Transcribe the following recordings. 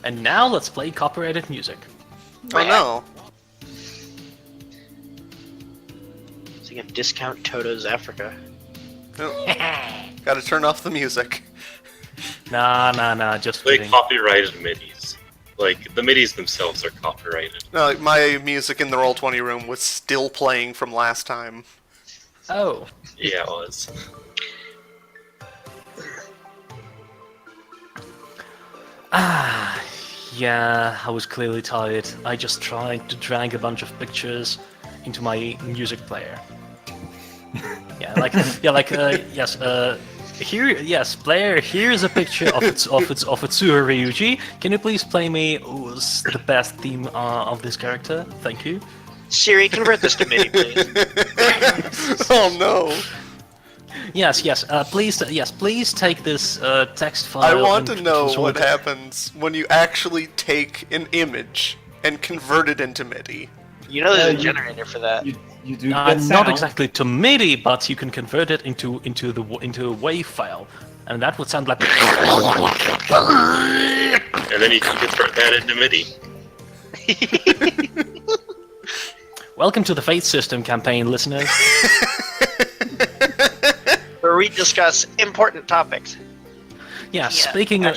And now let's play copyrighted music. Oh no. So you can discount Toto's Africa. Gotta turn off the music. Nah, just They kidding. copyrighted midis. Like, the midis themselves are copyrighted. No, like, my music in the Roll20 room was still playing from last time. Oh. Yeah, it was. Yeah, I was clearly tired. I just tried to drag a bunch of pictures into my music player. Yes, player, here's a picture of Itsuru Ryuji. Can you please play me who's the best theme of this character? Thank you. Siri, convert this to MIDI, please. Oh no. Yes, please take this text file. I want to and know transform what it- happens when you actually take an image and convert it into MIDI. You know there's a generator for that. You do get Not sound. exactly to MIDI, but you can convert it into a WAV file, and that would sound like. And then you can convert that into MIDI. Welcome to the Fate System campaign, listeners. Where we discuss important topics. Yeah, speaking of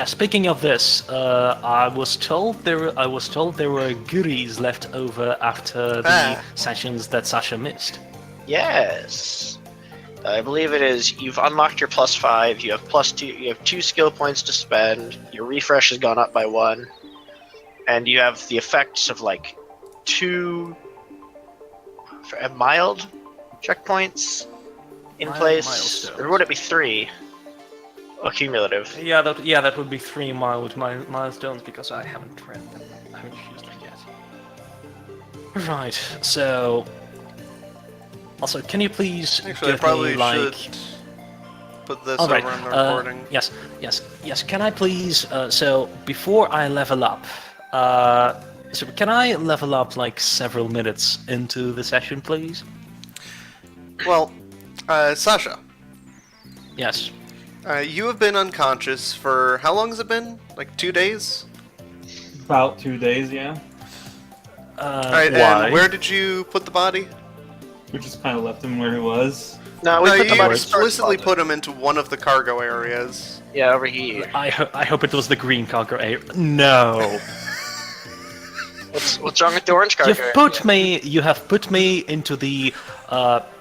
speaking of this, I was told there were goodies left over after the sessions that Sasha missed. Yes. I believe it is. You've unlocked your +5. You have +2. You have 2 skill points to spend. Your refresh has gone up by 1, and you have the effects of like 2 mild checkpoints in place, milestones. or would it be 3? Cumulative. Yeah, that would be 3 milestones because I haven't read them. I haven't used them yet. Right. So. Also, can you please Actually, I give probably me like? should put this All right. over in the recording. Yes. Can I please? So before I level up, so can I level up like several minutes into the session, please? Well, Sasha, Yes. you have been unconscious for how long has it been? Like 2 days? About 2 days, yeah. Alright, why? and where did you put the body? We just kind of left him where he was. No, we No, put the you body explicitly put him into one of the cargo areas. Yeah, over here. I hope it was the green cargo area. No. What's wrong with the orange cargo? You have put me into the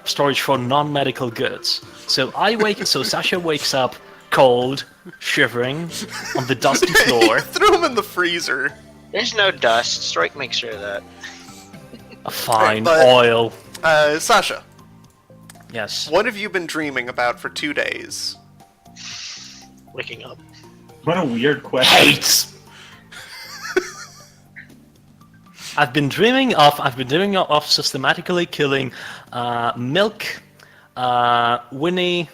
storage for non-medical goods. So Sasha wakes up cold, shivering on the dusty floor. You threw him in the freezer. There's no dust. Strike makes sure of that. Fine, But- oil. Sasha, Yes. what have you been dreaming about for 2 days? Waking up. What a weird question. Hates. I've been dreaming of systematically killing Milk, Winnie,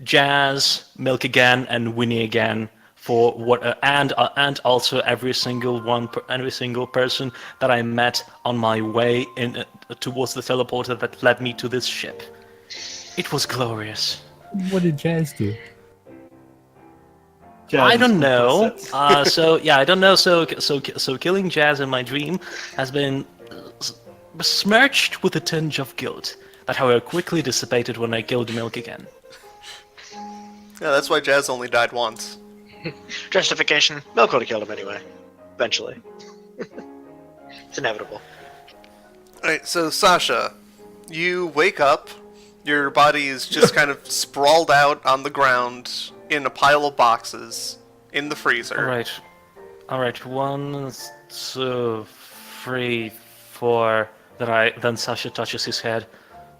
Jazz, Milk again, and Winnie again for what and also every single person that I met on my way in towards the teleporter that led me to this ship. It was glorious. What did Jazz do? Jazz I don't is know. complicit. I don't know. So killing Jazz in my dream has been besmirched with a tinge of guilt. That, however, quickly dissipated when I killed Milk again. Yeah, that's why Jazz only died once. Justification. Milk would have killed him anyway. Eventually. It's inevitable. Alright, so Sasha, you wake up, your body is just kind of sprawled out on the ground in a pile of boxes in the freezer. All right. 1, 2, 3, 4. Then Sasha touches his head.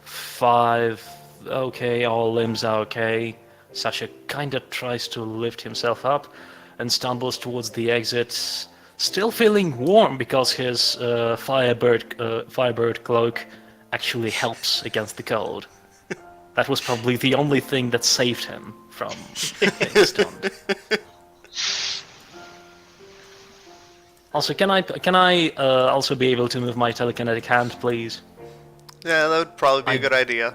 5. Okay, all limbs are okay. Sasha kinda tries to lift himself up and stumbles towards the exit, still feeling warm because his Firebird cloak actually helps against the cold. That was probably the only thing that saved him from being stunned. Also, can I also be able to move my telekinetic hand, please? Yeah, that would probably be a good idea.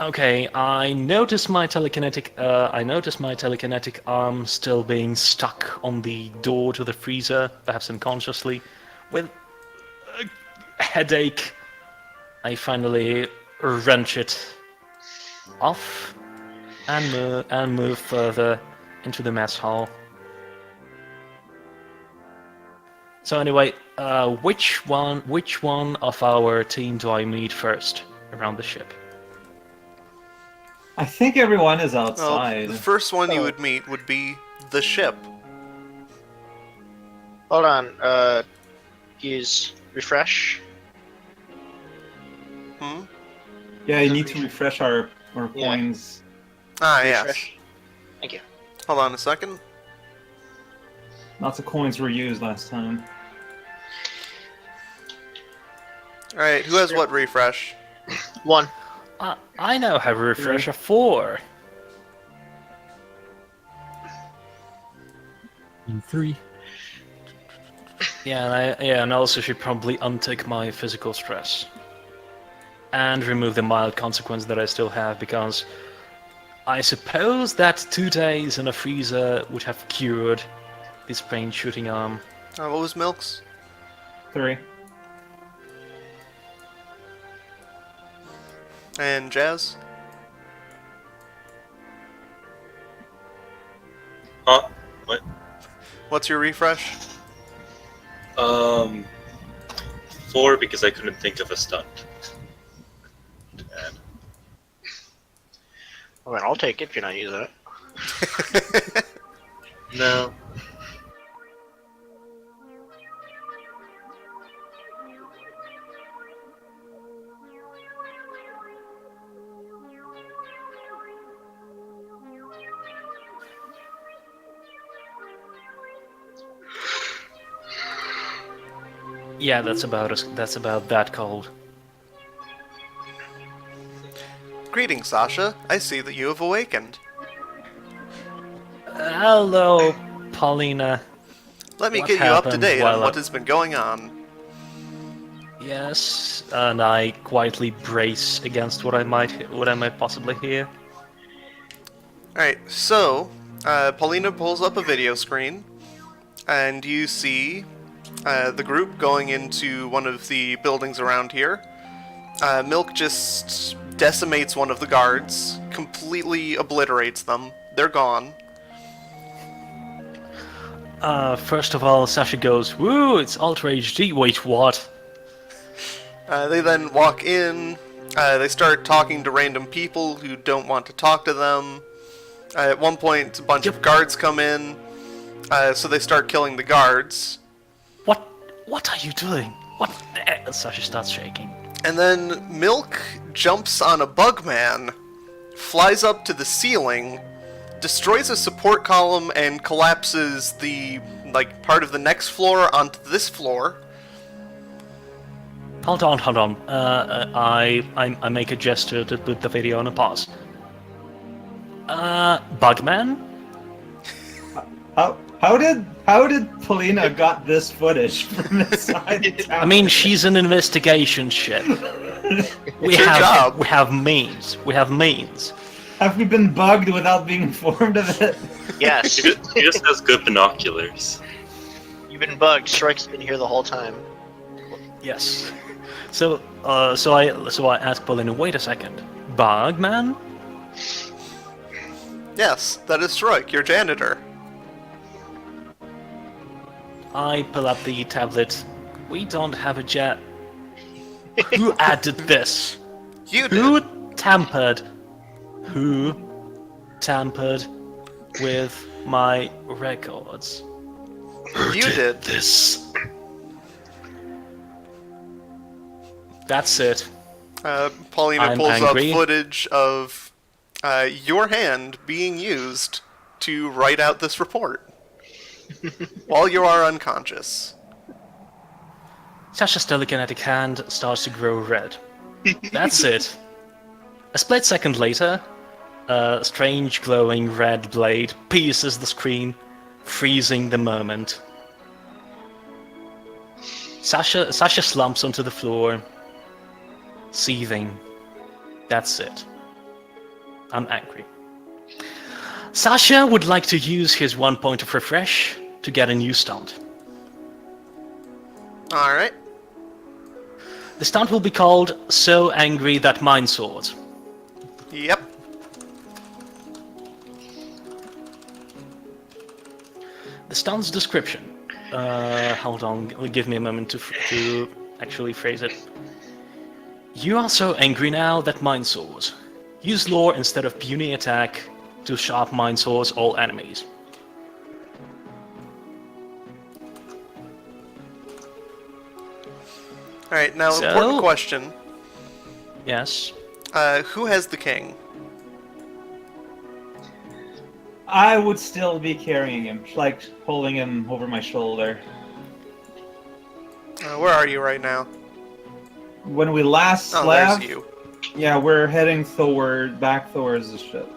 Okay, I notice my telekinetic. I notice my telekinetic arm still being stuck on the door to the freezer, perhaps unconsciously. With a headache, I finally wrench it off and move further into the mess hall. So anyway, which one of our team do I meet first around the ship? I think everyone is Well, outside. the first one you Oh. would meet would be the ship. Hold on. Use refresh. Hmm? Yeah, you need to refresh our Yeah. coins. Ah, yes. Refresh. Thank you. Hold on a second. Lots of coins were used last time. Alright, who has what refresh? 1. I now have a refresher 4. And 3. Yeah, and I also should probably untick my physical stress. And remove the mild consequence that I still have, because I suppose that 2 days in a freezer would have cured this brain shooting arm. What was Milk's? 3. And Jazz? Huh? What? What's your refresh? 4 because I couldn't think of a stunt. And I mean, I'll take it if you're not using it. no. Yeah, that's about that cold. Greetings, Sasha. I see that you have awakened. Hello, Paulina. Let me What get you up to happened date while on I- what has been going on. Yes, and I quietly brace against what I might possibly hear. Alright, so, Paulina pulls up a video screen, and you see the group going into one of the buildings around here. Milk just decimates one of the guards, completely obliterates them. They're gone. First of all, Sasha goes, "Woo, it's Ultra HD." Wait, what? They then walk in. They start talking to random people who don't want to talk to them. At one point, a bunch of guards come in, so they start killing the guards. What are you doing? What? Sasha starts shaking. And then Milk jumps on a bugman, flies up to the ceiling, destroys a support column, and collapses the part of the next floor onto this floor. Hold on. I make a gesture to put the video on a pause. Bugman? How did Polina got this footage from inside town? I mean, she's an investigation ship. We Good job. We have means. We have means. Have we been bugged without being informed of it? Yes. He just has good binoculars. You've been bugged. Strike's been here the whole time. Yes. So I asked Paulina, wait a second, Bugman? Yes, that is Stroik, your janitor. I pull up the tablet. We don't have a jet. Who added this? You Who did. tampered? Who tampered with my records? You did. This. That's it. Paulina I'm pulls angry. up footage of your hand being used to write out this report while you are unconscious. Sasha's telekinetic hand starts to grow red. That's it. A split second later, a strange glowing red blade pierces the screen, freezing the moment. Sasha slumps onto the floor, seething. That's it. I'm angry. Sasha would like to use his 1 point of refresh to get a new stunt. Alright. The stunt will be called So Angry That Mine Swords. Yep. The stunt's description. Hold on, give me a moment to actually phrase it. You are so angry now that mine soars. Use lore instead of puny attack to sharp mine soars all enemies. Alright, now So- important question. Yes. Who has the king? I would still be carrying him, like holding him over my shoulder. Where are you right now? When we last Oh, left, there's you. yeah, we're heading back towards the ship.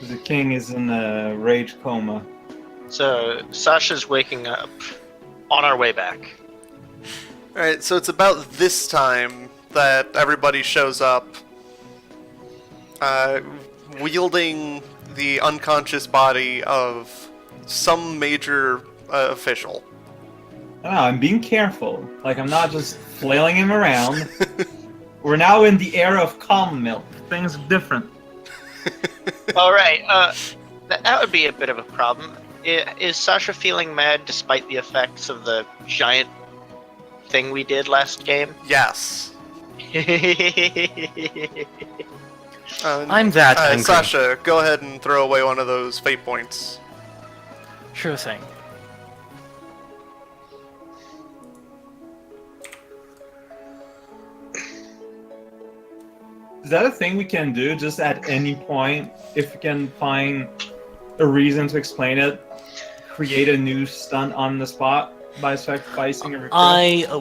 The king is in a rage coma. So Sasha's waking up on our way back. Alright, so it's about this time that everybody shows up, wielding the unconscious body of some major official. I don't know, I'm being careful. Like, I'm not just flailing him around. We're now in the era of calm milk. Things are different. All right, that would be a bit of a problem. Is Sasha feeling mad despite the effects of the giant thing we did last game? Yes. I'm that angry. Sasha, go ahead and throw away one of those fate points. Sure thing. Is that a thing we can do just at any point if we can find a reason to explain it? Create a new stunt on the spot by sacrificing a recruit?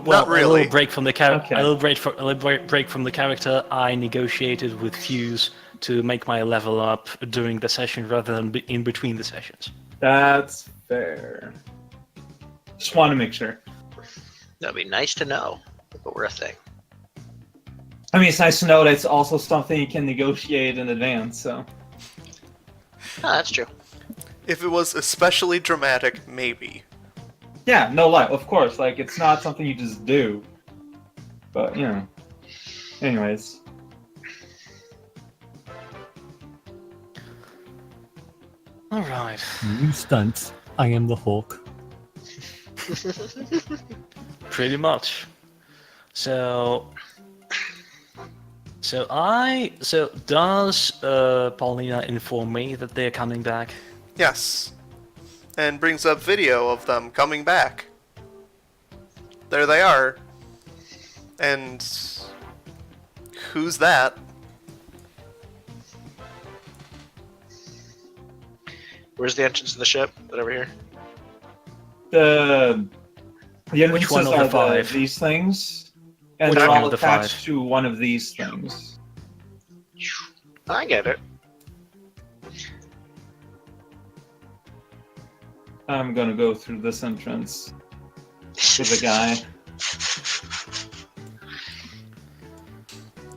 Not A really. little break from the Okay. a little break from the character. I negotiated with Fuse to make my level up during the session rather than in between the sessions. That's fair. Just want to make sure. That'd be nice to know if it were a thing. I mean, it's nice to know that it's also something you can negotiate in advance, so... Oh, that's true. If it was especially dramatic, maybe. Yeah, no lie, of course, like, it's not something you just do. But, you know. Anyways. Alright. New stunt. I am the Hulk. Pretty much. So does Paulina inform me that they're coming back? Yes. And brings up video of them coming back. There they are. And who's that? Where's the entrance to the ship? Right over here. The Which one entrances of the are five? these things, and Which they're one all of the attached five? to one of these things. I get it. I'm gonna go through this entrance with a guy.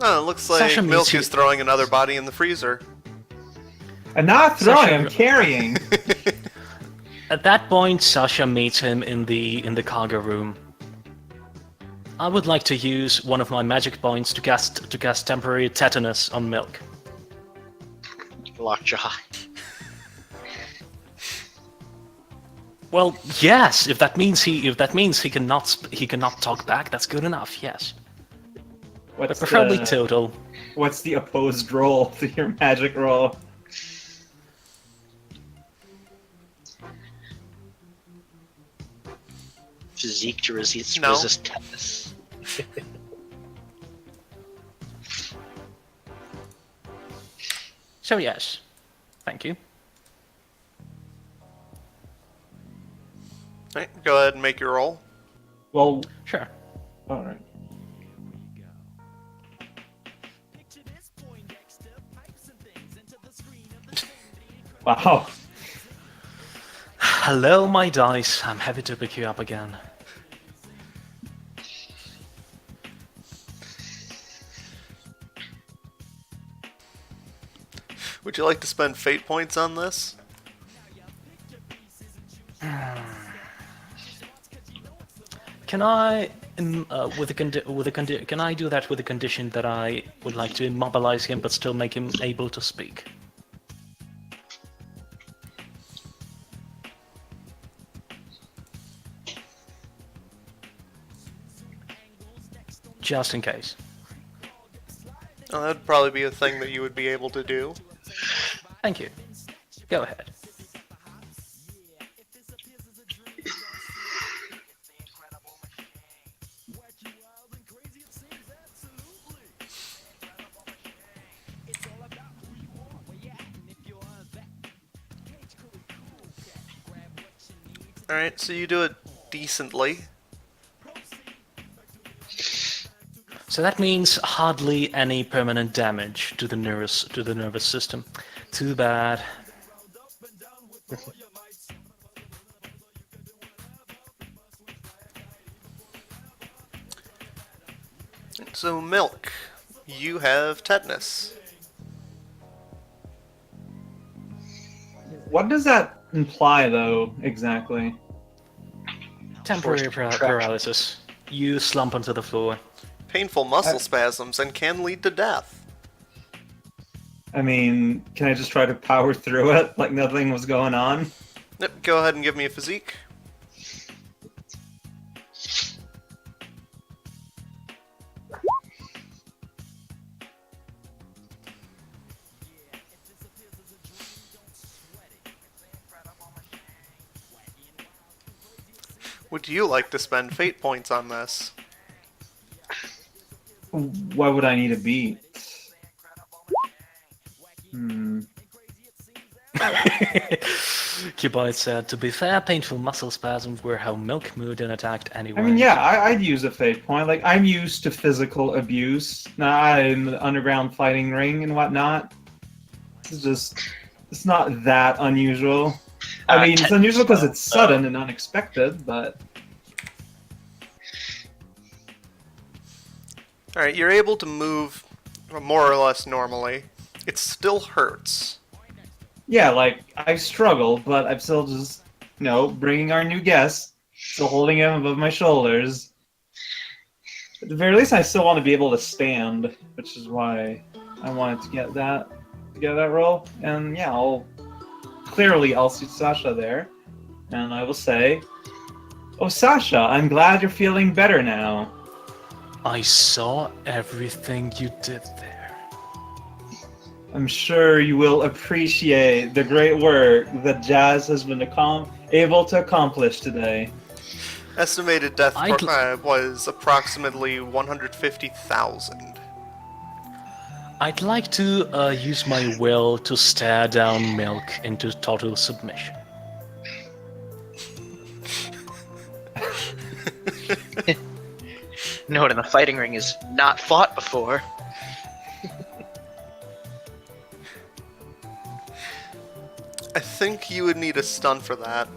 Oh, it looks like Sasha Milk meets you- is throwing another body in the freezer. I'm not throwing, Sasha- I'm carrying. At that point, Sasha meets him in the cargo room. I would like to use one of my magic points to cast temporary tetanus on Milk. Lockjaw. Well, yes. If that means he cannot talk back, that's good enough. Yes, but What's preferably the, total. what's the opposed roll to your magic roll? Physique to resist No. tetanus. So yes, thank you. Right, go ahead and make your roll. Well, Sure. alright. Wow. Hello, my dice. I'm happy to pick you up again. Would you like to spend fate points on this? Can I, can I do that with the condition that I would like to immobilize him, but still make him able to speak? Just in case. Oh, that'd probably be a thing that you would be able to do. Thank you. Go ahead. Alright, so you do it decently. So that means hardly any permanent damage to the nervous system. Too bad. So, Milk, you have tetanus. What does that imply, though, exactly? Temporary Forced contraction. paralysis. You slump onto the floor. Painful muscle spasms and can lead to death. I mean, can I just try to power through it like nothing was going on? Yep, go ahead and give me a physique. Would you like to spend fate points on this? Why would I need a beat? Cubite said, to be fair, painful muscle spasms were how Milk moved and attacked anyway. I mean, yeah, I'd use a fate point. Like, I'm used to physical abuse. Now, in the underground fighting ring and whatnot. It's not that unusual. I mean, it's unusual because it's sudden and unexpected, but... Alright, you're able to move more or less normally. It still hurts. Yeah, like, I struggle, but I'm still just, bringing our new guest, still holding him above my shoulders. At the very least, I still want to be able to stand, which is why I wanted to get that roll. And yeah, I'll see Sasha there, and I will say, "Oh, Sasha, I'm glad you're feeling better now." I saw everything you did there. I'm sure you will appreciate the great work that Jazz has been able to accomplish today. Estimated death was approximately 150,000. I'd like to use my will to stare down Milk into total submission. No one in the fighting ring is not fought before. I think you would need a stun for that.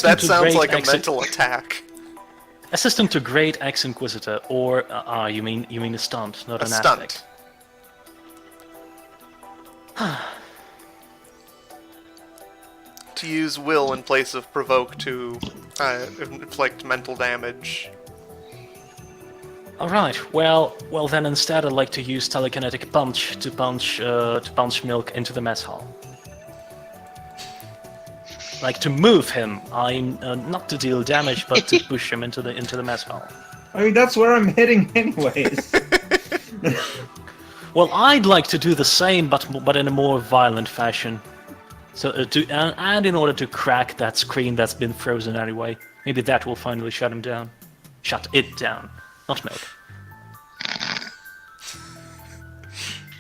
That sounds like a mental attack. Assistant to Great Ex-Inquisitor, or you mean a stunt, not A an stunt. affect. To use will in place of provoke to inflict mental damage. Alright, well then instead I'd like to use telekinetic punch to punch Milk into the mess hall. Like to move him, I'm not to deal damage, but to push him into the mess hall. I mean, that's where I'm hitting anyways. Well, I'd like to do the same, but in a more violent fashion. So and in order to crack that screen that's been frozen anyway, maybe that will finally shut him down. Shut it down, not Milk.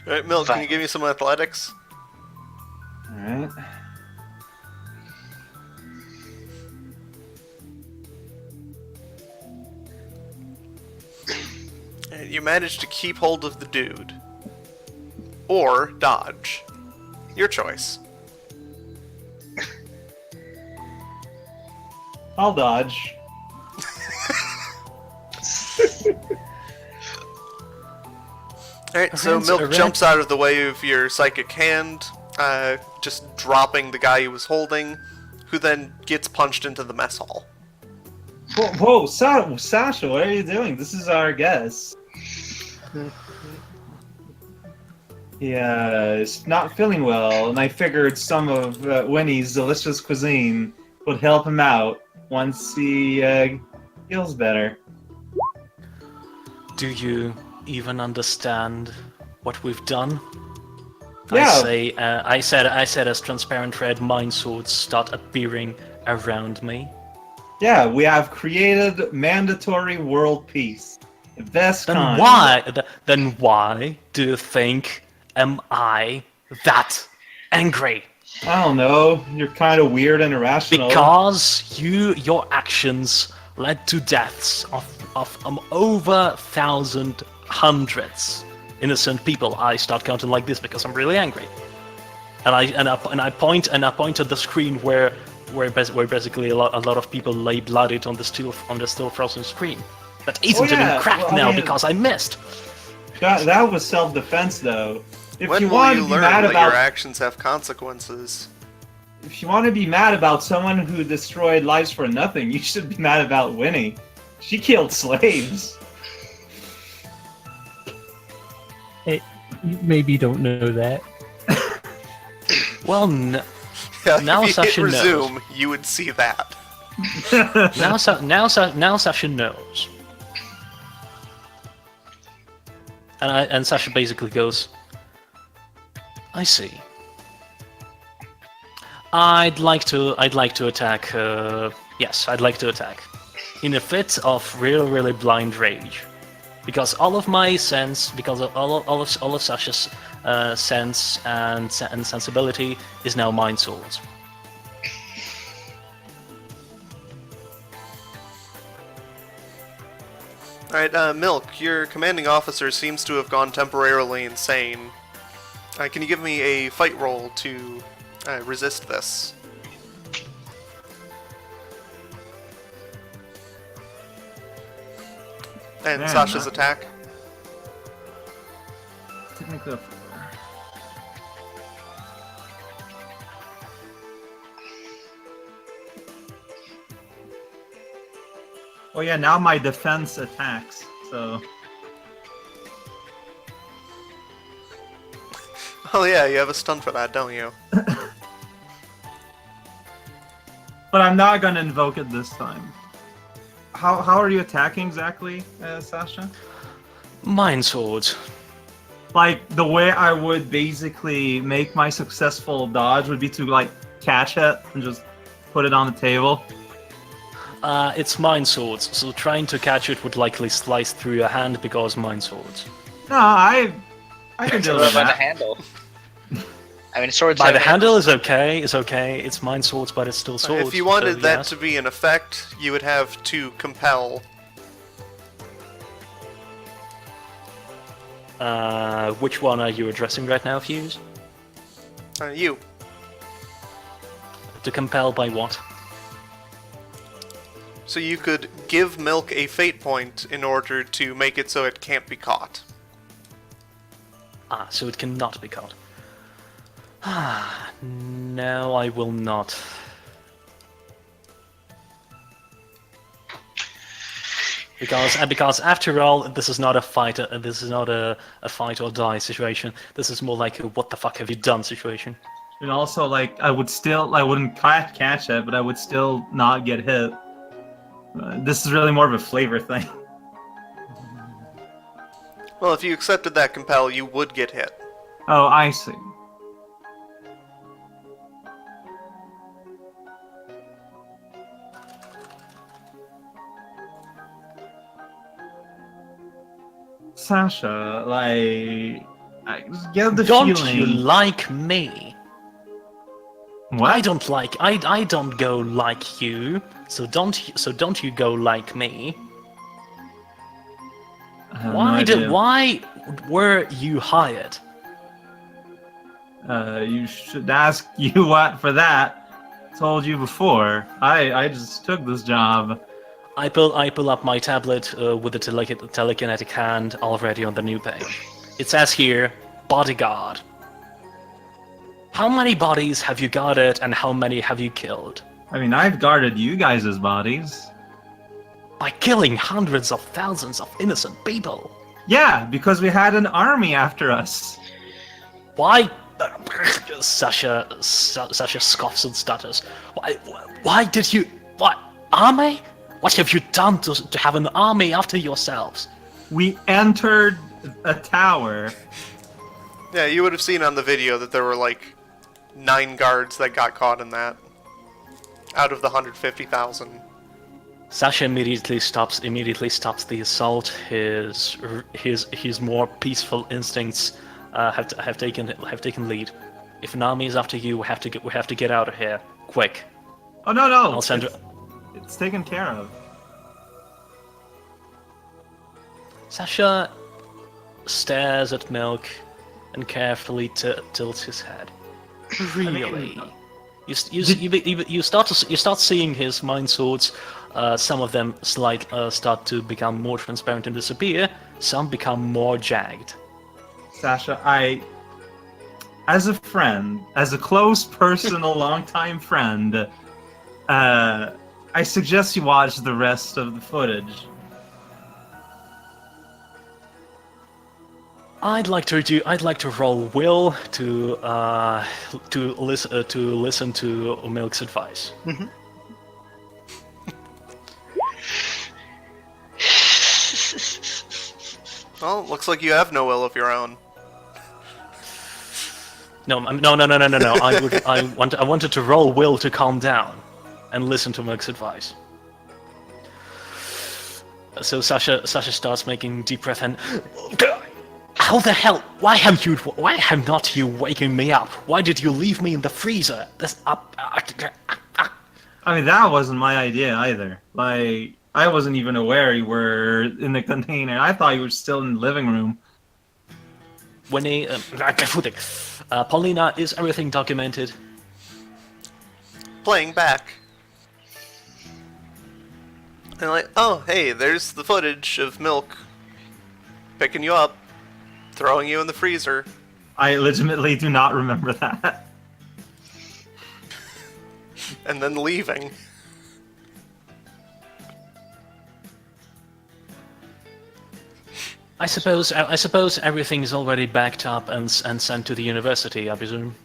Alright, Milk, can you give me some athletics? Alright. And you managed to keep hold of the dude. Or dodge. Your choice. I'll dodge. Alright, so Hands are Milk red. jumps out of the way of your psychic hand, just dropping the guy he was holding, who then gets punched into the mess hall. Whoa, Sasha, what are you doing? This is our guest. Yeah, it's not feeling well, and I figured some of Winnie's delicious cuisine would help him out once he feels better. Do you even understand what we've done? Yeah. I said as transparent red mind swords start appearing around me. Yeah, we have created mandatory world peace. The best Then kind. why do you think am I that angry? I don't know. You're kind of weird and irrational. Because your actions led to deaths of over 1,000 hundreds innocent people. I start counting like this because I'm really angry, and I point at the screen where basically a lot of people lay bloodied on the still frozen screen. That isn't even cracked now because I missed. That was self-defense, though. If When you will want you to be learn mad that about your actions have consequences? if you want to be mad about someone who destroyed lives for nothing, you should be mad about Winnie. She killed slaves. You maybe don't know that. Well, Yeah, Now if you hit Sasha knows. resume, you would see that. now Sasha knows. And Sasha basically goes, I see. I'd like to attack. Yes, I'd like to attack, in a fit of really blind rage, because all of my sense, because of all of Sasha's sense and sensibility is now mind swords. Alright, Milk, your commanding officer seems to have gone temporarily insane. Can you give me a fight roll to resist this? And Man, Sasha's that- attack? Technically a 4. Oh yeah, now my defense attacks, so... Oh yeah, you have a stun for that, don't you? But I'm not gonna invoke it this time. How are you attacking exactly, Sasha? Mind swords. Like, the way I would basically make my successful dodge would be to, like, catch it and just put it on the table. It's mind swords, so trying to catch it would likely slice through your hand because mind swords. No, I can deal What with about the that. handle? I mean, swords. By have the handle handles. is okay. It's okay. It's mind swords, but it's still swords. If you wanted so that yes. to be an effect, you would have to compel. Which one are you addressing right now, Fuse? You. To compel by what? So you could give Milk a fate point in order to make it so it can't be caught. Ah, so it cannot be caught. Ah, no, I will not. Because after all, this is not a fight. This is not a fight or die situation. This is more like a what the fuck have you done situation. And also, like, I wouldn't catch it, but I would still not get hit. This is really more of a flavor thing. Well, if you accepted that compel, you would get hit. Oh, I see. Sasha, like, I just get the Don't feeling. you like me? What? I don't go like you. So don't you go like me? I have no idea. Why were you hired? You should ask you what for that. Told you before. I just took this job. I pull up my tablet with the telekinetic hand already on the new page. It says here, bodyguard. How many bodies have you guarded and how many have you killed? I mean, I've guarded you guys' bodies. By killing hundreds of thousands of innocent people. Yeah, because we had an army after us. Why? Sasha scoffs and stutters. Why did you? What army? What have you done to have an army after yourselves? We entered a tower. Yeah, you would have seen on the video that there were like 9 guards that got caught in that. Out of the 150,000. Sasha immediately stops the assault. His more peaceful instincts have taken lead. If an army is after you, we have to get out of here quick. Oh no! I'll send It's taken care of. Sasha stares at Milk and carefully tilts his head. Really? You start seeing his mind swords. Some of them start to become more transparent and disappear. Some become more jagged. Sasha, as a friend, as a close, personal, longtime friend, I suggest you watch the rest of the footage. I'd like to roll will to listen to Milk's advice. Well, looks like you have no will of your own. No. I wanted to roll will to calm down and listen to Milk's advice. So Sasha starts making deep breath and. How the hell? Why have not you waken me up? Why did you leave me in the freezer? I mean, that wasn't my idea either. Like, I wasn't even aware you were in the container. I thought you were still in the living room. Paulina, is everything documented? Playing back. And like, oh, hey, there's the footage of Milk picking you up, throwing you in the freezer. I legitimately do not remember that. And then leaving. I suppose everything is already backed up and sent to the university, I presume.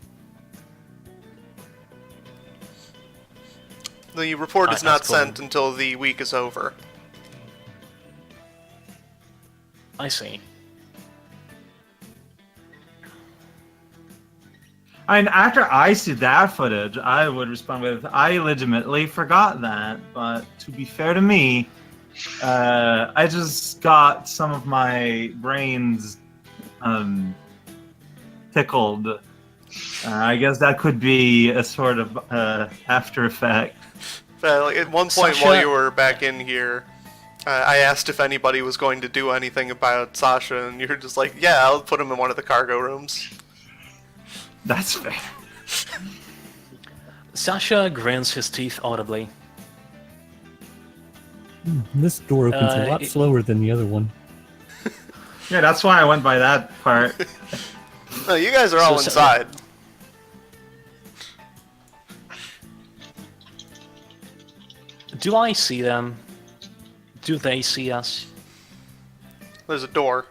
The report is not that's cool. sent until the week is over. I see. I mean, after I see that footage, I would respond with, I legitimately forgot that. But to be fair to me, I just got some of my brains tickled. I guess that could be a sort of after effect. Like, at one point Sasha- while you were back in here, I asked if anybody was going to do anything about Sasha, and you're just like, yeah, I'll put him in one of the cargo rooms. That's fair. Sasha grins his teeth audibly. This door opens a lot slower than the other one. Yeah, that's why I went by that part. No, you guys are all So- inside. Do I see them? Do they see us? There's a door.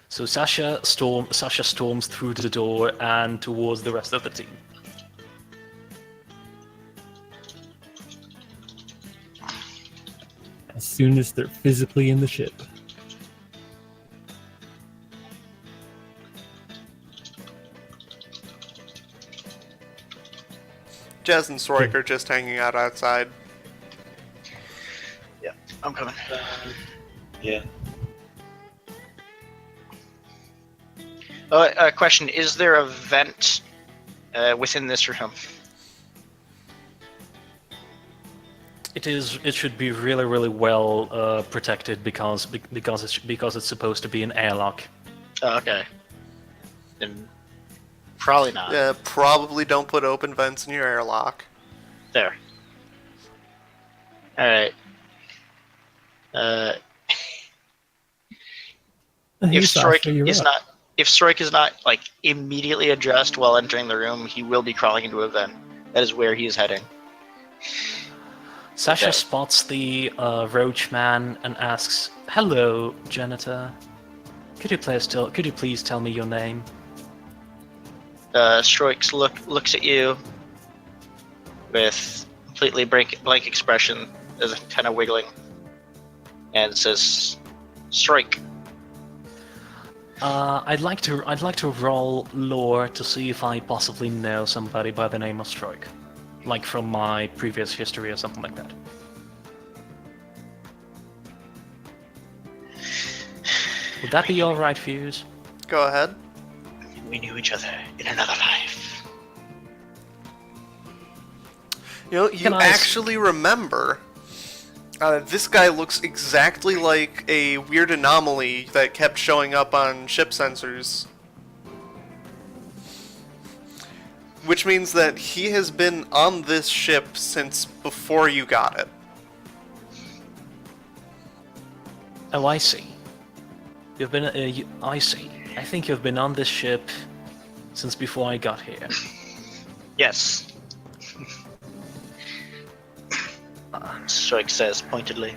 So Sasha storms through the door and towards the rest of the team. As soon as they're physically in the ship. Jez and Sroik are just hanging out outside. Yeah, I'm coming. Yeah. Question: is there a vent within this room? It should be really, really well protected because it's supposed to be an airlock. Oh, okay. Then probably not. Probably don't put open vents in your airlock. There. All right. Uh, Hey, if Sasha, Stroik you're is up. not if Stroik is not like immediately addressed while entering the room, he will be crawling into a vent. That is where he is heading. Sasha Okay. spots the roach man and asks, "Hello, janitor. Could you please tell me your name?" Stroik looks at you with completely blank expression, as kind of wiggling, and says, "Stroik." I'd like to roll lore to see if I possibly know somebody by the name of Stroke, like from my previous history or something like that. Would that be all right for you? Go ahead. We knew each other in another life. You know, you Can I actually remember. This guy looks exactly like a weird anomaly that kept showing up on ship sensors. Which means that he has been on this ship since before you got it. Oh, I see. You've been. I see. I think you've been on this ship since before I got here. Yes. Stroik says pointedly.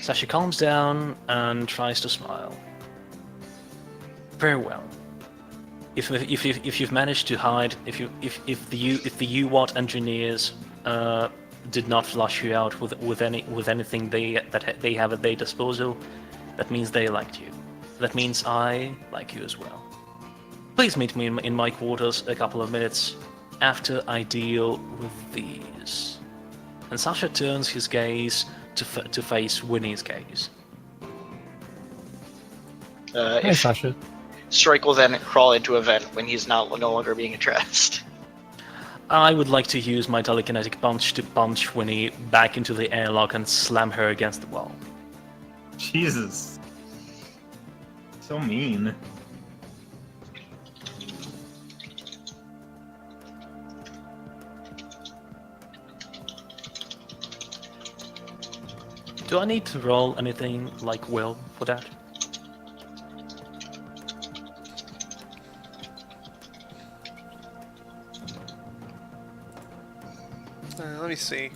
Sasha calms down and tries to smile. Very well. If you've managed to hide, if the UWAT engineers did not flush you out with anything that they have at their disposal, that means they liked you. That means I like you as well. Please meet me in my quarters a couple of minutes after I deal with these. And Sasha turns his gaze to face Winnie's gaze. Hi, If Sasha. Stroik will then crawl into a vent when he's no longer being addressed. I would like to use my telekinetic punch to punch Winnie back into the airlock and slam her against the wall. Jesus. So mean. Do I need to roll anything like will for that? Let me see.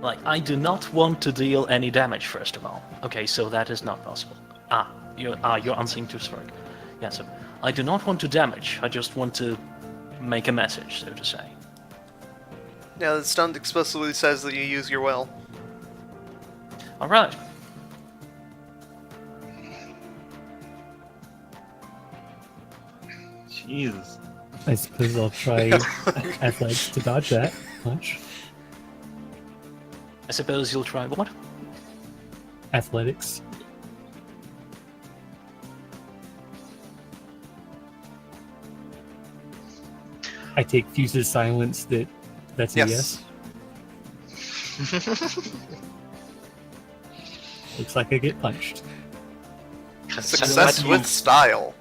Like, I do not want to deal any damage, first of all. Okay, so that is not possible. You're answering to Stroke. Yeah, so I do not want to damage, I just want to make a message, so to say. Yeah, the stunt explicitly says that you use your will. Alright. Jesus. I suppose I'll try athletics to dodge that punch. I suppose you'll try what? Athletics. I take Fuse's silence that's a yes. Looks like I get punched. Success with style.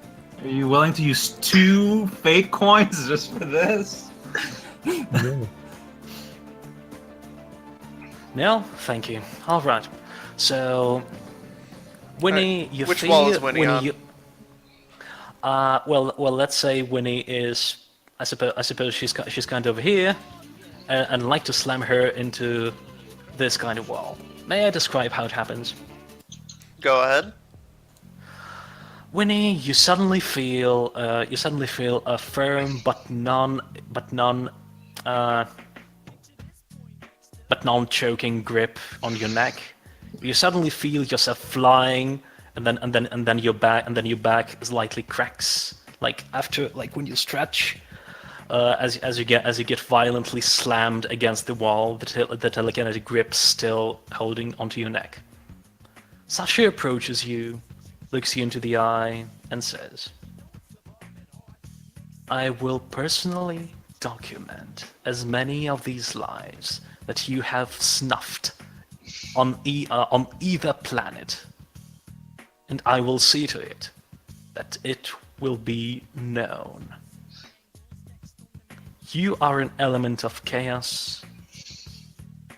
Are you willing to use 2 fake coins just for this? No. Oh. No? Thank you. Alright. So Winnie, you Which feel wall is Winnie on? you well, let's say Winnie is. I suppose she's kind of over here, and I'd like to slam her into this kind of wall. May I describe how it happens? Go ahead. Winnie, you suddenly feel a firm but non-choking grip on your neck. You suddenly feel yourself flying, and then your back slightly cracks, like when you stretch. As you get violently slammed against the wall, the telekinetic grip still holding onto your neck. Sasha approaches you, looks you into the eye, and says, "I will personally document as many of these lives that you have snuffed on either planet, and I will see to it that it will be known. You are an element of chaos,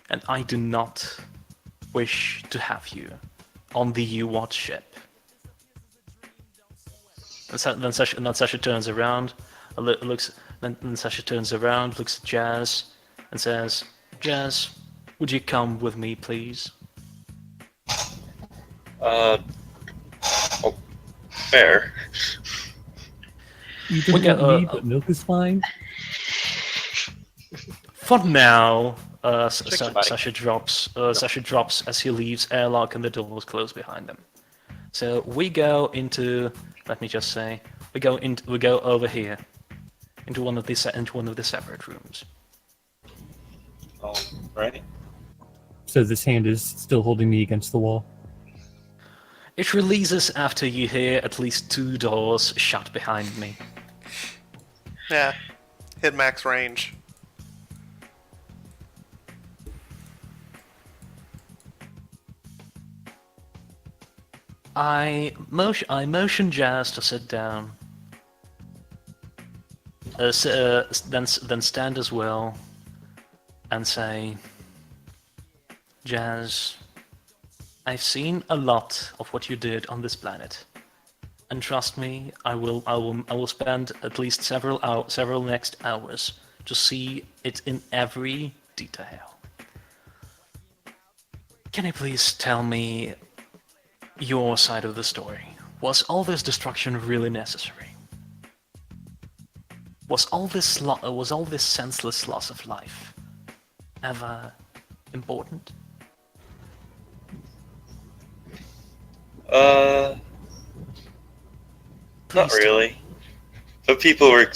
and I do not wish to have you on the U-Watch ship. And then Sasha turns around, looks. Then Sasha turns around, looks at Jazz, and says, "Jazz, would you come with me, please?" Oh, fair. You didn't We want got, me, but milk is fine. For now, Tricky buddy. Sasha drops as he leaves airlock and the doors close behind them. So we go into. Let me just say, we go over here, into one of the separate rooms. Alright. So this hand is still holding me against the wall. It releases after you hear at least 2 doors shut behind me. Yeah. Hit max range. I motion Jazz to sit down. Then stand as well, and say, Jazz, I've seen a lot of what you did on this planet, and trust me, I will spend at least several next hours to see it in every detail. Can you please tell me your side of the story? Was all this destruction really necessary? Was all this senseless loss of life ever important? Not Please tell really. But people were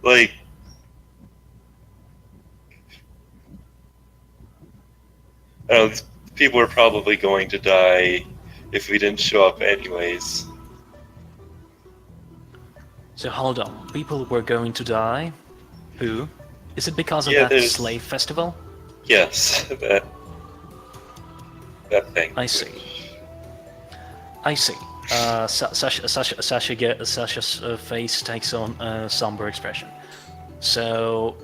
like, I don't know, people were probably going to die if we didn't show up anyways. So hold on, people were going to die? Who? Is it because of Yeah, that there's- slave festival? Yes, that thing. I see. I see. Sasha's face takes on a somber expression. So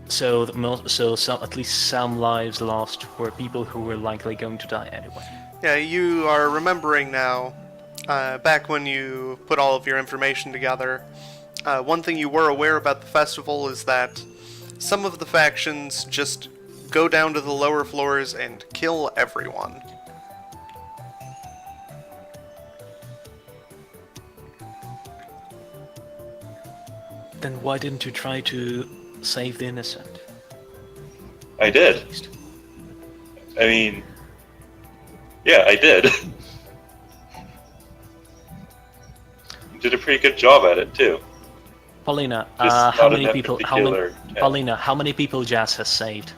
at least some lives lost were people who were likely going to die anyway. Yeah, you are remembering now, back when you put all of your information together, one thing you were aware about the festival is that some of the factions just go down to the lower floors and kill everyone. Then why didn't you try to save the innocent? I did. At least? I mean, yeah, I did. Did a pretty good job at it too. Paulina, Just how not many enough people? particular task. Paulina, how many people Jazz has saved?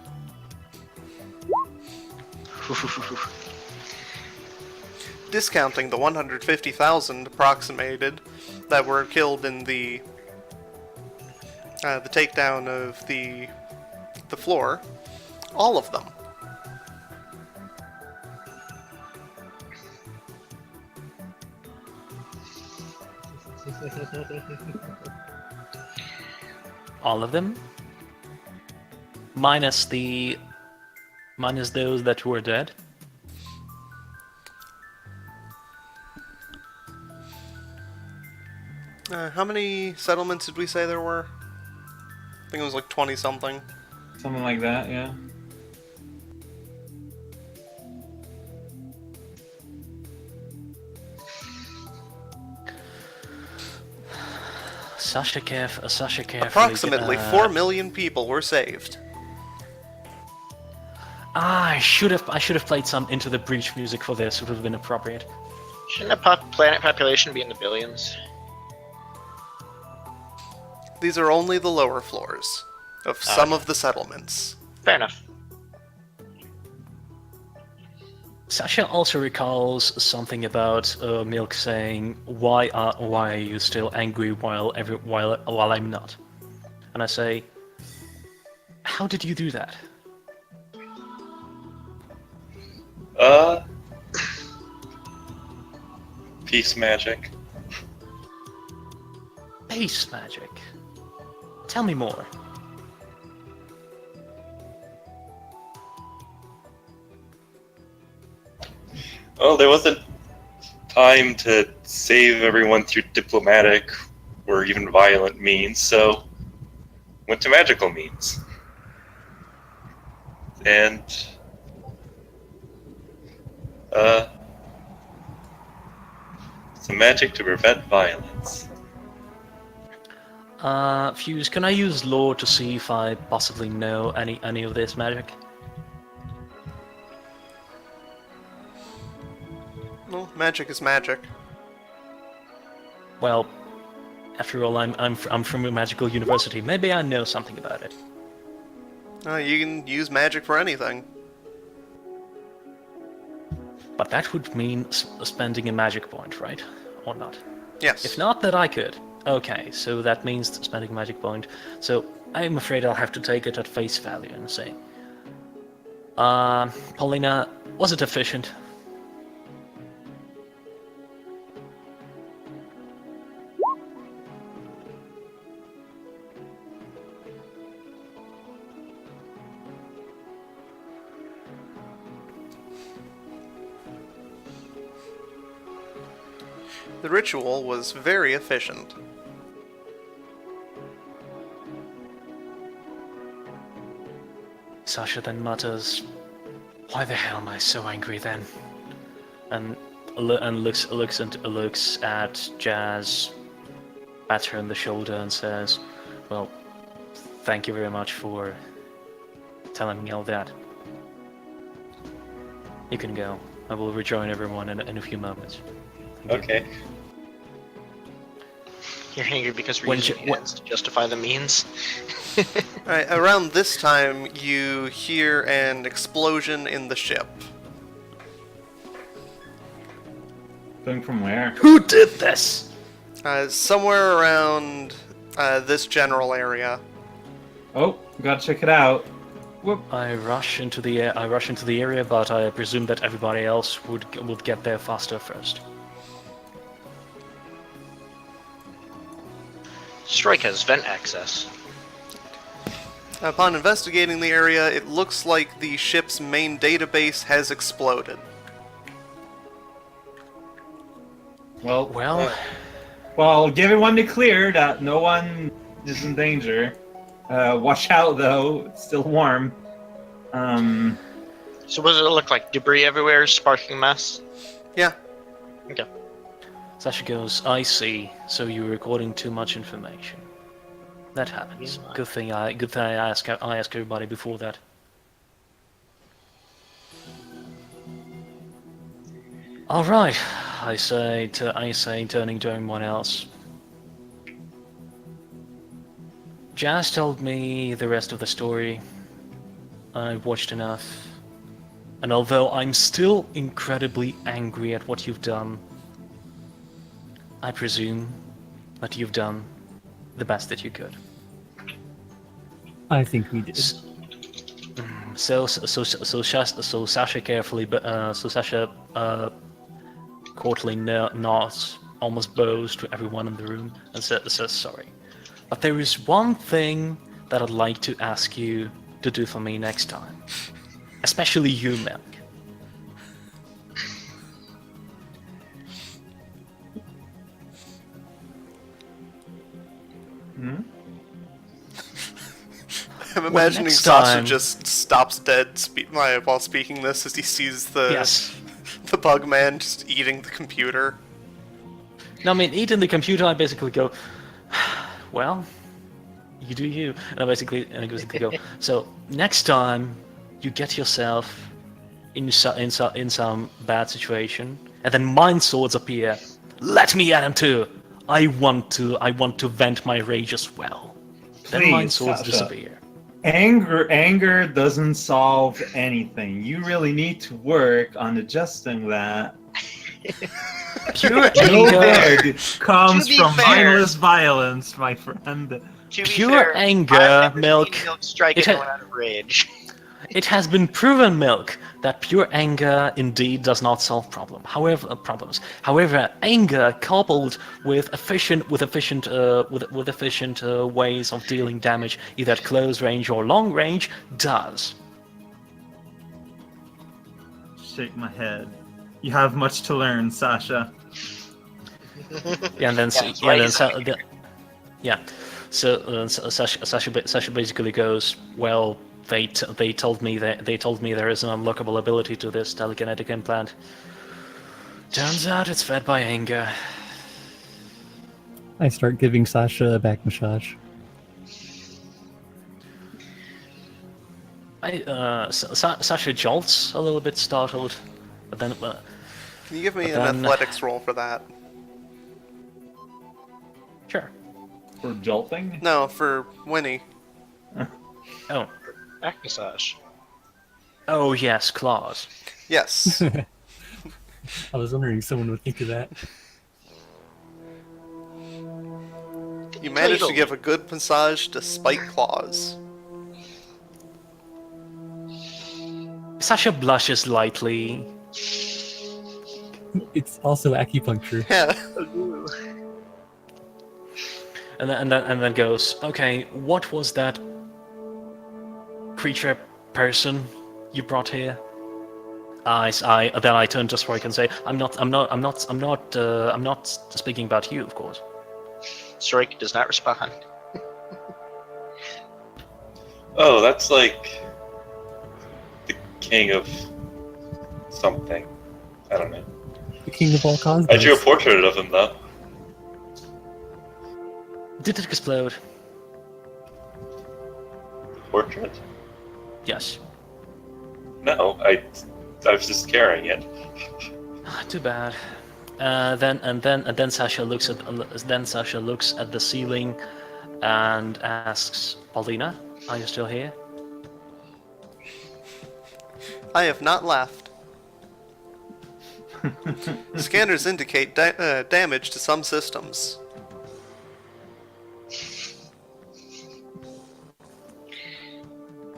Discounting the 150,000 approximated that were killed in the takedown of the floor, all of them. All of them? Minus those that were dead? How many settlements did we say there were? I think it was like 20 something. Something like that, yeah. Sasha carefully. Approximately 4 million people were saved. I should have played some Into the Breach music for this. It would have been appropriate. Shouldn't a planet population be in the billions? These are only the lower floors of some of the settlements. Fair enough. Sasha also recalls something about Milk saying, "Why are you still angry while I'm not?" And I say, "How did you do that?" Peace magic. Space magic. Tell me more. Well, there wasn't time to save everyone through diplomatic or even violent means, so went to magical means. And some magic to prevent violence. Fuse, can I use lore to see if I possibly know any of this magic? Well, magic is magic. Well, after all, I'm from a magical university. Maybe I know something about it. You can use magic for anything. But that would mean spending a magic point, right? Or not? Yes. If not, then I could. Okay, so that means spending a magic point. So I'm afraid I'll have to take it at face value and say, Paulina, was it efficient? The ritual was very efficient. Sasha then mutters, "Why the hell am I so angry then?" And looks at Jazz, pats her on the shoulder, and says, "Well, thank you very much for telling me all that. You can go. I will rejoin everyone in a few moments." Thank you. Okay. You're angry because we're When using you- ends to justify the means. Alright, around this time, you hear an explosion in the ship. Going from where? Who did this? Somewhere around this general area. Oh, gotta check it out. Whoop. I rush into the area, but I presume that everybody else would get there faster first. Strike has vent access. Upon investigating the area, it looks like the ship's main database has exploded. Well, Well, give everyone to clear that no one is in danger. Watch out though, it's still warm. So what does it look like? Debris everywhere, sparking mess? Yeah. Okay. Sasha goes, "I see. So you're recording too much information. That happens. Yeah. Good thing I ask everybody before that." All right, I say, turning to everyone else. Jazz told me the rest of the story. I've watched enough. And although I'm still incredibly angry at what you've done, I presume that you've done the best that you could. I think we did. So Sasha carefully, Sasha courtly nods, almost bows to everyone in the room, and says sorry. But there is one thing that I'd like to ask you to do for me next time, especially you, Milk. Hmm? I'm imagining next Sasha time- just stops dead while speaking this as he sees the Yes. the bug man just eating the computer. No, I mean, eating the computer, I basically go, well, you do you. And I basically go, so next time you get yourself in some bad situation, and then mind swords appear, let me at him too. I want to vent my rage as well. Then Please, mind swords Sasha. disappear. Anger doesn't solve anything. You really need to work on adjusting that. Pure No anger, good comes To be from fair- mindless violence, my friend. To be Pure fair, anger, I've never Milk. seen Milk strike It anyone out of rage. It has been proven, Milk, that pure anger indeed does not solve problems. However, anger coupled with efficient ways of dealing damage, either at close range or long range, does. Shake my head. You have much to learn, Sasha. Yeah, and then Yeah, that's why he's yeah. So Sasha basically goes, well, they told me there is an unlockable ability to this telekinetic implant. Turns out it's fed by anger. I start giving Sasha a back massage. Sasha jolts a little bit startled, but then Can you give me But an then- athletics roll for that? sure. For jolting? No, for Winnie. Oh, back massage. oh yes, claws. Yes. I was wondering if someone would think of that. You managed to give a good massage despite claws. Sasha blushes lightly. It's also acupuncture. Yeah. And then goes, okay, what was that creature person you brought here? Then I turn to Stroik and say, I'm not speaking about you, of course. Stroik does not respond. Oh, that's like the king of something. I don't know. The king of all cosmos. I drew a portrait of him though. Did it explode? Portrait? Yes. No, I was just carrying it. Too bad. Then Sasha looks at the ceiling and asks, Paulina, are you still here? I have not left. Scanners indicate damage to some systems.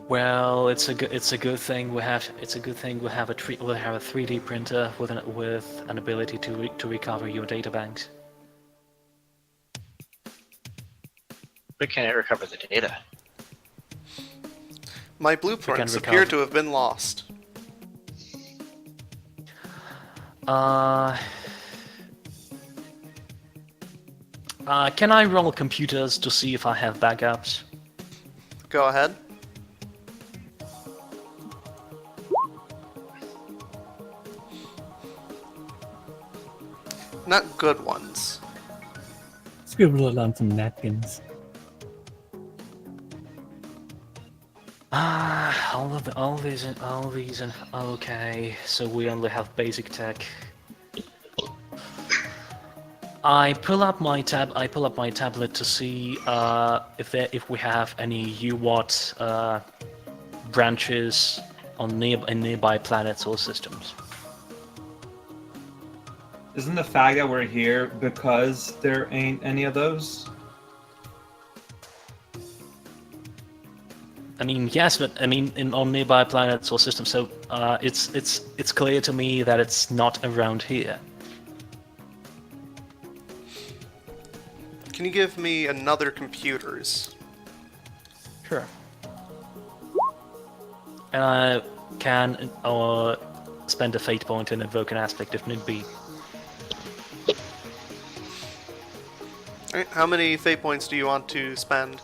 Well, it's a good thing we have a 3D printer with an ability to recover your data banks. But can it recover the data? My blueprints recover. appear to have been lost. Can I roll computers to see if I have backups? Go ahead. Not good ones. Scribble it on some napkins. All these. Okay, so we only have basic tech. I pull up my tablet to see if we have any UWAT branches on nearby planets or systems. Isn't the fact that we're here because there ain't any of those? I mean, yes, but I mean on nearby planets or systems. So it's clear to me that it's not around here. Can you give me another computers? Sure. And I can spend a fate point and invoke an aspect if need be. Alright, how many fate points do you want to spend?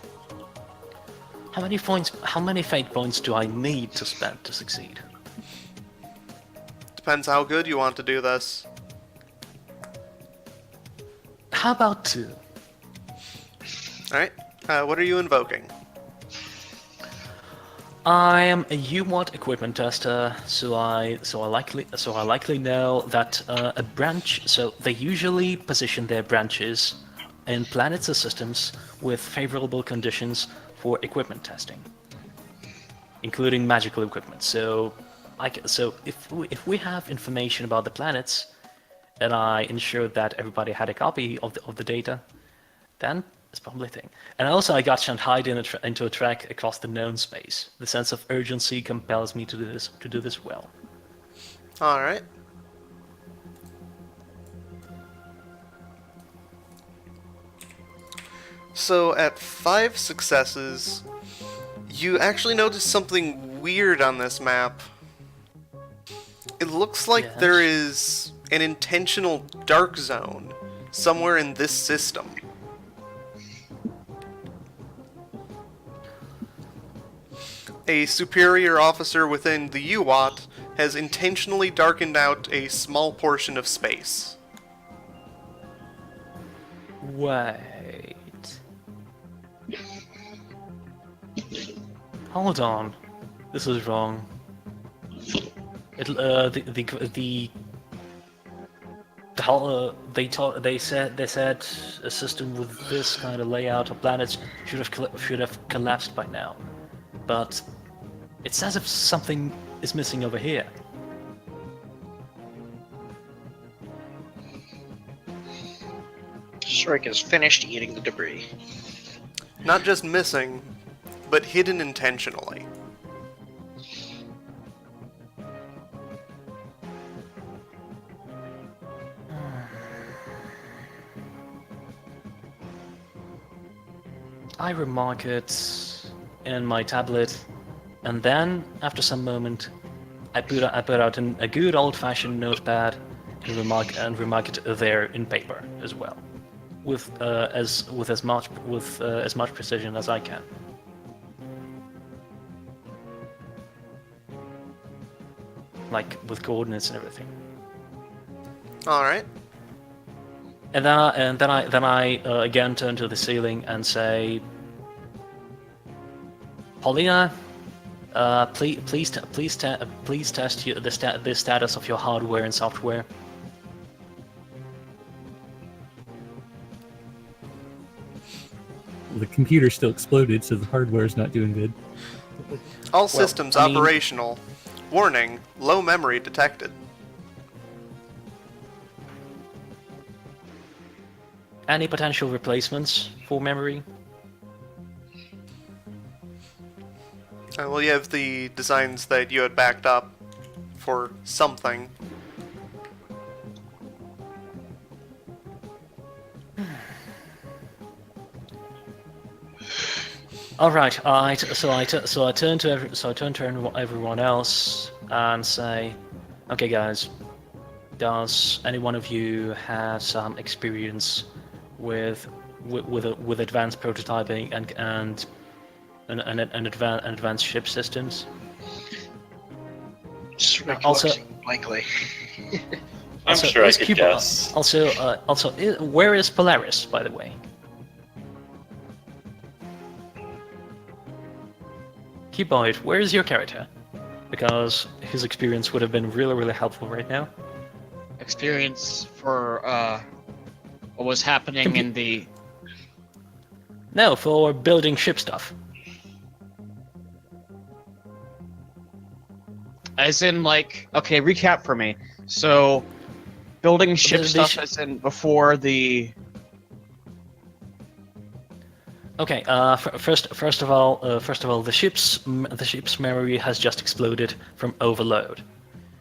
How many fate points do I need to spend to succeed? Depends how good you want to do this. How about 2? Alright, what are you invoking? I am a UWAT equipment tester, so I likely know that a branch. So they usually position their branches in planets or systems with favorable conditions for equipment testing, including magical equipment. So, if we have information about the planets, and I ensure that everybody had a copy of the data, then That's probably a thing. And also, I got shanghaied into a track across the known space. The sense of urgency compels me to do this well. All right. So at 5 successes, you actually notice something weird on this map. It looks like Yes. there is an intentional dark zone somewhere in this system. A superior officer within the UWAT has intentionally darkened out a small portion of space. Wait. Hold on. This is wrong. They said a system with this kind of layout of planets should have collapsed by now, but it's as if something is missing over here. Shriek is finished eating the debris. Not just missing, but hidden intentionally. I remark it in my tablet, and then, after some moment, I put out a good old-fashioned notepad and remark it there in paper as well, with as much precision as I can. Like with coordinates and everything. All right. And then I again turn to the ceiling and say, Paulina, please test the status of your hardware and software. The computer still exploded, so the hardware is not doing good. All systems operational. Warning, low memory detected. Any potential replacements for memory? Well, you have the designs that you had backed up for something. All right. So I turn to everyone else and say, okay, guys, does any one of you have some experience with advanced prototyping and advanced ship systems? Shriek Also- looks blankly. I'm sure I could guess. Also, where is Polaris, by the way? Cuboid, where is your character? Because his experience would have been really, really helpful right now. Experience for what was happening in the. No, for building ship stuff. As in, like, okay, recap for me. So, building ship the stuff sh- as in before the. Okay. First of all, the ship's memory has just exploded from overload.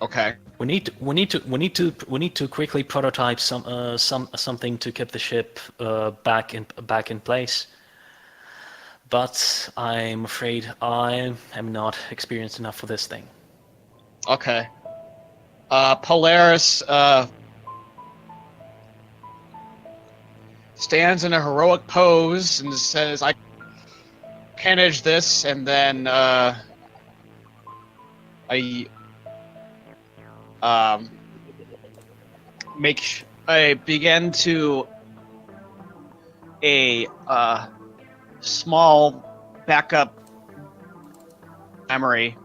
Okay. We need to quickly prototype something to keep the ship back in place. But I'm afraid I am not experienced enough for this thing. Okay. Polaris stands in a heroic pose and says, "I manage this," and then I begin to a small backup memory.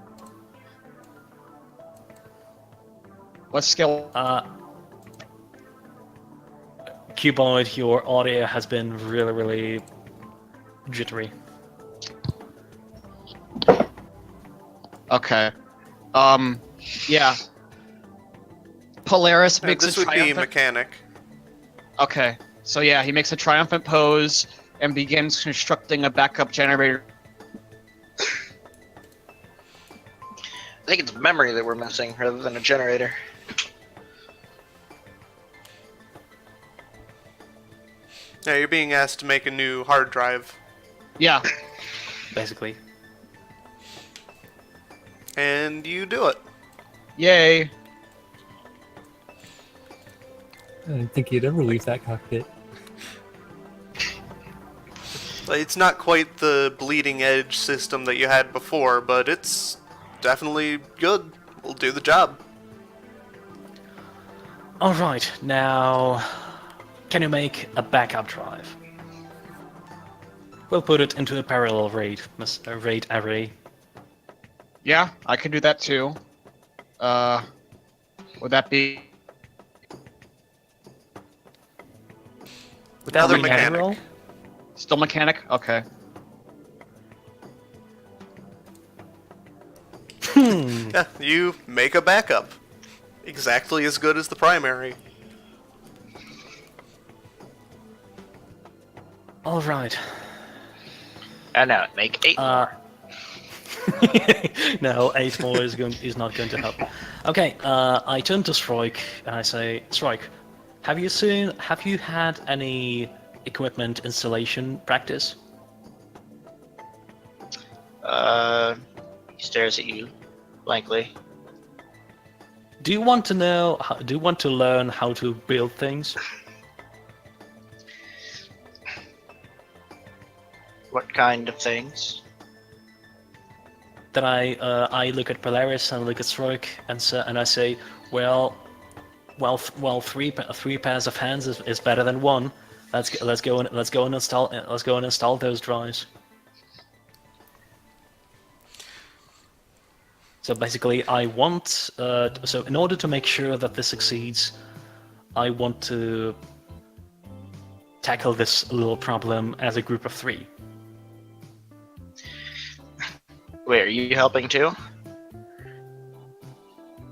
What skill? Cuboid, your audio has been really, really jittery. Okay. Yeah. Polaris makes This a would be triumphant. mechanic. Okay. So yeah, he makes a triumphant pose and begins constructing a backup generator. I think it's memory that we're missing rather than a generator. Yeah, you're being asked to make a new hard drive, Yeah. Basically. and you do it. Yay. I didn't think you'd ever leave that cockpit. It's not quite the bleeding edge system that you had before, but it's definitely good. Will do the job. Alright, now... Can you make a backup drive? We'll put it into a parallel RAID array. Yeah, I can do that too. Would that be... Without Another the mechanic. roll? Still mechanic? Okay. Yeah, you make a backup. Exactly as good as the primary. Alright. And now make 8 more. No, 8 more is not going to help. Okay, I turn to Strike and I say, Strike, have you had any equipment installation practice? He stares at you blankly. Do you want to learn how to build things? What kind of things? Then I look at Polaris and I look at Strike and I say, well, 3 pairs of hands is better than 1. Let's go and install those drives. So basically, I want so in order to make sure that this succeeds, I want to tackle this little problem as a group of 3. Wait, are you helping too?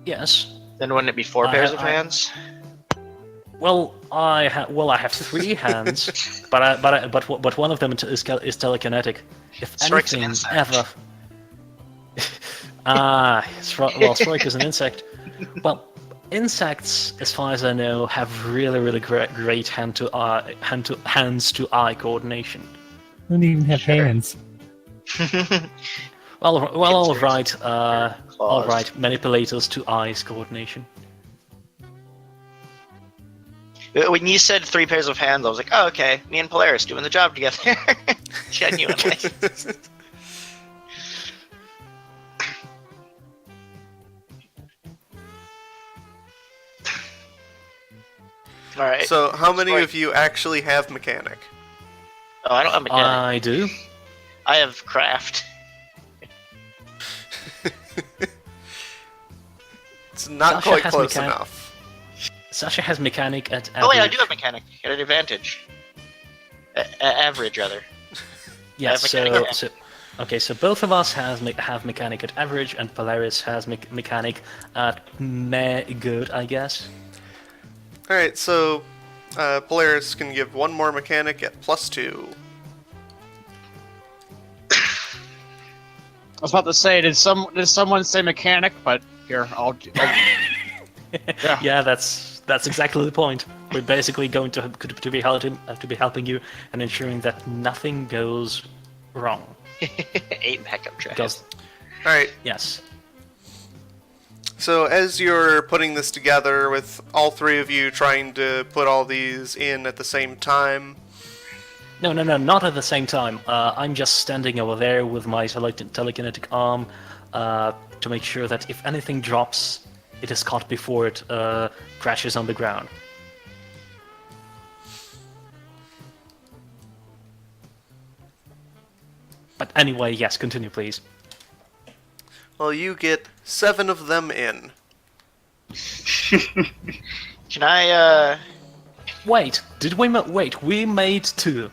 Yes. Then wouldn't it be 4 pairs of hands? Well, I have 3 hands, but one of them is telekinetic. If Strike's an anything insect. ever. Strike is an insect. Well, insects, as far as I know, have really great hands-to-eye coordination. Don't even have hands. Well, all Pincers. right. Manipulators to eyes coordination. When you said 3 pairs of hands, I was like, oh, okay, me and Polaris doing the job together. Genuinely. Alright. So, how many Strike. of you actually have mechanic? Oh, I don't have mechanic. I do. I have craft. It's not Sasha quite has close mechanic. enough. Sasha has mechanic at Oh wait, I average. do have mechanic at an advantage. Average, rather. Yes, I have mechanic. so both of us have mechanic at average, and Polaris has mechanic at good, I guess. Alright, so Polaris can give 1 more mechanic at +2. I was about to say, did someone say mechanic? But here, I'll yeah. Yeah, that's exactly the point. We're basically going to be helping you and ensuring that nothing goes wrong. 8 backup drives. Because Alright, yes, so as you're putting this together with all 3 of you trying to put all these in at the same time, no, not at the same time. I'm just standing over there with my telekinetic arm to make sure that if anything drops, it is caught before it crashes on the ground. But anyway, yes, continue, please. well, you get 7 of them in. Can I, Wait, wait, we made 2.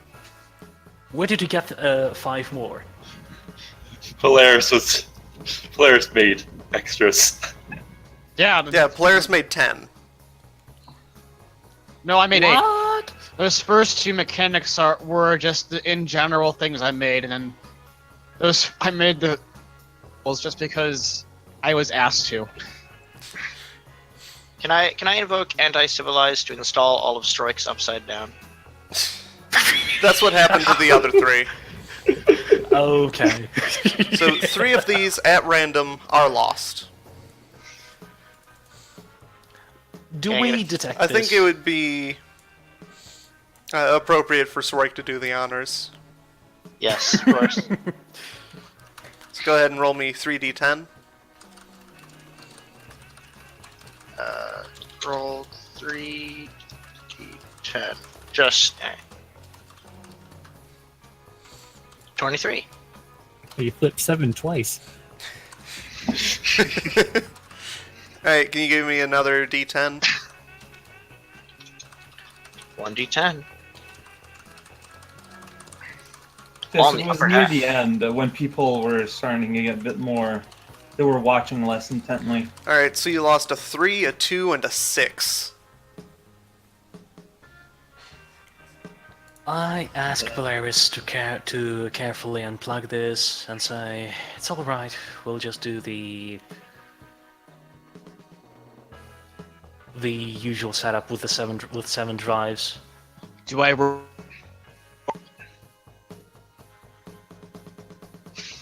Where did you get 5 more? Polaris made extras. Yeah. Yeah, Polaris made 10. No, I made 8. What? Those first two mechanics were just the in general things I made, and then those I made the was just because I was asked to. Can I invoke anti-civilize to install all of Strike's upside down? That's what happened to the other 3. Okay. So 3 of these at random are lost. Do Dang we it. detect I this? think it would be appropriate for Sorek to do the honors. Yes, of course. Let's go ahead and roll me 3d10. Roll 3d10. Just 23. You flipped 7 twice. Alright, can you give me another d10? 1d10. Yes, On the it was upper near half. the end when people were starting to get a bit more. They were watching less intently. Alright, so you lost a 3, a 2, and a 6. I ask Polaris to carefully unplug this and say, it's all right. We'll just do the usual setup with the seven drives. Do I?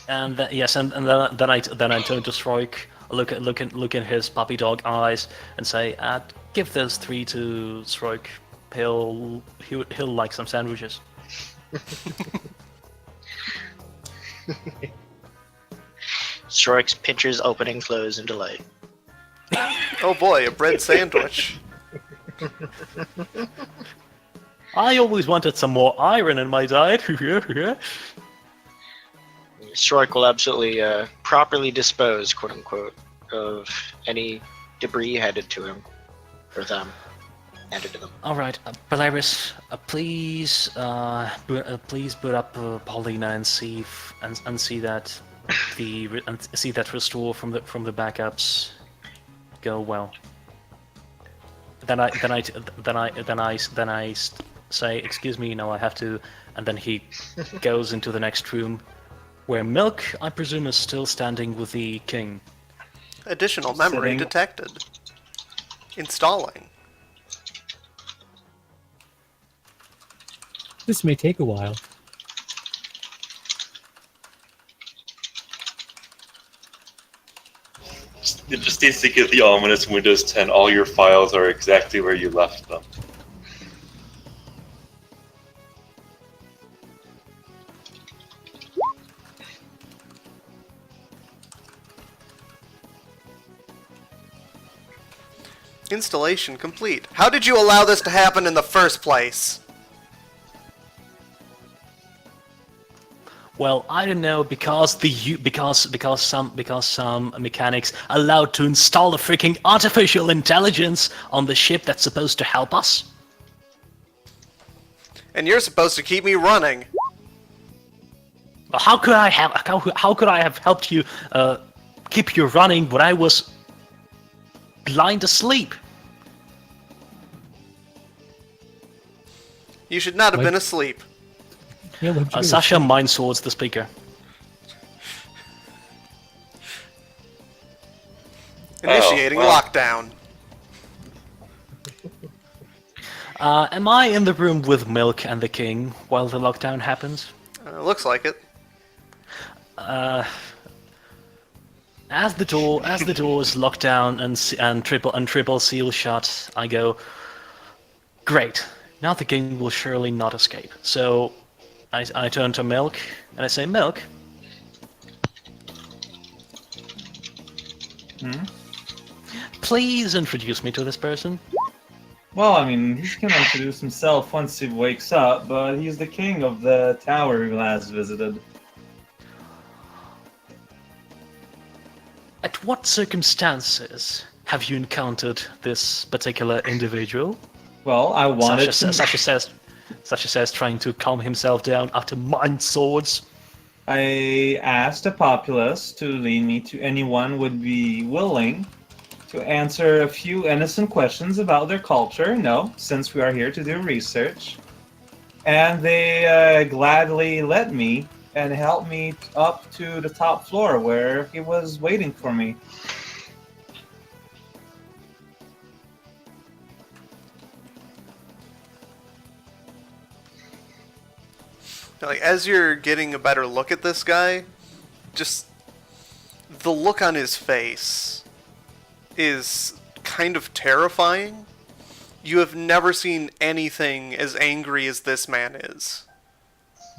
And yes, and then I turn to Strike, look at his puppy dog eyes, and say, "Give those 3 to Strike. He'll like some sandwiches." Strike's pinchers open and close in delight. Oh boy, a bread sandwich. I always wanted some more iron in my diet. Strike will absolutely properly dispose, quote unquote, of any debris handed to him or them. Handed to them. All right, Polaris, please boot up Paulina and see that see that restore from the backups go well. Then I say, excuse me, no, I have to, and then he goes into the next room, where Milk, I presume, is still standing with the king. Additional memory Sitting. detected. Installing. This may take a while. It just needs to get the ominous Windows 10. All your files are exactly where you left them. Installation complete. How did you allow this to happen in the first place? Well, I don't know, because some mechanics allowed to install a freaking artificial intelligence on the ship that's supposed to help us. And you're supposed to keep me running. Well, how could I have helped you keep you running when I was blind asleep? You should not have Like- been asleep. Yeah, what'd you do? Sasha mind swords the speaker. Initiating well. lockdown. Am I in the room with Milk and the king while the lockdown happens? Looks like it. As the door is locked down and triple seal shut, I go, great. Now the king will surely not escape. So I turn to Milk and I say, Milk, please introduce me to this person. Well, I mean, he's gonna introduce himself once he wakes up, but he's the king of the tower he last visited. At what circumstances have you encountered this particular individual? Well, I wanted Sasha says, trying to calm himself down after mind swords. I asked a populace to lead me to anyone would be willing to answer a few innocent questions about their culture. No, since we are here to do research. and they gladly let me and helped me up to the top floor where he was waiting for me. Like, as you're getting a better look at this guy, just the look on his face is kind of terrifying. You have never seen anything as angry as this man is.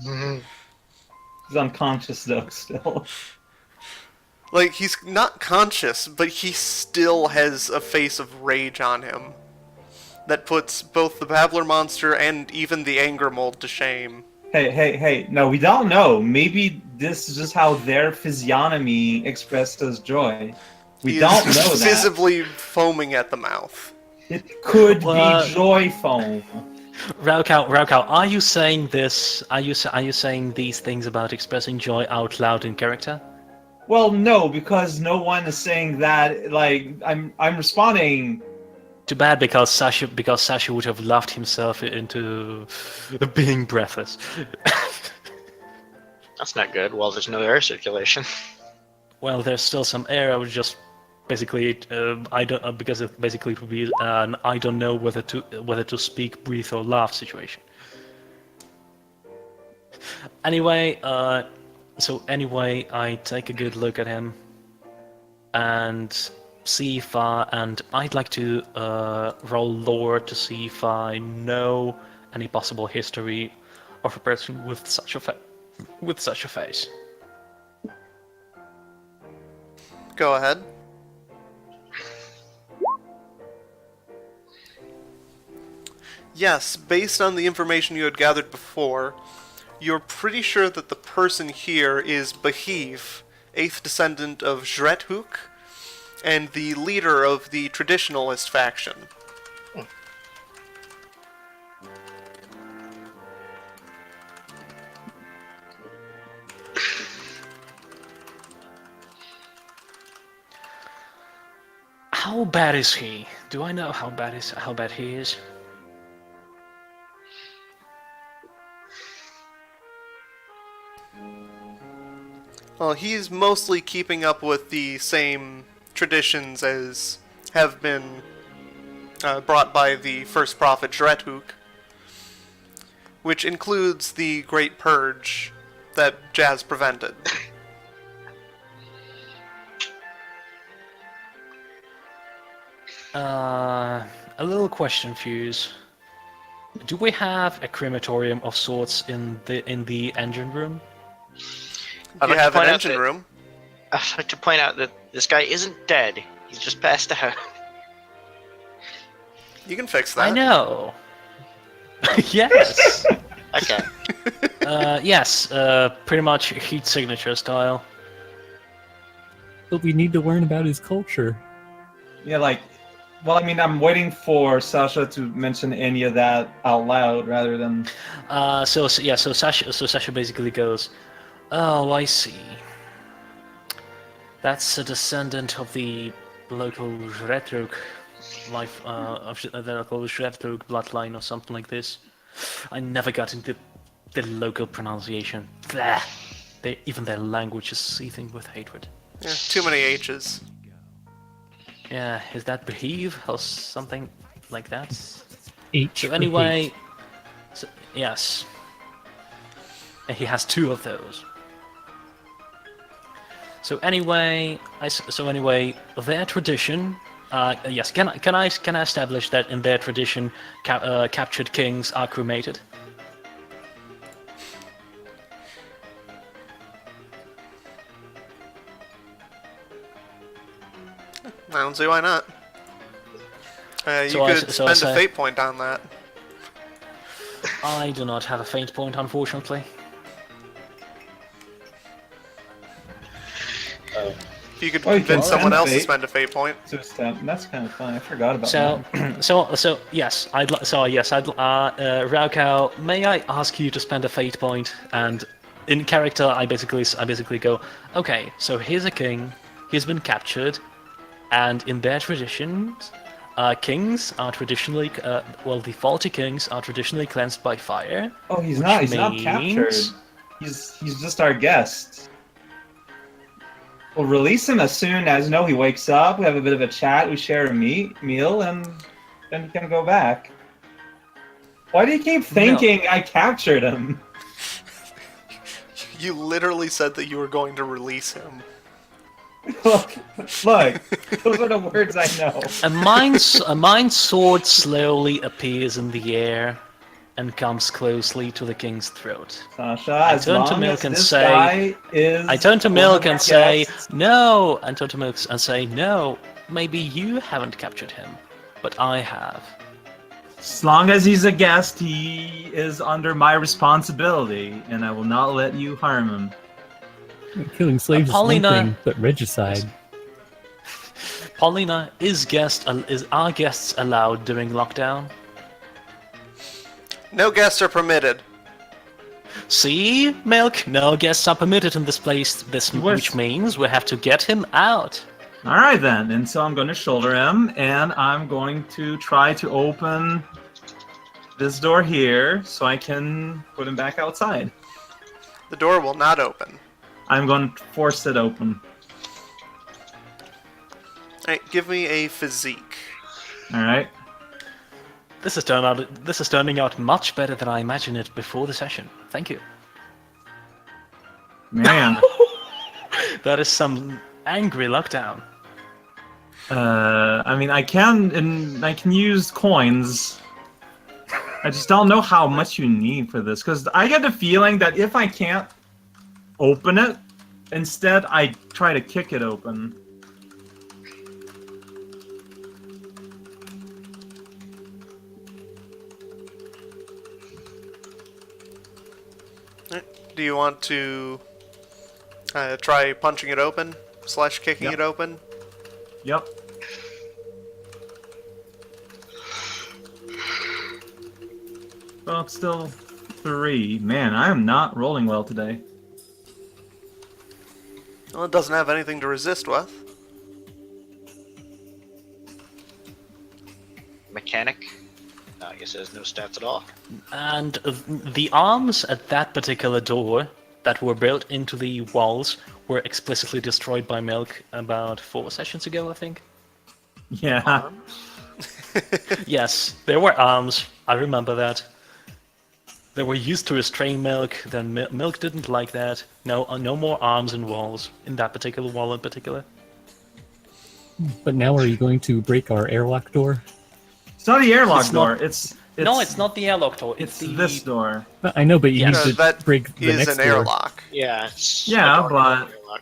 He's unconscious though, still. Like, he's not conscious, but he still has a face of rage on him that puts both the Babbler monster and even the Anger Mold to shame. Hey, no, we don't know. Maybe this is just how their physiognomy expressed as joy. We don't know that. Visibly foaming at the mouth. It could Well, be joy foam. Raukau, are you saying this? Are you saying these things about expressing joy out loud in character? Well, no, because no one is saying that. Like, I'm responding. Too bad, because Sasha would have laughed himself into being breathless. That's not good. Well, there's no air circulation. Well, there's still some air. I was just basically I don't because it basically would be an I don't know whether to speak, breathe, or laugh situation. Anyway, anyway, I take a good look at him and see if and I'd like to roll lore to see if I know any possible history of a person with such a face. Go ahead. Yes, based on the information you had gathered before, you're pretty sure that the person here is Beheave, 8th descendant of Jrethuk, and the leader of the Traditionalist faction. How bad is he? Do I know how bad he is? Well, he's mostly keeping up with the same traditions as have been brought by the first prophet Jrethuk, which includes the Great Purge that Jazz prevented. A little question, Fuse. Do we have a crematorium of sorts in the engine room? I'd You like to have an point out engine that- room. I'd like to point out that this guy isn't dead. He's just passed out. You can fix that. I know. Yes. Okay. Yes. Pretty much heat signature style. But we need to learn about his culture. Yeah, like, well, I mean, I'm waiting for Sasha to mention any of that out loud rather than. So Sasha basically goes, "Oh, I see. That's a descendant of the local Jrethuk life of the local Jrethuk bloodline or something like this. I never got into the local pronunciation. Blah. Even their language is seething with hatred. Yeah, too many H's. Yeah, is that Behave or something like that? H. So for anyway, hate. yes, and he has two of those. So anyway, their tradition. Yes, can I establish that in their tradition, captured kings are cremated? I don't see why not. You So could so I spend a say- fate point on that. I do not have a faint point, unfortunately. If you could Oh, you can convince someone spend else to fate. spend a fate point. To step. That's kind of fun. I forgot about So, that. so yes, Raukau, may I ask you to spend a fate point? And in character, I basically go, okay, so here's a king, he's been captured, and in their traditions, Kings are traditionally, well, the faulty kings are traditionally cleansed by fire. Oh, he's Which not. He's not captured. means- He's just our guest. We'll release him as soon as he wakes up. We have a bit of a chat. We share a meal, and then he can go back. Why do you keep thinking I captured him? You literally said that you were going to release him. Look, those are the words I know. A mind sword slowly appears in the air and comes closely to the king's throat. Sasha, I as turn to long Milk as and this say- guy is I turn to one Milk of our and say, guests- no! I turn to Milk and say, no, maybe you haven't captured him, but I have. As long as he's a guest, he is under my responsibility, and I will not let you harm him. Killing slaves is Paulina- one thing, but regicide. Paulina, is our guests allowed during lockdown? No guests are permitted. See, Milk, no guests are permitted in this place, which means we have to get him out. All right then, and so I'm going to shoulder him, and I'm going to try to open this door here so I can put him back outside. The door will not open. I'm going to force it open. Alright, give me a physique. All right. This is turning out much better than I imagined it before the session. Thank you. Man. That is some angry lockdown. I mean, I can use coins. I just don't know how much you need for this, because I get the feeling that if I can't open it, instead I try to kick it open. Do you want to try punching it open? / kicking Yep. it open? Yep. Well, it's still 3. Man, I am not rolling well today. Well, it doesn't have anything to resist with. Mechanic. I guess it has no stats at all. And the arms at that particular door that were built into the walls were explicitly destroyed by Milk about 4 sessions ago, I think. Yeah. Yes, there were arms. I remember that. They were used to restrain Milk. Then Milk didn't like that. No, no more arms in walls in that particular wall in particular. But now are you going to break our airlock door? It's not the airlock It's not- door. It's No, it's not the airlock door. It's the this door. I know, but you Yes. need to That break the is next an door. airlock. Yeah. It's Yeah, a door but- airlock.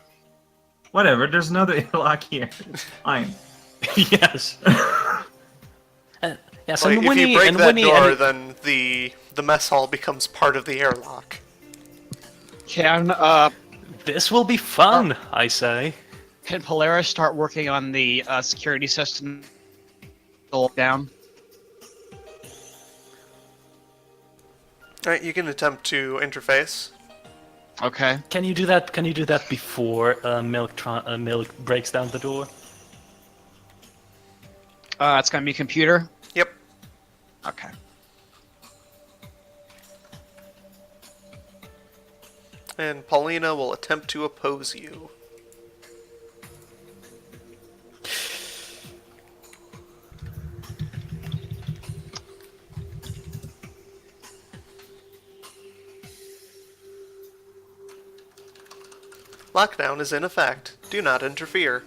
Whatever. There's another airlock here. It's fine. Yes. Yes, Like, and if Winnie, you break and that Winnie, door, and, then the mess hall becomes part of the airlock. Can this will be fun, I say. can Polaris start working on the security system down? Alright, you can attempt to interface. Okay. Can you do that? Can you do that before Milk breaks down the door? It's gonna be computer. Yep. Okay. And Paulina will attempt to oppose you. Lockdown is in effect. Do not interfere.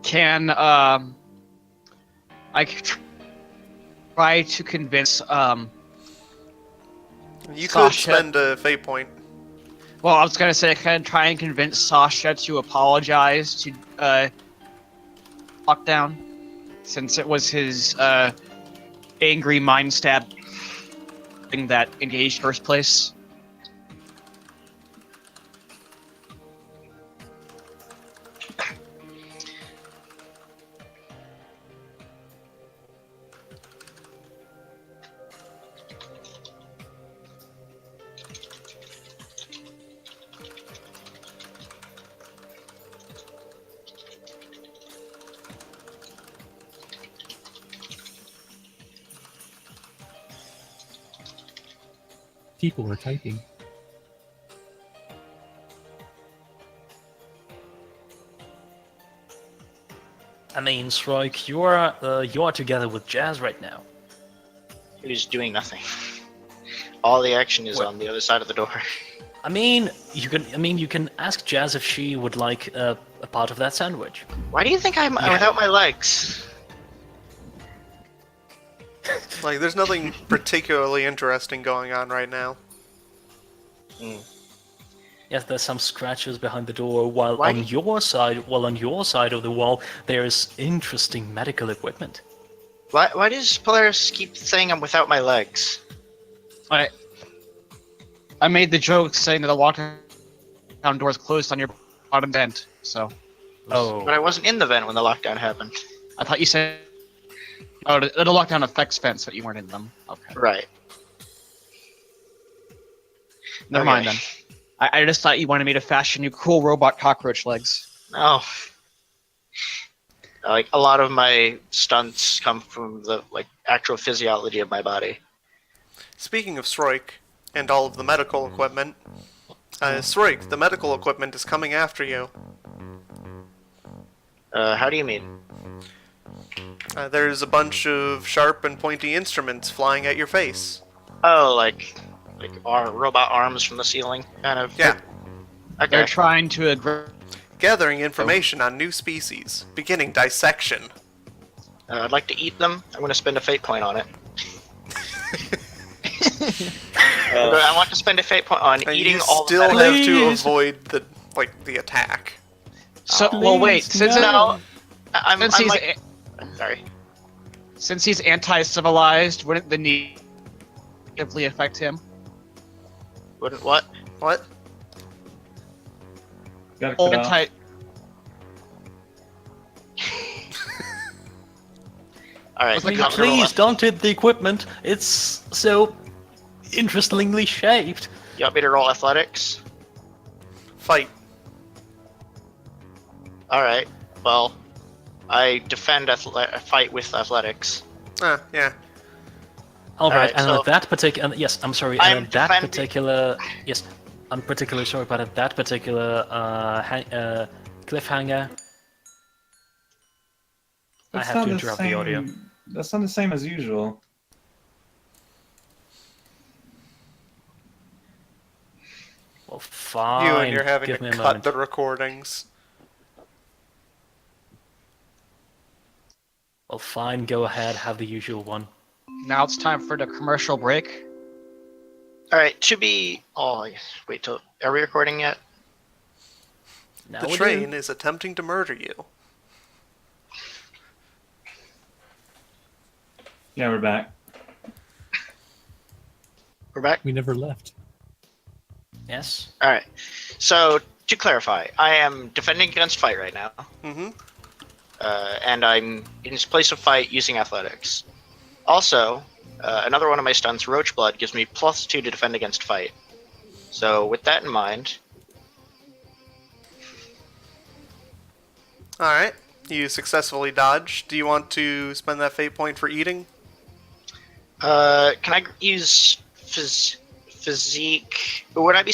Can try to convince You could Sasha. spend a fate point. Well, I was gonna say, can I try and convince Sasha to apologize to Lockdown, since it was his angry mind stab thing that engaged first place. people were typing. I mean, Strike, you are together with Jazz right now. Who's doing nothing. All the action is What? on the other side of the door. I mean, you can ask Jazz if she would like a part of that sandwich. Why do you think I'm without my legs? Like, there's nothing particularly interesting going on right now. Yes, there's some scratches behind the door, while Why- on your side of the wall, there's interesting medical equipment. Why does Polaris keep saying I'm without my legs? I made the joke saying that the lockdown door is closed on your bottom vent, so Oh, But I wasn't in the vent when the lockdown happened. I thought you said. Oh, the lockdown affects vents, but you weren't in them. Okay. Right. Never mind then. I just thought you wanted me to fashion you cool robot cockroach legs. No. Like, a lot of my stunts come from the, like, actual physiology of my body. Speaking of Sroik and all of the medical equipment, Sroik, the medical equipment is coming after you. How do you mean? There's a bunch of sharp and pointy instruments flying at your face. Oh, like our robot arms from the ceiling, kind of? Yeah. They're Okay. trying to Gathering information on new species. Beginning dissection. I'd like to eat them. I'm going to spend a fate point on it. I want to spend a fate point on And eating you all still the have to Please. avoid the attack. So, well, wait. Please, Since no. I'm since he's like... Sorry. since he's anti-civilized, wouldn't the need negatively affect him? Wouldn't what? What? Gotta cut out. Anti. Alright, Like, please don't hit the equipment. It's so interestingly shaped. You want me to roll athletics? Fight. Alright, well, I defend a fight with athletics. Yeah. All right, Alright, and so- at that particular, yes, I'm sorry, I'm and at that defending- particular, yes, I'm particularly sorry, but at that particular cliffhanger, I That's have not to the interrupt the audio. That's not the same as usual. Well, fine. You and you're having give to me a cut moment. the recordings. Well, fine. Go ahead. Have the usual one. Now it's time for the commercial break. Alright, to be... Oh, yes. Wait till... Are we recording yet? Now The we do. train is attempting to murder you. Yeah, we're back. We're back? We never left. Yes. Alright. So, to clarify, I am defending against fight right now. Mm-hmm. And I'm in his place of fight using athletics. Also, another one of my stunts, Roach Blood, gives me +2 to defend against fight. So, with that in mind... Alright. You successfully dodged. Do you want to spend that fate point for eating? can I use physique? Would I be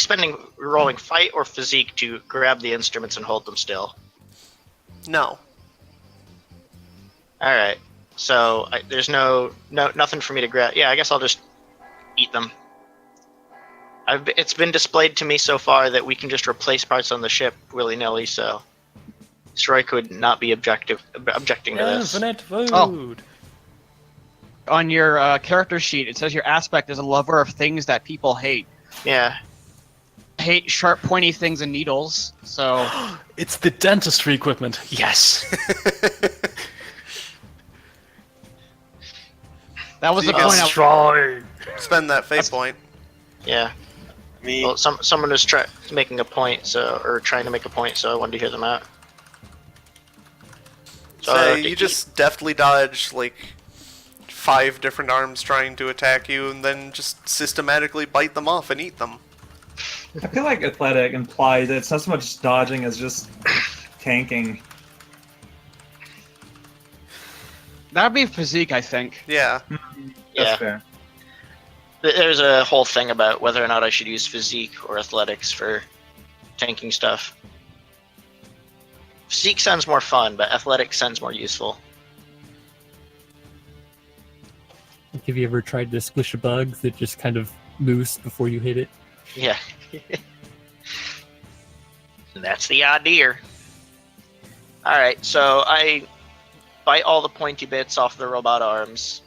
rolling fight or physique to grab the instruments and hold them still? No. All right. So there's nothing for me to grab. Yeah, I guess I'll just eat them. It's been displayed to me so far that we can just replace parts on the ship willy-nilly. So Strike would not be objecting to this. Infinite food. Oh. On your character sheet, it says your aspect is a lover of things that people hate. Yeah. I hate sharp, pointy things and needles. So It's the dentistry equipment. Yes. that was So the you point. can Destroy. Spend that fate point. Yeah. Me, Well, someone is making a point, or trying to make a point, so I wanted to hear them out. So to you eat- just deftly dodge, like, 5 different arms trying to attack you, and then just systematically bite them off and eat them. I feel like athletic implies that it's not so much dodging as just tanking. That'd be physique, I think. Yeah. That's Yeah. fair. There's a whole thing about whether or not I should use physique or athletics for tanking stuff. Physique sounds more fun, but athletics sounds more useful. Have you ever tried to squish a bug that just kind of moves before you hit it? Yeah. That's the idea. Alright, so I bite all the pointy bits off the robot arms.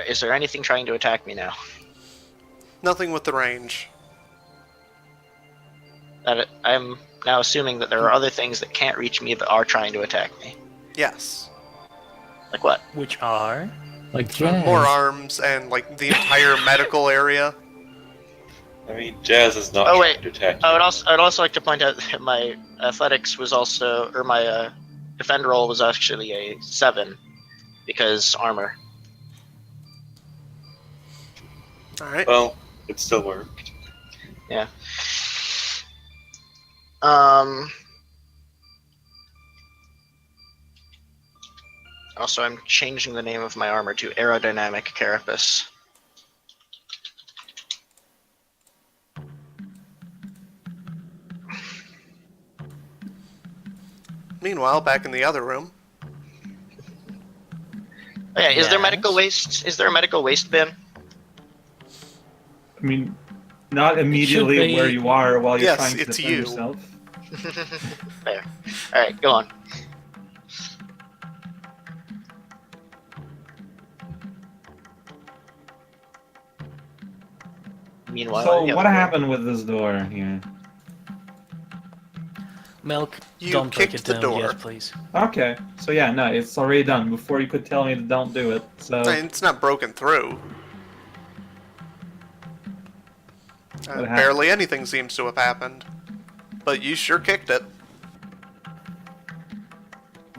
Is there anything trying to attack me now? Nothing with the range. I'm now assuming that there are other things that can't reach me that are trying to attack me. Yes. Like what? Which are? Like jazz. More arms and like the entire medical area. I mean, Jazz is not Oh, trying wait. to attack you. I'd also like to point out that my athletics was also, or my defend roll was actually a 7 because armor. Alright. Well, it still worked. Yeah. Also, I'm changing the name of my armor to Aerodynamic Carapace. Meanwhile, back in the other room. Oh, yeah, is there Yes. medical waste? Is there a medical waste bin? I mean, not immediately be- where you are while you're Yes, trying to it's defend you. yourself. There. Alright, go on. Meanwhile, So yeah, what happened with this door here? Milk, You don't break kicked it the down door. yet, please. Okay, so yeah, no, it's already done before you could tell me to don't do it. So I mean, it's not broken through. happened? Barely anything seems to have happened. But you sure kicked it.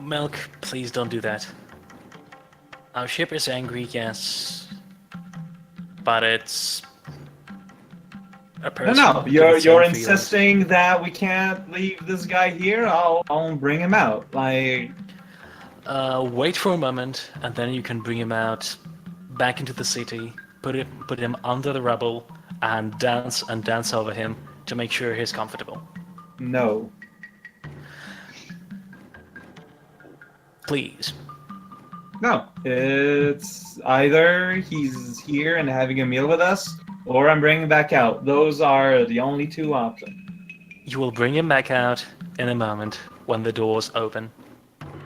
Milk, please don't do that. Our ship is angry, yes. But it's a no, person. no, with you're its own feelings. insisting that we can't leave this guy here. I'll bring him out. Like, Wait for a moment, and then you can bring him out back into the city, put him under the rubble, and dance over him to make sure he's comfortable. no. Please. No, it's either he's here and having a meal with us, or I'm bringing him back out. Those are the only two options. You will bring him back out in a moment when the doors open.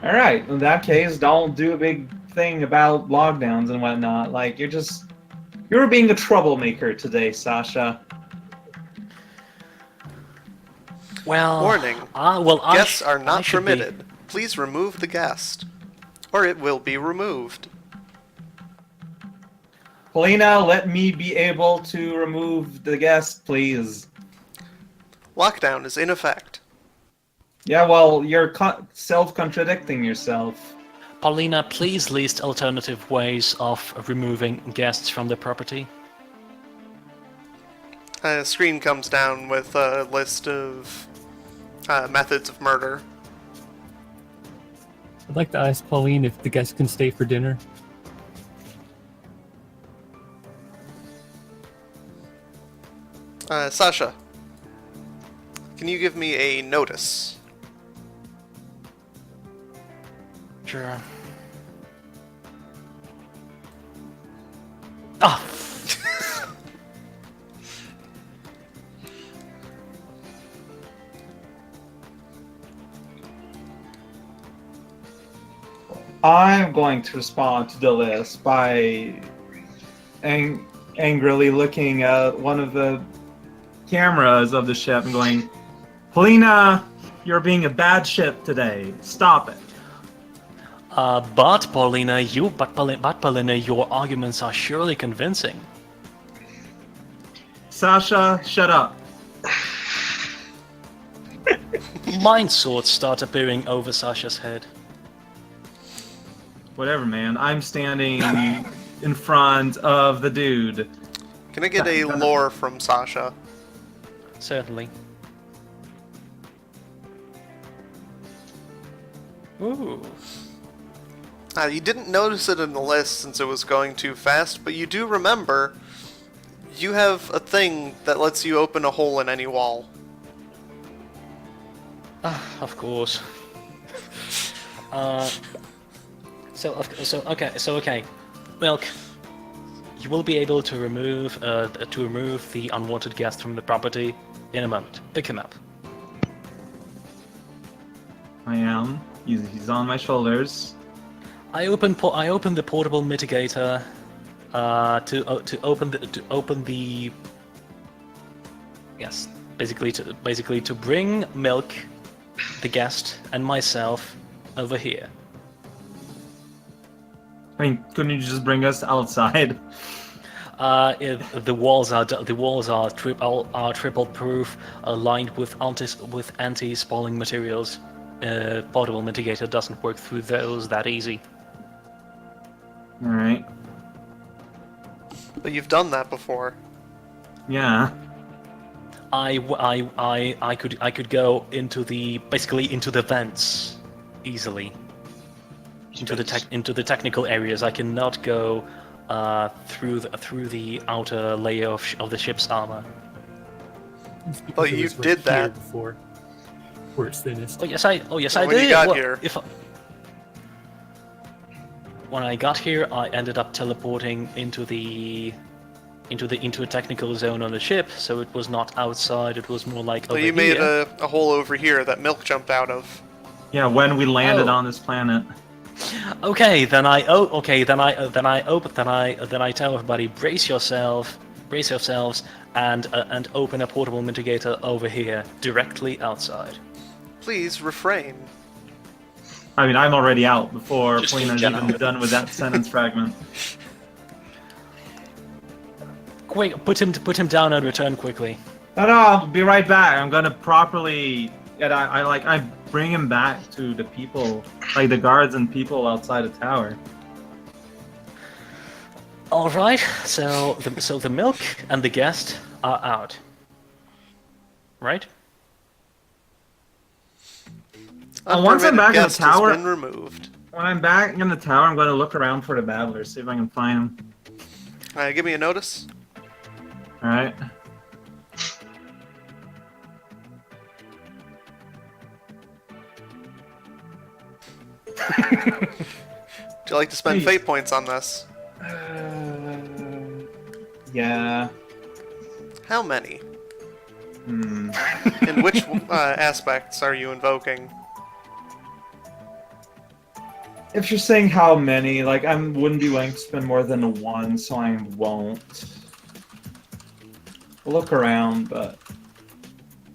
All right, in that case, don't do a big thing about lockdowns and whatnot. Like, you're being a troublemaker today, Sasha. Well, Warning. I Guests are I not should be- permitted. Please remove the guest. Or it will be removed. Polina, let me be able to remove the guest, please. Lockdown is in effect. Yeah, well, you're self-contradicting yourself. Paulina, please list alternative ways of removing guests from the property. A screen comes down with a list of methods of murder. I'd like to ask Pauline if the guests can stay for dinner. Sasha, can you give me a notice? Sure. Ah, I'm going to respond to the list by angrily looking at one of the cameras of the ship and going, Polina, you're being a bad ship today. Stop it. but Paulina, your arguments are surely convincing. Sasha, shut up. Mind swords start appearing over Sasha's head. Whatever, man. I'm standing in front of the dude. Can I get a lore from Sasha? Certainly. Ooh. You didn't notice it in the list since it was going too fast, but you do remember You have a thing that lets you open a hole in any wall. Of course. Okay. Milk, you will be able to remove the unwanted guest from the property in a moment. Pick him up. I am. He's on my shoulders. I open the portable mitigator to open the yes, basically to bring Milk, the guest, and myself over here. I mean, couldn't you just bring us outside? The walls are triple proof, lined with anti-spalling materials. Portable mitigator doesn't work through those that easy. All right. But you've done that before. Yeah. I could go into the vents easily. Into the technical areas. I cannot go through the outer layer of the ship's armor. But you did that before. Where it's thinnest. Oh yes, I when did. you got here. When I got here, I ended up teleporting into a technical zone on the ship, so it was not outside. It was more like So over you made here. a hole over here that Milk jumped out of. Yeah, when we landed Oh. on this planet. Okay, then I tell everybody brace yourselves, and open a portable mitigator over here, directly outside. Please refrain. I mean, I'm already out before Just in Polina's general. even done with that sentence fragment. Quick, put him down and return quickly. No, I'll be right back. I'm gonna properly. I bring him back to the people, like the guards and people outside the tower. All right, so the Milk and the guest are out. Right? Once I'm Unpermitted back in the guest has tower- been removed. When I'm back in the tower, I'm gonna look around for the babblers, see if I can find them. Give me a notice. All right. Would you like to spend Please. fate points on this? Yeah. How many? Hmm. In which aspects are you invoking? If you're saying how many, like, I wouldn't be willing to spend more than one, so I won't. I'll look around, but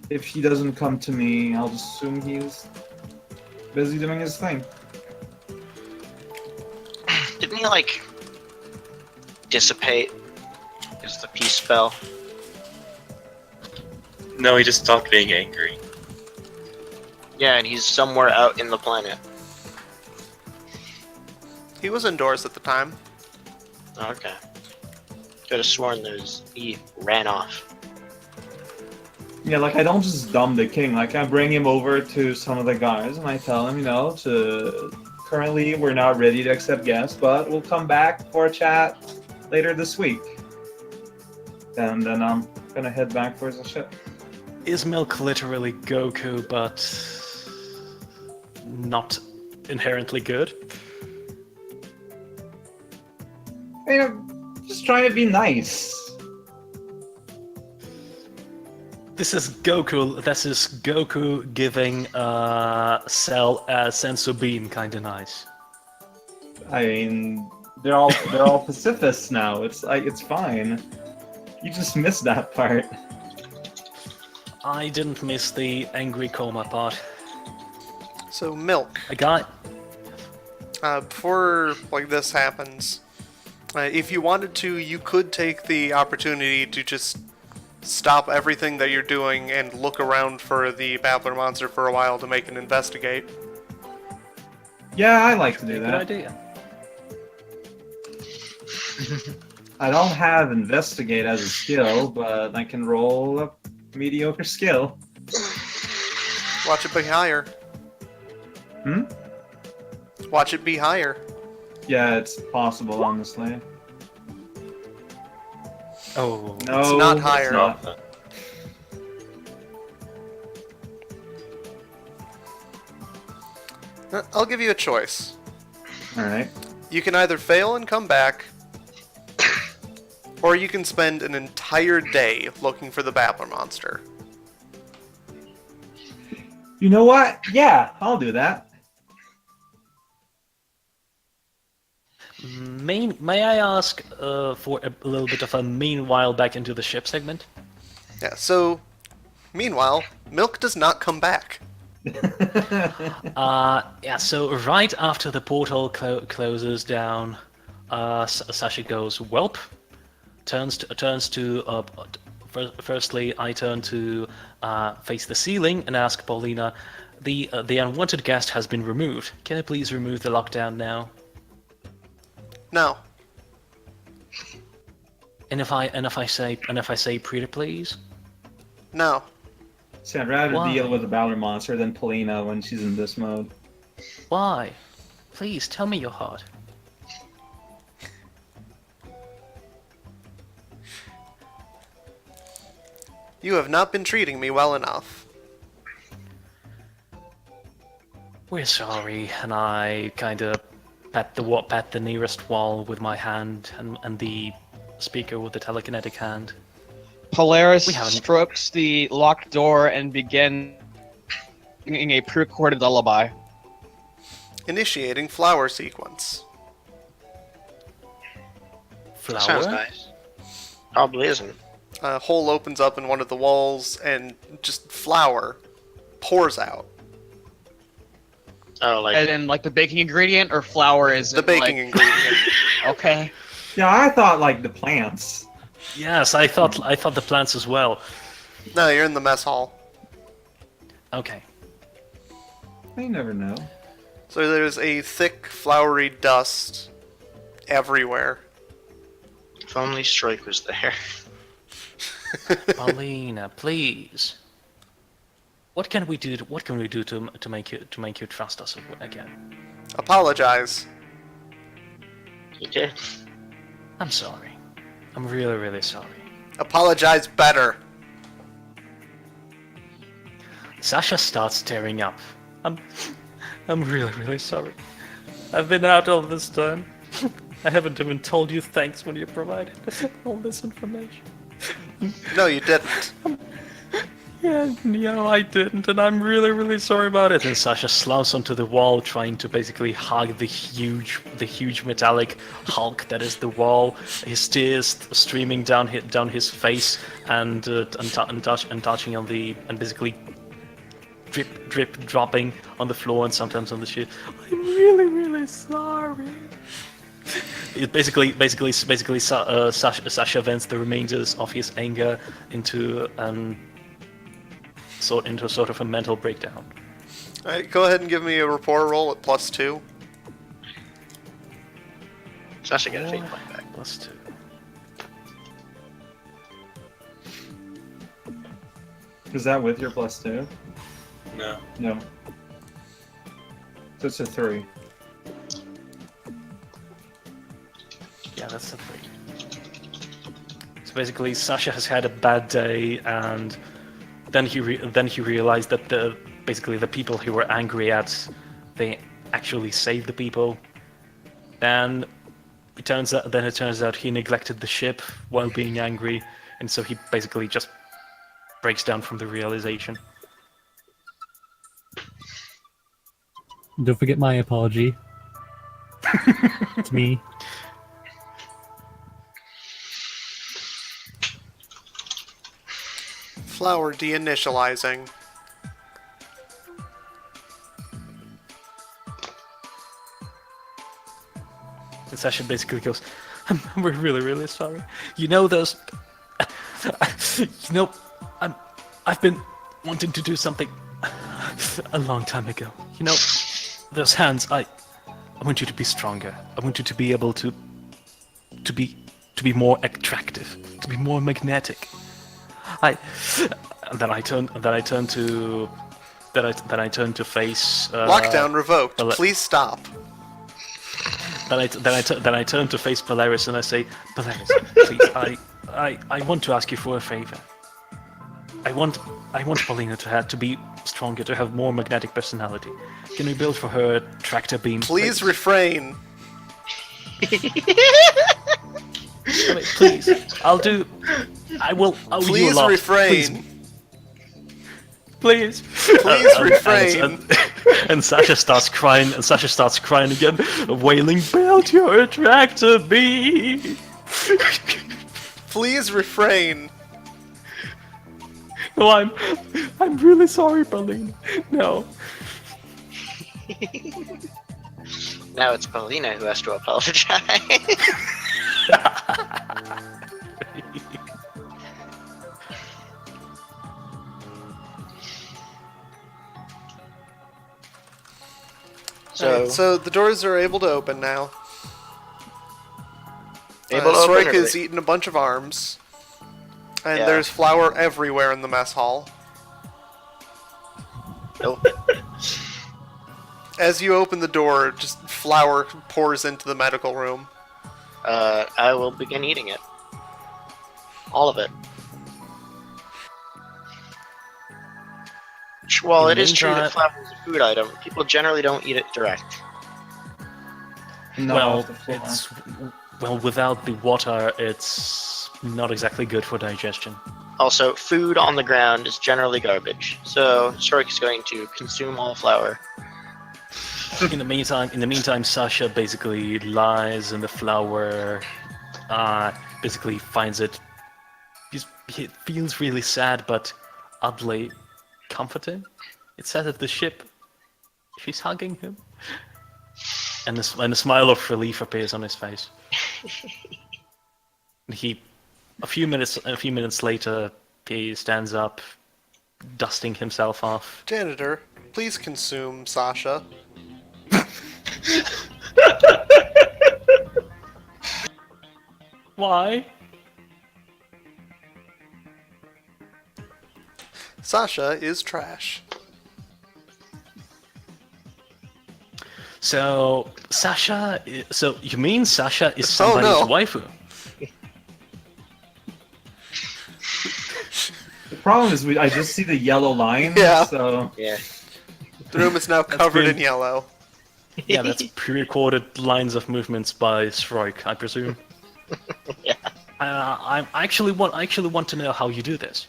if he doesn't come to me, I'll just assume he's busy doing his thing. Didn't he like dissipate? Is the peace spell? No, he just stopped being angry. Yeah, and he's somewhere out in the planet. He was indoors at the time. Okay. Could have sworn he ran off. Yeah, like, I don't just dump the king. Like, I bring him over to some of the guys, and I tell him, currently we're not ready to accept guests, but we'll come back for a chat later this week. And then I'm gonna head back towards the ship. Is Milk literally Goku, but not inherently good? I mean, I'm just trying to be nice. This is Goku. This is Goku giving Cell a sensu bean, kind of nice. I mean, they're all pacifists now. It's like, it's fine. You just missed that part. I didn't miss the angry coma part. So, Milk. A guy. Before like this happens, if you wanted to, you could take the opportunity to just stop everything that you're doing and look around for the Babbler monster for a while to make an investigate. Yeah, I like to do Good that. idea. I don't have investigate as a skill, but I can roll a mediocre skill. Watch it be higher. Hmm? Watch it be higher. Yeah, it's possible, honestly. Oh. No, not higher. not. I'll give you a choice. All right. You can either fail and come back, or you can spend an entire day looking for the Babbler monster. You know what? Yeah, I'll do that. May I ask for a little bit of a meanwhile back into the ship segment? Yeah, so, meanwhile, Milk does not come back. Yeah, so right after the portal closes down, Sasha goes, "Welp." Turns to firstly, I turn to face the ceiling and ask Paulina, the unwanted guest has been removed. Can I please remove the lockdown now? No. And if I say pretty please? No. See, I'd rather Why? deal with the Battler monster than Polina when she's in this mode. Why? Please tell me your heart. You have not been treating me well enough. We're sorry, and I kind of pat the nearest wall with my hand, and the speaker with the telekinetic hand. Polaris We haven't- strokes the locked door and begins singing a pre-recorded lullaby. Initiating flower sequence. Flower. Sounds nice. Probably isn't. A hole opens up in one of the walls, and just flour pours out. Oh, like And then, like, the baking ingredient or flour is The baking ingredient. Okay. Yeah, I thought like the plants. Yes, I thought the plants as well. No, you're in the mess hall. Okay. I never know. So there's a thick, floury dust everywhere. if only Strike was there. Paulina, please. What can we do? What can we do to make you trust us again? Apologize. He did. I'm sorry. I'm really, really sorry. Apologize better. Sasha starts tearing up. I'm really, really sorry. I've been out all this time. I haven't even told you thanks when you provided all this information. No, you didn't. Yeah, no, I didn't, and I'm really, really sorry about it. And Sasha slams onto the wall, trying to basically hug the huge metallic hulk that is the wall. His tears streaming down his face, and touching on the, and basically drip dropping on the floor and sometimes on the ship. I'm really, really sorry. It basically Sasha vents the remainders of his anger into sort of a mental breakdown. Alright, go ahead and give me a rapport roll at +2. Sasha got a fate point back. +2. Is that with your +2? No. No. So it's a 3. Yeah, that's a 3. So basically, Sasha has had a bad day, and then he realized that the people he were angry at, they actually saved the people. And it turns out he neglected the ship while being angry, and so he basically just breaks down from the realization. Don't forget my apology. It's me. Flower deinitializing. And Sasha basically goes, "We're really, really sorry. You know those. I've been wanting to do something a long time ago. You know, those hands. I want you to be stronger. I want you to be able to be more attractive, to be more magnetic. Then I turn to face. Lockdown revoked. Pol- Please stop. Then I turn to face Polaris and I say, Polaris, please, I want to ask you for a favor. I want Paulina to be stronger, to have more magnetic personality. Can we build for her a tractor beam? Please refrain. I mean, please. I'll do you a Please lot. refrain. Please. Please refrain. And Sasha starts crying. And Sasha starts crying again, wailing, "Build your tractor beam." Please refrain. No, I'm really sorry, Paulina. No. Now it's Paulina who has to apologize. Alright, so the doors are able to open now. Able to open, Sroik or has they- eaten a bunch of arms. And Yeah. there's flour everywhere in the mess hall. Nope. As you open the door, just flour pours into the medical room. I will begin eating it. All of it. While In it the is true that meantime- flour is a food item, people generally don't eat it direct. No, Well, the floor. without the water, it's not exactly good for digestion. Also, food on the ground is generally garbage, so Sroik is going to consume all flour. In the meantime, Sasha basically lies in the flour. Basically finds it. He feels really sad, but oddly comforting. It's sad that the ship. She's hugging him, and a smile of relief appears on his face. A few minutes later, he stands up, dusting himself off. Janitor, please consume Sasha. Why? Sasha is trash. So Sasha. So you mean Sasha is Oh, somebody's no. waifu? The problem is I just see the yellow line. Yeah. So Yeah. The room is now covered been- in yellow. Yeah, that's pre-recorded lines of movements by Sroik, I presume. Yeah. I actually want to know how you do this.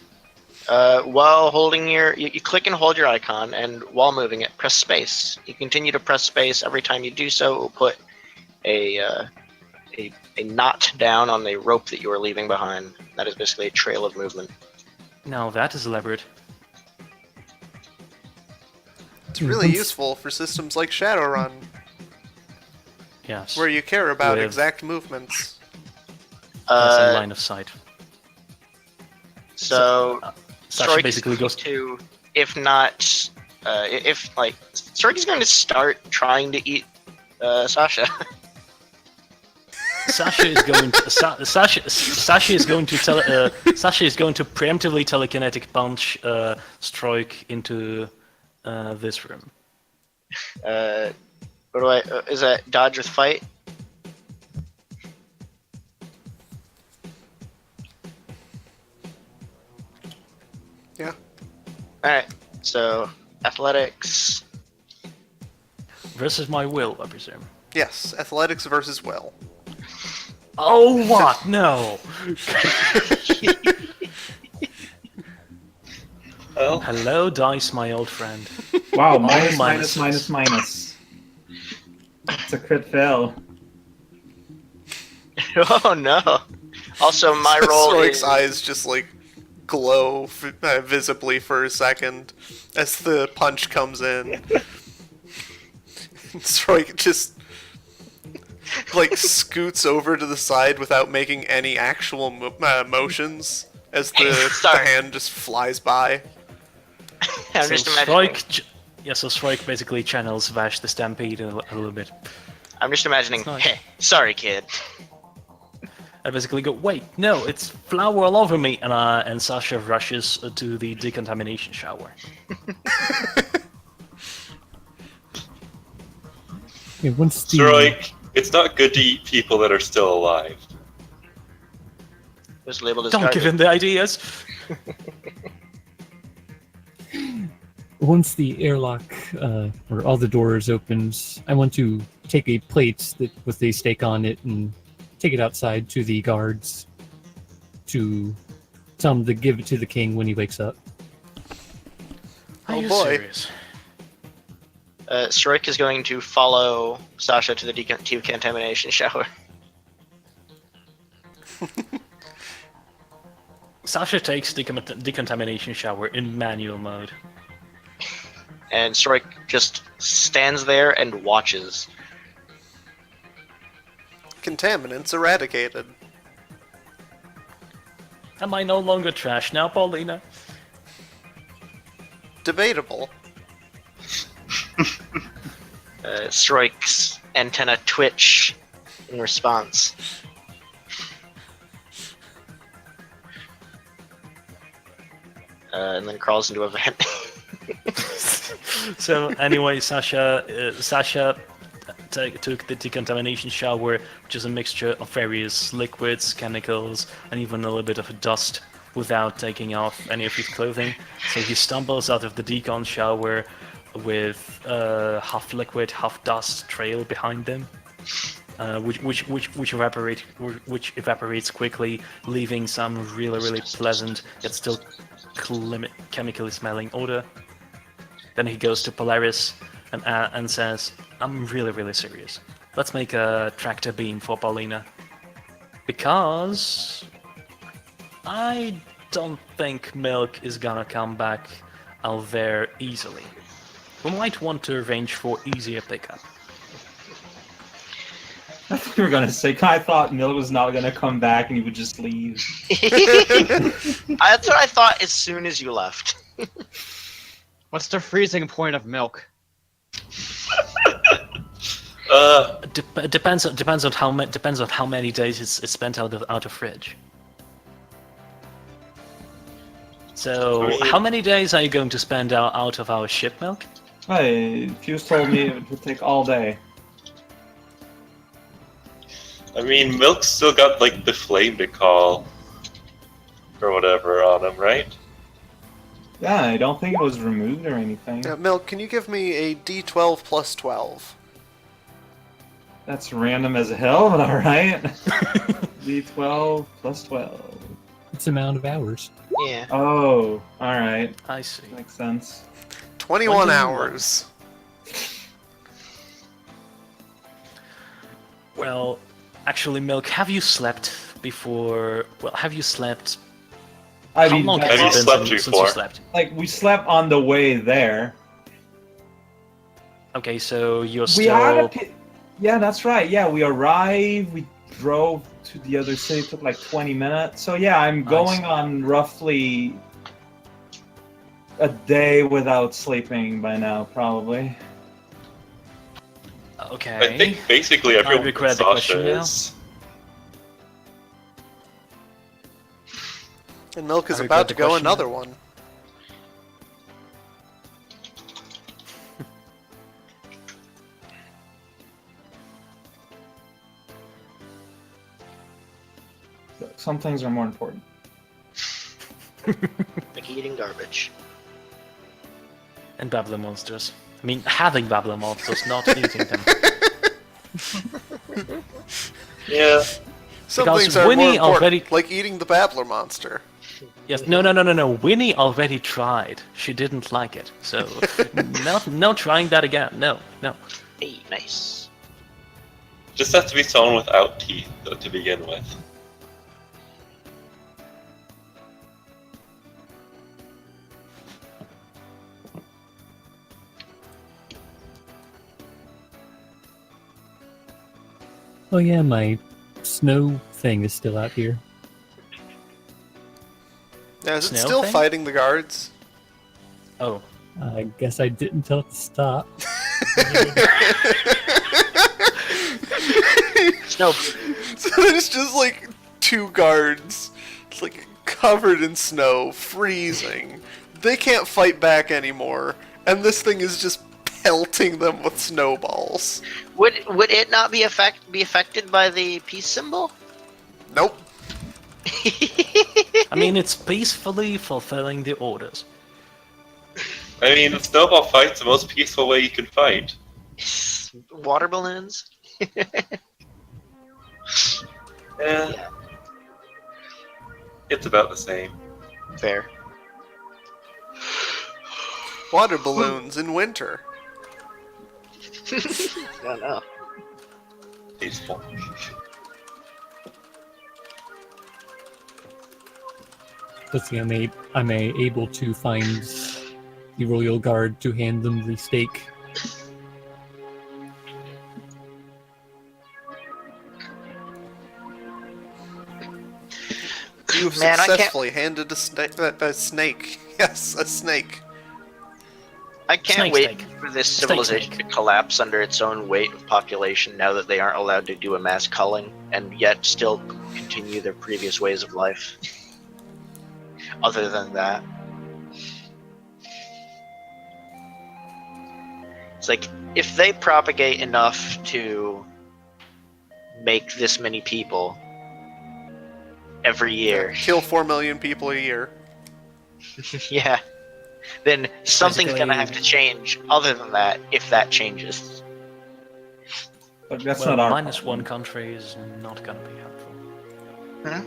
While holding you click and hold your icon, and while moving it, press space. You continue to press space every time you do so. It will put a knot down on the rope that you are leaving behind. That is basically a trail of movement. Now that is elaborate. It's really useful for systems like Shadowrun, Yes. where you care about With- exact movements. Yes, in Uh, line of sight. so Sasha Sroik basically is going goes. to, if not, if like Sroik is going to start trying to eat Sasha. Sasha is going to. Sasha is going to Sasha is going to preemptively telekinetic punch Stroik into this room. What do I? Is that dodge with fight? Yeah. All right. So athletics. Versus my will, I presume. Yes, athletics versus will. Oh what? No. Well, Hello, Dice, my old friend. wow, All minus, minuses. minus, minus, minus. It's a crit fail. Oh no. Also, my roll Sroik's is. eyes just like glow visibly for a second as the punch comes in. Sroik just like scoots over to the side without making any actual motions as the Sorry. hand just flies by. I'm So just imagining. so Sroik basically channels Vash the Stampede a little bit. I'm just imagining. It's nice. Hey, sorry, kid. I basically go, wait, no, it's flour all over me, and Sasha rushes to the decontamination shower. Okay, once the Sroik, it's not good to eat people that are still alive. was labeled as Don't give garbage. him the ideas. Once the airlock or all the doors opens, I want to take a plate with a steak on it and take it outside to the guards to tell them to give it to the king when he wakes up. Are Oh, you boy. serious? Strike is going to follow Sasha to the decontamination shower. Sasha takes decontamination shower in manual mode. And Strike just stands there and watches. Contaminants eradicated. Am I no longer trash now, Paulina? Debatable. Strike's antenna twitch in response. And then crawls into a vent. So anyway, Sasha took the decontamination shower, which is a mixture of various liquids, chemicals, and even a little bit of dust, without taking off any of his clothing. So he stumbles out of the decon shower with half liquid, half dust trail behind them, which evaporates quickly, leaving some really pleasant yet still chemically smelling odor. Then he goes to Polaris and says, "I'm really serious. Let's make a tractor beam for Paulina, because I don't think Milk is gonna come back out there easily. We might want to arrange for easier pickup." I thought you were gonna say. I thought Mill was not gonna come back and he would just leave. That's what I thought as soon as you left. What's the freezing point of milk? Depends on how many days it's spent out of fridge. So, how many days are you going to spend out of our ship, Milk? Hey, Fuse told me it would take all day. I mean, Milk's still got like the flame to call or whatever on him, right? Yeah, I don't think it was removed or anything. Milk, can you give me a D12 plus 12? That's random as hell, but alright. D12 plus 12. It's amount of hours. Yeah. Oh, alright. I see. Makes sense. 21 21. hours. Well, actually, Milk, have you slept before? Well, have you slept? I How mean, long Have has you it been slept since before? you slept? like, we slept on the way there. Okay, so you're We had still. yeah, that's right. Yeah, we arrived, we drove to the other city, it took like 20 minutes. So yeah, I'm going on roughly a day without sleeping by now, probably. Okay. I think basically everyone regret the Sasha question now. is. And Milk is I about regret to the go question. another one. Some things are more important. Like eating garbage. And Babbler monsters. I mean, having Babbler monsters, not eating them. Yeah. Some Because things are Winnie more important, already- like eating the Babbler monster. Yes. No. Winnie already tried. She didn't like it. So, no trying that again. No. Hey, nice. Just has to be someone without teeth, though, to begin with. Oh yeah, my snow thing is still out here. Now, is it Snail still thing? fighting the guards? Oh. I guess I didn't tell it to stop. Snow. So there's just like two guards, like covered in snow, freezing. They can't fight back anymore, and this thing is just pelting them with snowballs. Would it not be affected by the peace symbol? Nope. I mean, it's peacefully fulfilling the orders. I mean, snowball fight's the most peaceful way you can fight. Water balloons? Yeah. It's about the same. Fair. Water balloons in winter. I don't know. Peaceful. Let's see, am I able to find the royal guard to hand them the stake? You've Man, I can't- successfully handed a snake. Yes, a snake. I can't Snake wait snake. for this Snake civilization snake. to collapse under its own weight of population now that they aren't allowed to do a mass culling and yet still continue their previous ways of life. Other than that. It's like, if they propagate enough to make this many people every year, Kill 4 million people a year. yeah, then something's gonna Basically- have to change other than that, if that changes. But that's Well, not our minus problem. one country is not gonna be helpful. Huh?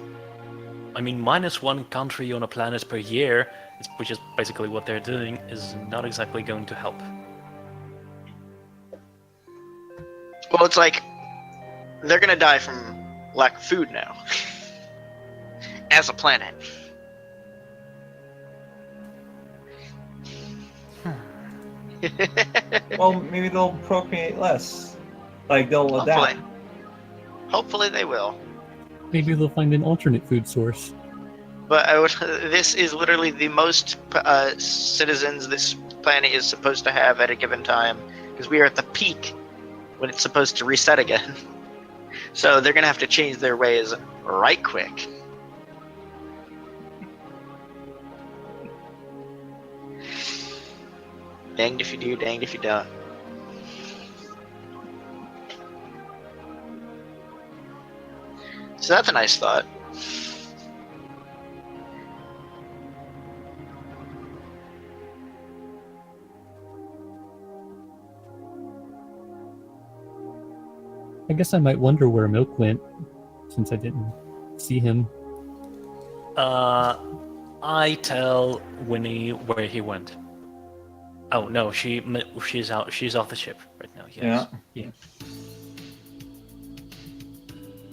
I mean, minus one country on a planet per year, which is basically what they're doing, is not exactly going to help. Well, it's like, they're gonna die from lack of food now. As a planet. Well, maybe they'll procreate less. Like, they'll Hopefully. adapt. Hopefully they will. Maybe they'll find an alternate food source. But this is literally the most citizens this planet is supposed to have at a given time, because we are at the peak when it's supposed to reset again. So they're gonna have to change their ways right quick. Danged if you do, danged if you don't. So that's a nice thought. I guess I might wonder where Milk went, since I didn't see him. I tell Winnie where he went. Oh no, she's out. She's off the ship right now. Yes. Yeah.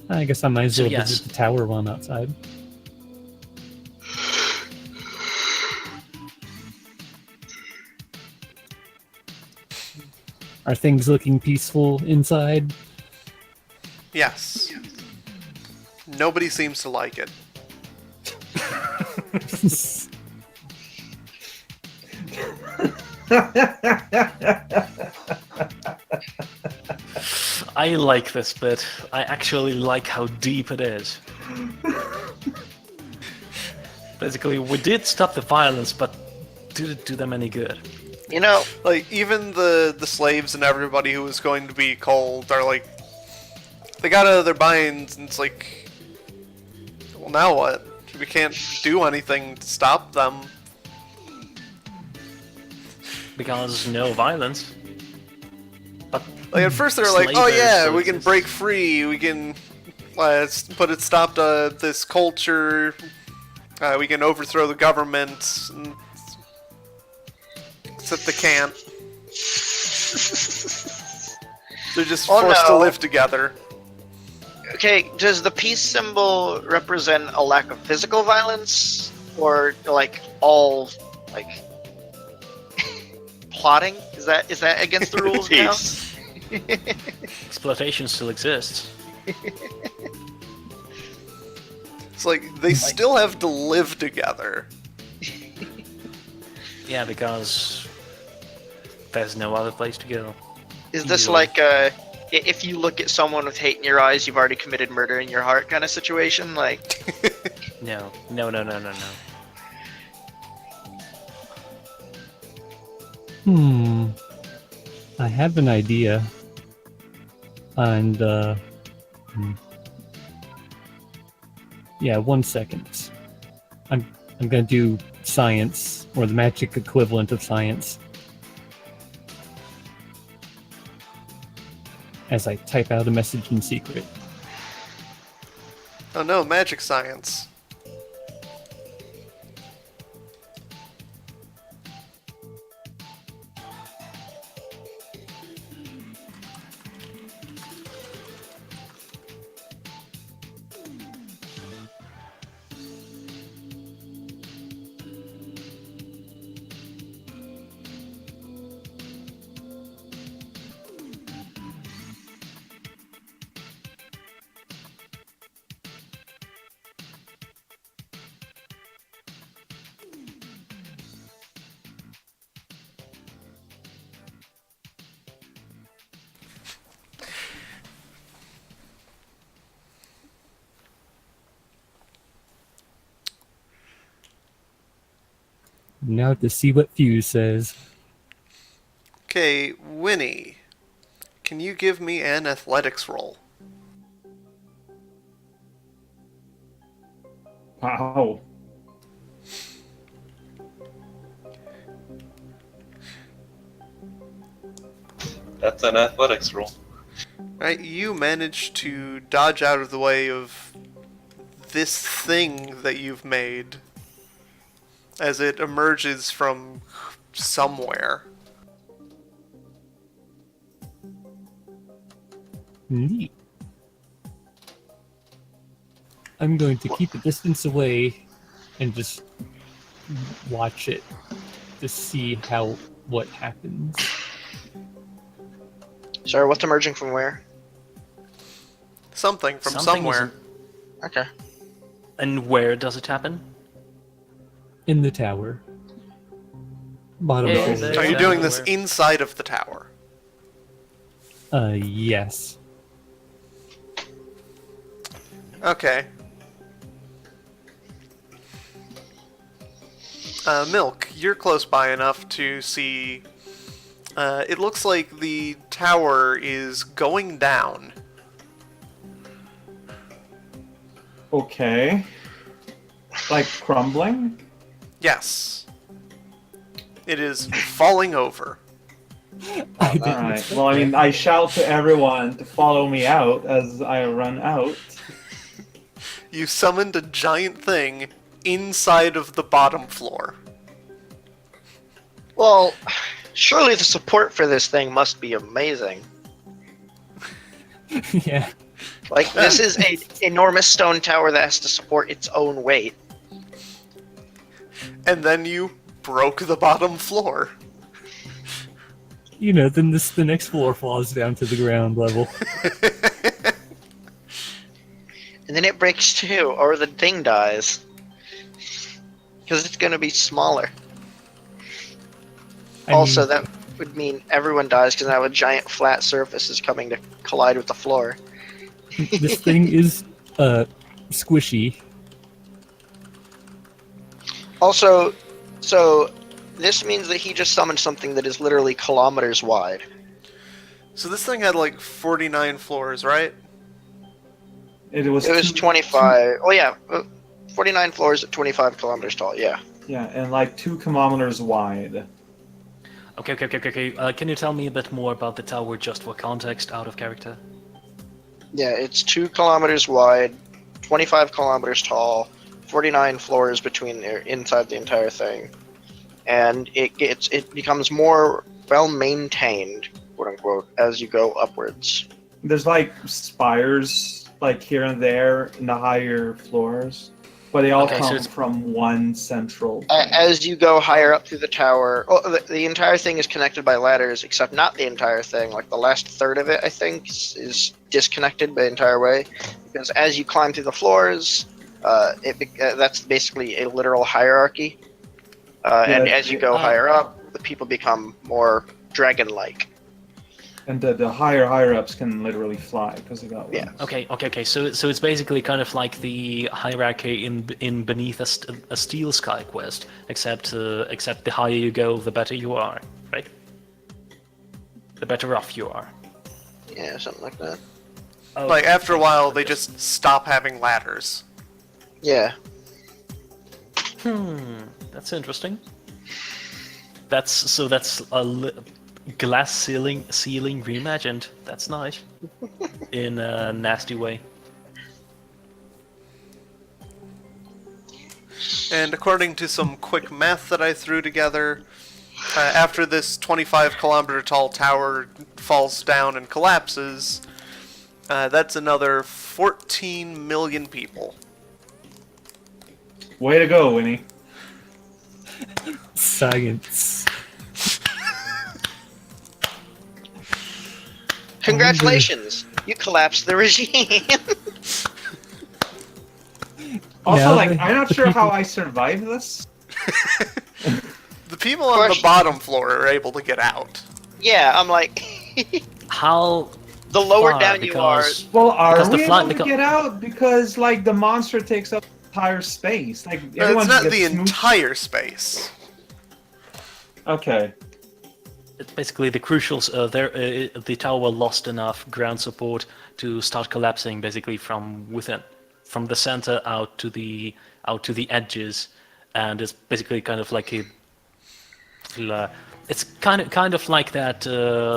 I guess I might as So, well yes. visit the tower while I'm outside. Are things looking peaceful inside? Yes. Nobody seems to like it. I like this bit. I actually like how deep it is. Basically, we did stop the violence, but did it do them any good? You know, Like, even the slaves and everybody who was going to be culled are like, they got out of their binds, and it's like, well, now what? We can't do anything to stop them. Because no violence. But Like, at first they were like, oh Slavers yeah, still we can exist. break free, we can put it stop to this culture, we can overthrow the government, and... except they can't. They're just Oh, forced to no. live together. okay, does the peace symbol represent a lack of physical violence? Or, like, all, like, plotting? Is that against the rules now? Peace. exploitation still exists. It's like, they still have to live together. Yeah, because there's no other place to go. Is this Yeah. like, if you look at someone with hate in your eyes, you've already committed murder in your heart kind of situation? Like, No. I have an idea. And, Yeah, 1 second. I'm gonna do science, or the magic equivalent of science. As I type out a message in secret. Oh no, magic science. Now to see what Fuse says. Okay, Winnie, can you give me an athletics roll? Wow. That's an athletics roll. Right, you managed to dodge out of the way of this thing that you've made as it emerges from somewhere. Neat. I'm going to keep a distance away and just watch it to see what happens. Sorry, what's emerging from where? Something from Something somewhere. isn't- Okay. And where does it happen? In the tower. Bottom Yeah, floor. there- Are you Yeah, doing this where? inside of the tower? Yes. Okay. Milk, you're close by enough to see. It looks like the tower is going down. Okay. Like crumbling? Yes. It is falling over. I didn't Alright. expect Well, I mean, that. I shout to everyone to follow me out as I run out. You summoned a giant thing inside of the bottom floor. Well, surely the support for this thing must be amazing. Yeah. Like, this is an enormous stone tower that has to support its own weight. And then you broke the bottom floor. You know, then the next floor falls down to the ground level. And then it breaks too, or the thing dies. Because it's going to be smaller. I Also, mean, that would mean everyone dies because now a giant flat surface is coming to collide with the floor. this thing is squishy. Also, so this means that he just summoned something that is literally kilometers wide. So this thing had like 49 floors, right? It was, It was 25. Oh yeah, 49 floors at 25 kilometers tall. Yeah. Yeah, and like 2 kilometers wide. Okay. Can you tell me a bit more about the tower just for context, out of character? Yeah, it's 2 kilometers wide, 25 kilometers tall, 49 floors between inside the entire thing, and it becomes more well maintained, quote unquote, as you go upwards. There's like spires like here and there in the higher floors, but they all Okay, so come it's- from one central. As you go higher up through the tower, the entire thing is connected by ladders, except not the entire thing. Like the last third of it, I think, is disconnected the entire way. Because as you climb through the floors, that's basically a literal hierarchy. And Yeah, as you go oh. higher up, the people become more dragon-like. And the higher ups can literally fly because of that. Yeah. Wings. Okay. So it's basically kind of like the hierarchy in Beneath a Steel Sky quest, except the higher you go, the better you are, right? The better off you are. Yeah, something like that. Like after a while, they just stop having ladders. Yeah. That's interesting. That's a glass ceiling reimagined. That's nice. In a nasty way. And according to some quick math that I threw together, after this 25-kilometer tall tower falls down and collapses, that's another 14 million people. Way to go, Winnie. Science. Congratulations! You collapsed the regime. Also, Now like, the- I'm not the sure how people- I survived this. The people on the Question. bottom floor are able to get out. Yeah, I'm like, How the lower far? down you are, Because Well, are Because the we fly- able to because- get out? Because, like, the monster takes up entire space. Like, No, everyone it's not gets the smooshed- entire space. Okay. it's basically the crucials, the tower lost enough ground support to start collapsing, basically from within, from the center out to the edges, and it's basically kind of like it's kind of like that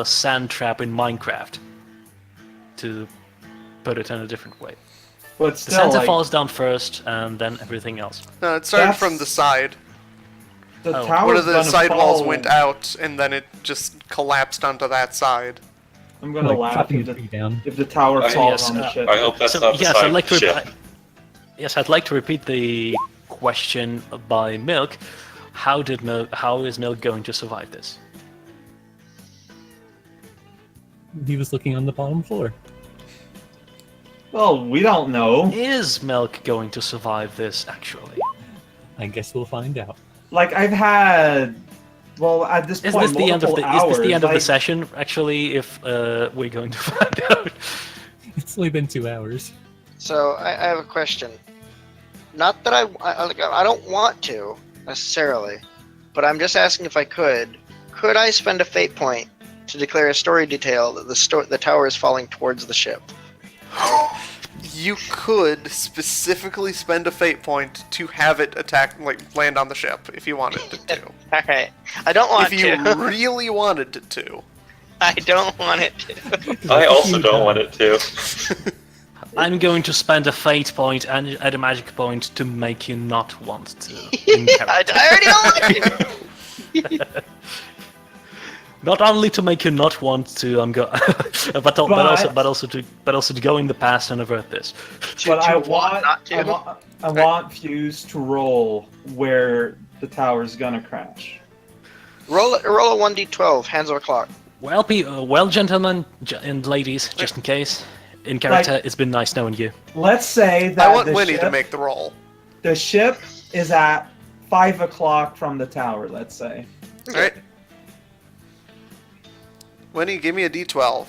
sand trap in Minecraft, to put it in a different way. But The still, center like, falls down first, and then everything else. No, it started That's- from the side. the Oh. tower's One of the gonna sidewalls fall. went out, and then it just collapsed onto that side. I'm gonna Like laugh chopping if a the, tree down. if the tower Oh, falls yes, on the ship. I hope that's So, not the yes, side I'd like to ship. yes, I'd like to repeat the question by Milk. How is Milk going to survive this? He was looking on the bottom floor. Well, we don't know. Is Milk going to survive this, actually? I guess we'll find out. Like, I've had, well, at this Is point, this the end of multiple the hours. is this the end of the like, session, actually, if we're going to find out? It's only been 2 hours. so I have a question. Not that I don't want to necessarily, but I'm just asking if I could. Could I spend a fate point to declare a story detail that the tower is falling towards the ship? You could specifically spend a fate point to have it land on the ship if you wanted it to. All right, I don't want If you to. really wanted it to. I don't want it to. I also don't want it to. I'm going to spend a fate point and a magic point to make you not want to. in I character. already don't want to. Not only to make you not want to, but also to go in the past and avert this. But I want want, not to. I want Fuse to roll where the tower's gonna crash. Roll a 1d12, hands of a clock. Well, gentlemen and ladies, just in case, in character, it's been nice knowing you. Let's say that I want the Winnie ship, to make the roll. the ship is at 5 o'clock from the tower. Let's say. Alright. Winnie, give me a d12.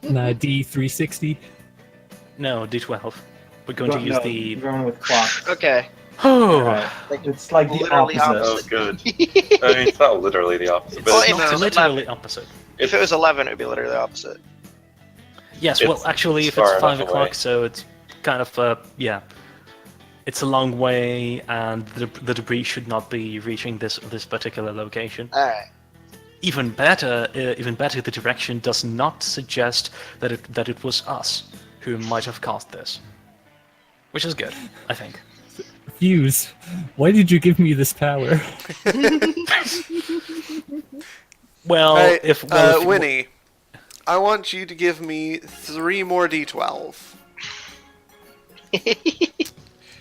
D360. No, D12. We're going to use No, the. I'm going with clock. Okay. Right. It's like the Literally opposite. That was good. I mean, it's not literally the opposite, but Well, it's, if Not it was literally 11. opposite. If it was 11, it would be literally the opposite. Yes, well, It's actually, if far it's enough 5 away. o'clock, so it's kind of, yeah. It's a long way, and the debris should not be reaching this particular location. Alright. Even better, the direction does not suggest that it was us who might have caused this, which is good, I think. Fuse, why did you give me this power? Well, Alright, if Winnie, I want you to give me 3 more d12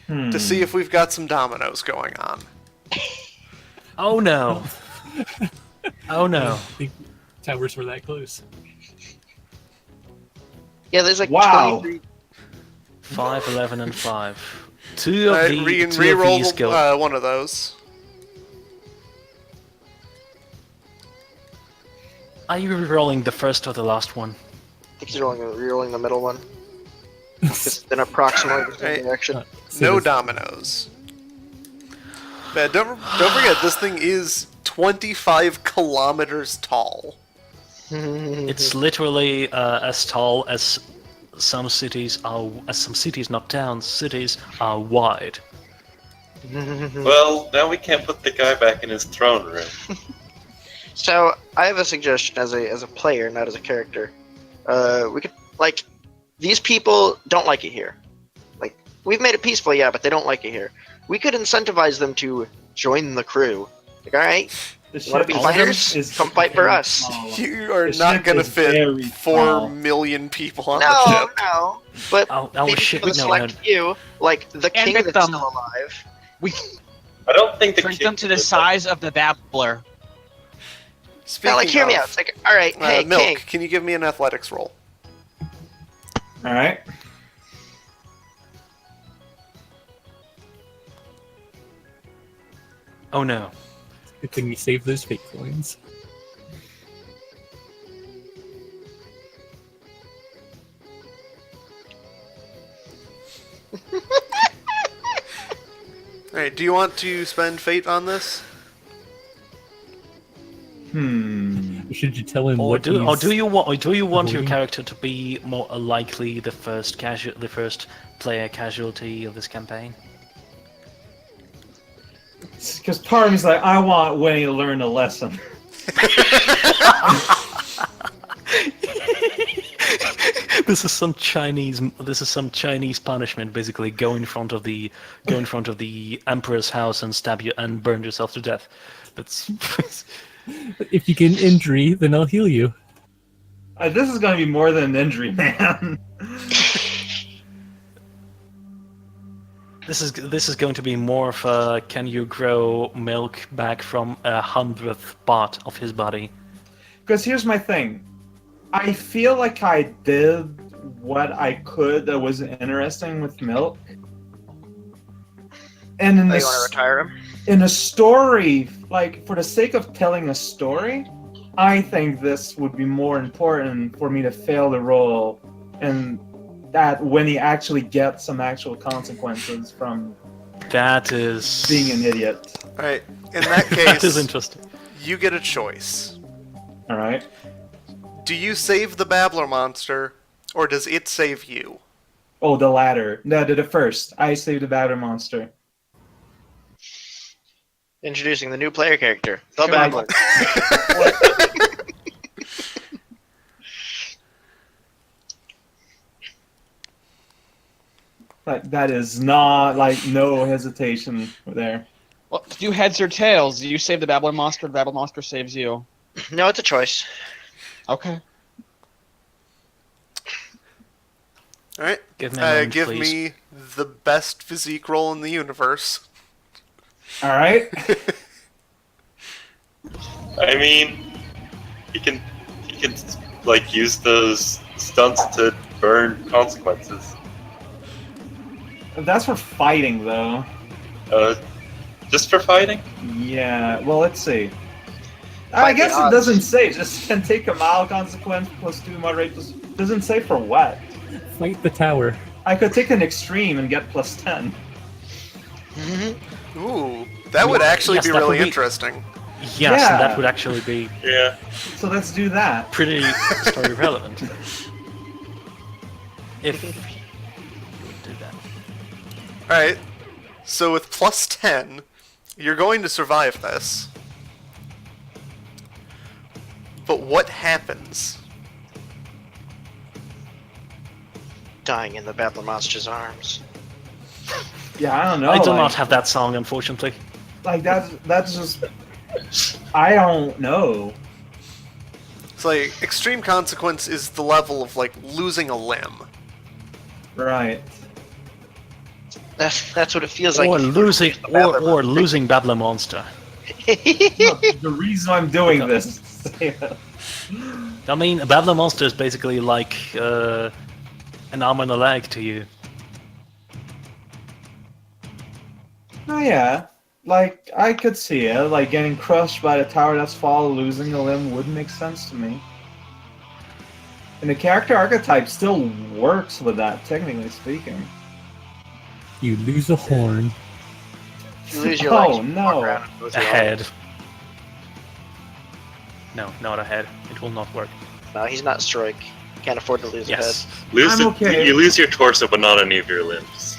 to see if we've got some dominoes going on. oh no, oh no. I think towers were that close. Yeah, there's like Wow. 23. 5, 11, and 5. Two of Alright, these re-roll go. one of those. Are you re-rolling the first or the last one? I think he's re-rolling the middle one. It's in approximately the same Right. direction. So No this- dominoes. But don't forget, this thing is 25 kilometers tall. It's literally as tall as some cities, not towns, cities are wide. Well, now we can't put the guy back in his throne room. So I have a suggestion as a player, not as a character. We could like these people don't like it here. Like we've made it peaceful, yeah, but they don't like it here. We could incentivize them to join the crew. Like, all right, The you want to be ship fighters? Come fight for very us. small. You are The not ship gonna is fit very 4 million small. people on the No, ship. no. But Our maybe ship, for the no, select few, like the And king get that's them. still alive. I don't think the Shrink king them to the would- size of the babbler. Speaking Now, like, hear me of, out. It's like, all right, hey, Milk, king. can you give me an athletics roll? All right. Oh no. Good thing we saved those fake coins. Alright, do you want to spend fate on this? Should you tell him Or what do you want your avoiding? character to be more likely the first player casualty of this campaign? Because part of me's like, I want Winnie to learn a lesson. This is some Chinese punishment, basically. Go in front of the emperor's house and stab you and burn yourself to death. That's If you get an injury, then I'll heal you. This is going to be more than an injury, man. this is going to be more of a can you grow milk back from 100th part of his body? Because here's my thing. I feel like I did what I could that was interesting with Milk. And in Oh, you this, want to retire him? in a story, like, for the sake of telling a story, I think this would be more important for me to fail the role and that when he actually gets some actual consequences from That is being an idiot. Alright, in that that is case, interesting. you get a choice. Alright? Do you save the Babbler monster, or does it save you? Oh, the latter. No, the first. I saved the batter monster. Introducing the new player character, the Come on. Babbler. Like, that is not, like, no hesitation there. Well, do heads or tails? Do you save the babbler monster? The babbler monster saves you. No, it's a choice. Okay. Alright, Give me a moment, give please. me the best physique roll in the universe. Alright? I mean, he can like use those stunts to burn consequences. That's for fighting, though. Just for fighting? Yeah, well, let's see. I Fight the guess it odds. doesn't say. Just can take a mild consequence plus 2 moderate plus... Doesn't say for what. Fight the tower. I could take an extreme and get plus 10. Ooh, that would actually yes, be that would really be- interesting. Yes, Yeah. that would actually be Yeah. So let's do that. pretty story relevant. If you would do that. Alright, so with plus 10, you're going to survive this. But what happens? Dying in the Babbler monster's arms. Yeah, I don't know. I do like, not have that song, unfortunately. Like, that's just... I don't know. It's like, extreme consequence is the level of, like, losing a limb. Right. That's what it feels like. Or if you losing, the Babbler or losing Babbler Monster. No, the reason I'm doing this is to say that. I mean, a Babbler Monster is basically like an arm and a leg to you. Oh yeah, like I could see it. Like getting crushed by the tower that's fall, losing a limb would make sense to me. And the character archetype still works with that, technically speaking. You lose a horn. You lose your Oh, legs. you no. walk around with A your head. No, not a head. It will not work. No, he's not Strike. Can't afford to lose Yes. Lose I'm okay. You lose your torso, but not any of your limbs.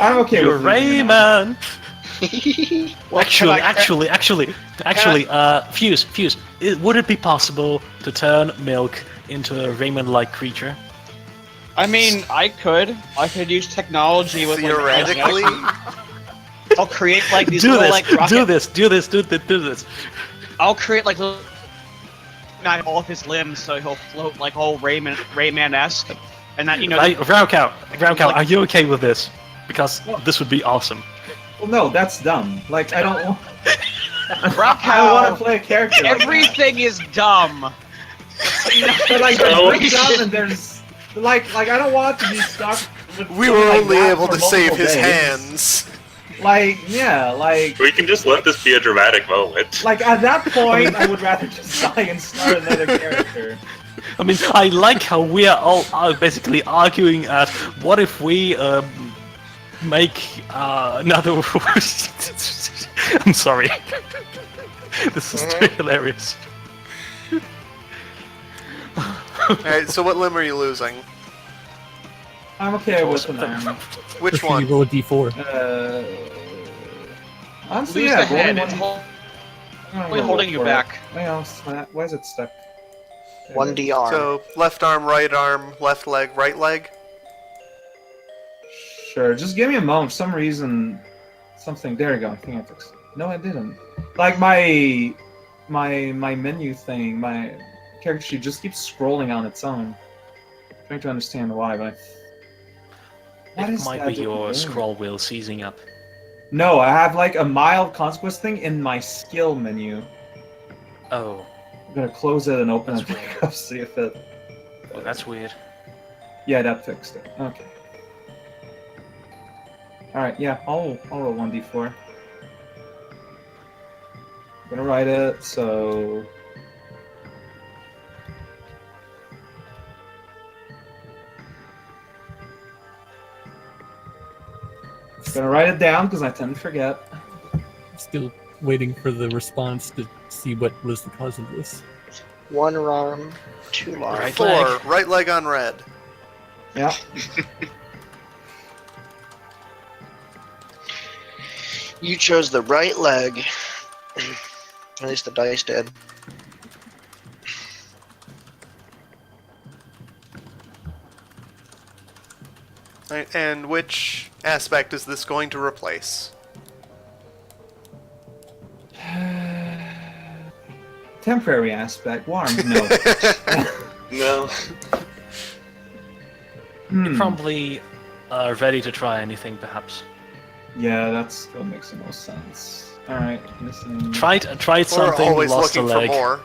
I'm okay You're with losing an arm. Rayman! Well, Actually, Fuse, would it be possible to turn Milk into a Rayman-like creature? I mean, I could use technology with Theoretically, I'll create like these Do little this, like rocket. do this. I'll create like little not all of his limbs, so he'll float like all Rayman-esque, and that Raukow, are you okay with this? Because this would be awesome. Well, no, that's dumb. Like, I don't. Rock I don't want How to play a character. Like that. everything is dumb. But like, there's dumb and there's like I don't want to be stuck. With we something were like only that able for to save multiple his days. hands. Like, yeah, like We can just let this be a dramatic moment. at that point, I would rather just die and start another character. I mean, I like how we are all basically arguing at what if we make another. I'm sorry. This is too hilarious. Alright, so what limb are you losing? I'm okay with an arm. Which Or should one? you roll a d4? Honestly, Lose yeah, the head. rolling It's one- I'm gonna only roll holding you for it. back. Hang on, why is it stuck? 1D arm. So, left arm, left leg, right leg? Sure, just give me a moment. For some reason, something. There you go. I think I fixed it. No, I didn't. Like my menu thing, my character sheet just keeps scrolling on its own. I'm trying to understand why, but what It is might that be your doing? scroll wheel seizing up. No, I have like a mild consequence thing in my skill menu. Oh, I'm gonna close it and open That's it back up, see if it. well, that's weird. Yeah, that fixed it. Okay. All right. Yeah, I'll roll 1d4. I'm gonna write it so. Gonna write it down because I tend to forget. Still waiting for the response to see what was the cause of this. 1 arm, 2 arm. Right 4, leg. right leg on red. Yeah. You chose the right leg. At least the dice did. Right, and which aspect is this going to replace? Temporary aspect. Warm. No. No. Hmm. Probably ready to try anything, perhaps. Yeah, that still makes the most sense. All right. Listen. Tried Or something, always lost a looking for leg. more?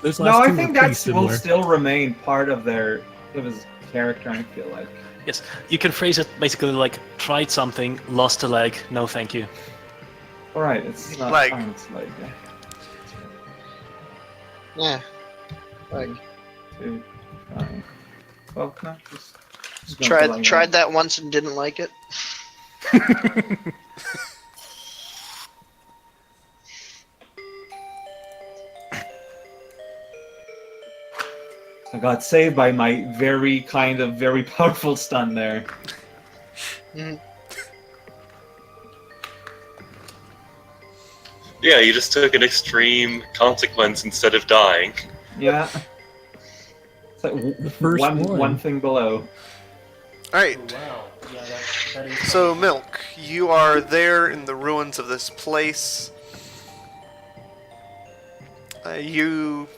Those No, last I two think were pretty that will similar. still remain part of his character. I feel like. Yes, you can phrase it basically like tried something, lost a leg, no thank you. All right. It's not Leg. fine, it's leg. Yeah. Like, 2, 5. Well, no, just go for leg tried that once and didn't like it. I got saved by my very powerful stun there. Yeah, you just took an extreme consequence instead of dying. Yeah. It's like The first one thing below. Alright, Wow, yeah, that is so Milk, you are there in the ruins of this place. You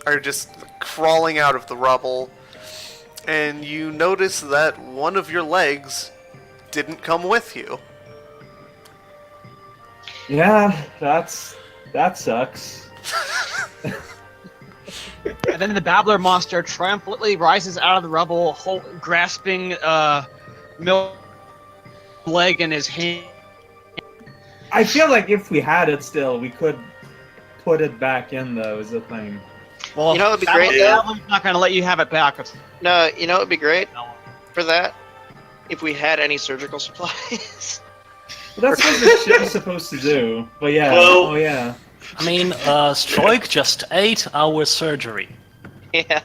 are just crawling out of the rubble, and you notice that one of your legs didn't come with you. Yeah, that sucks. And then the Babbler monster triumphantly rises out of the rubble, grasping Milk leg in his hand. I feel like if we had it still, we could put it back in though, is the thing. Well, You know what would be great, though? Babbler's not gonna let you have it back. No, you know what would be great for that? If we had any surgical supplies. Well, that's what the ship's supposed to do. But yeah, Well- oh yeah. I mean, stroke just 8 hours surgery. Yeah.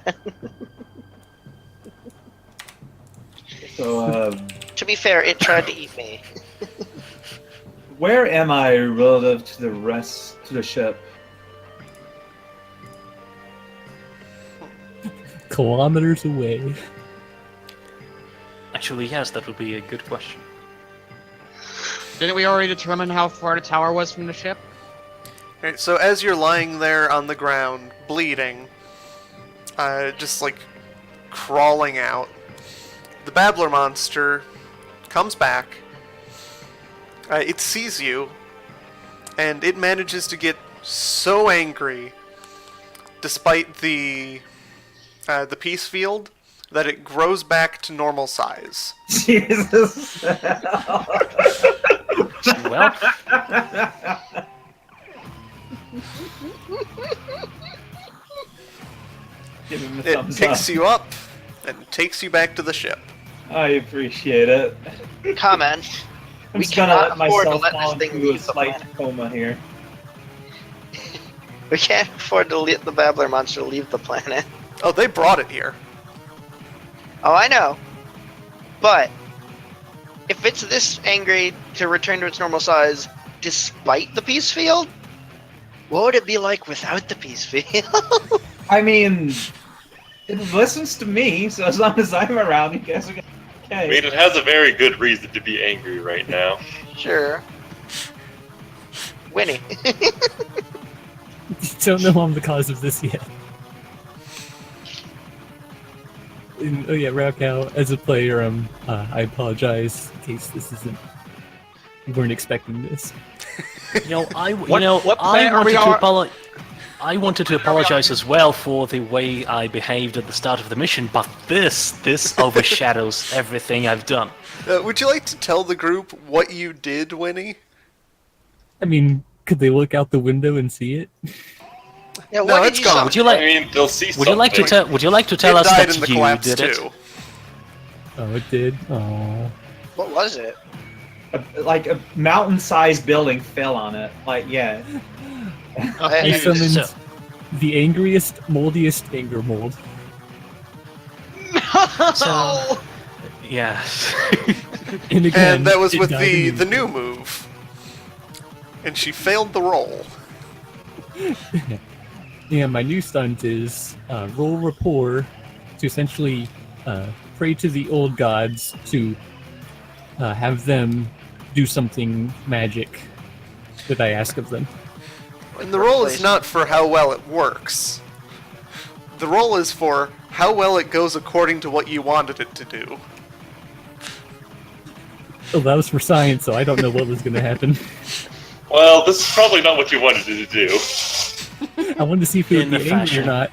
So, To be fair, it tried to eat me. where am I relative to the ship? Kilometers away. Actually, yes, that would be a good question. Didn't we already determine how far the tower was from the ship? Alright, so as you're lying there on the ground, bleeding, just like crawling out, the babbler monster comes back. It sees you, and it manages to get so angry, despite the peace field, that it grows back to normal size. Jesus. Well, Give him a It thumbs picks up. you up and takes you back to the ship. I appreciate it. Comment. I'm We just gonna cannot let afford to myself let fall this thing into a leave the slight planet. coma here. We can't afford to let the babbler monster leave the planet. Oh, they brought it here. Oh, I know. But if it's this angry to return to its normal size despite the peace field, what would it be like without the peace field? I mean, it listens to me, so as long as I'm around, you guys are gonna be I okay. mean, it has a very good reason to be angry right now. Sure. Winnie. Don't know I'm the cause of this yet. And, oh yeah, Raocow, as a player, I apologize in case this isn't. You weren't expecting this. you know, I what planet are we on? I wanted to apologize as well for the way I behaved at the start of the mission, but this overshadows everything I've done. Would you like to tell the group what you did, Winnie? I mean, could they look out the window and see it? Yeah, No, what did it's you gone. summon? Would you I like? mean, they'll see Would you like to something. tell? Would you like to tell It us died that in the you collapse did it? too. Oh, it did. Oh, What was it? Like a mountain-sized building fell on it. Like, yeah. I Hey, summoned so- the angriest, moldiest anger mold. So, yeah. And again, And that was it with died the immediately. new move. And she failed the roll. Yeah, my new stunt is roll rapport to essentially pray to the old gods to have them do something magic that I ask of them. And the roll is not for how well it works. The roll is for how well it goes according to what you wanted it to do. Oh, that was for science, so I don't know what was going to happen. Well, this is probably not what you wanted it to do. I wanted to see if it would In be the angry or fashion. not.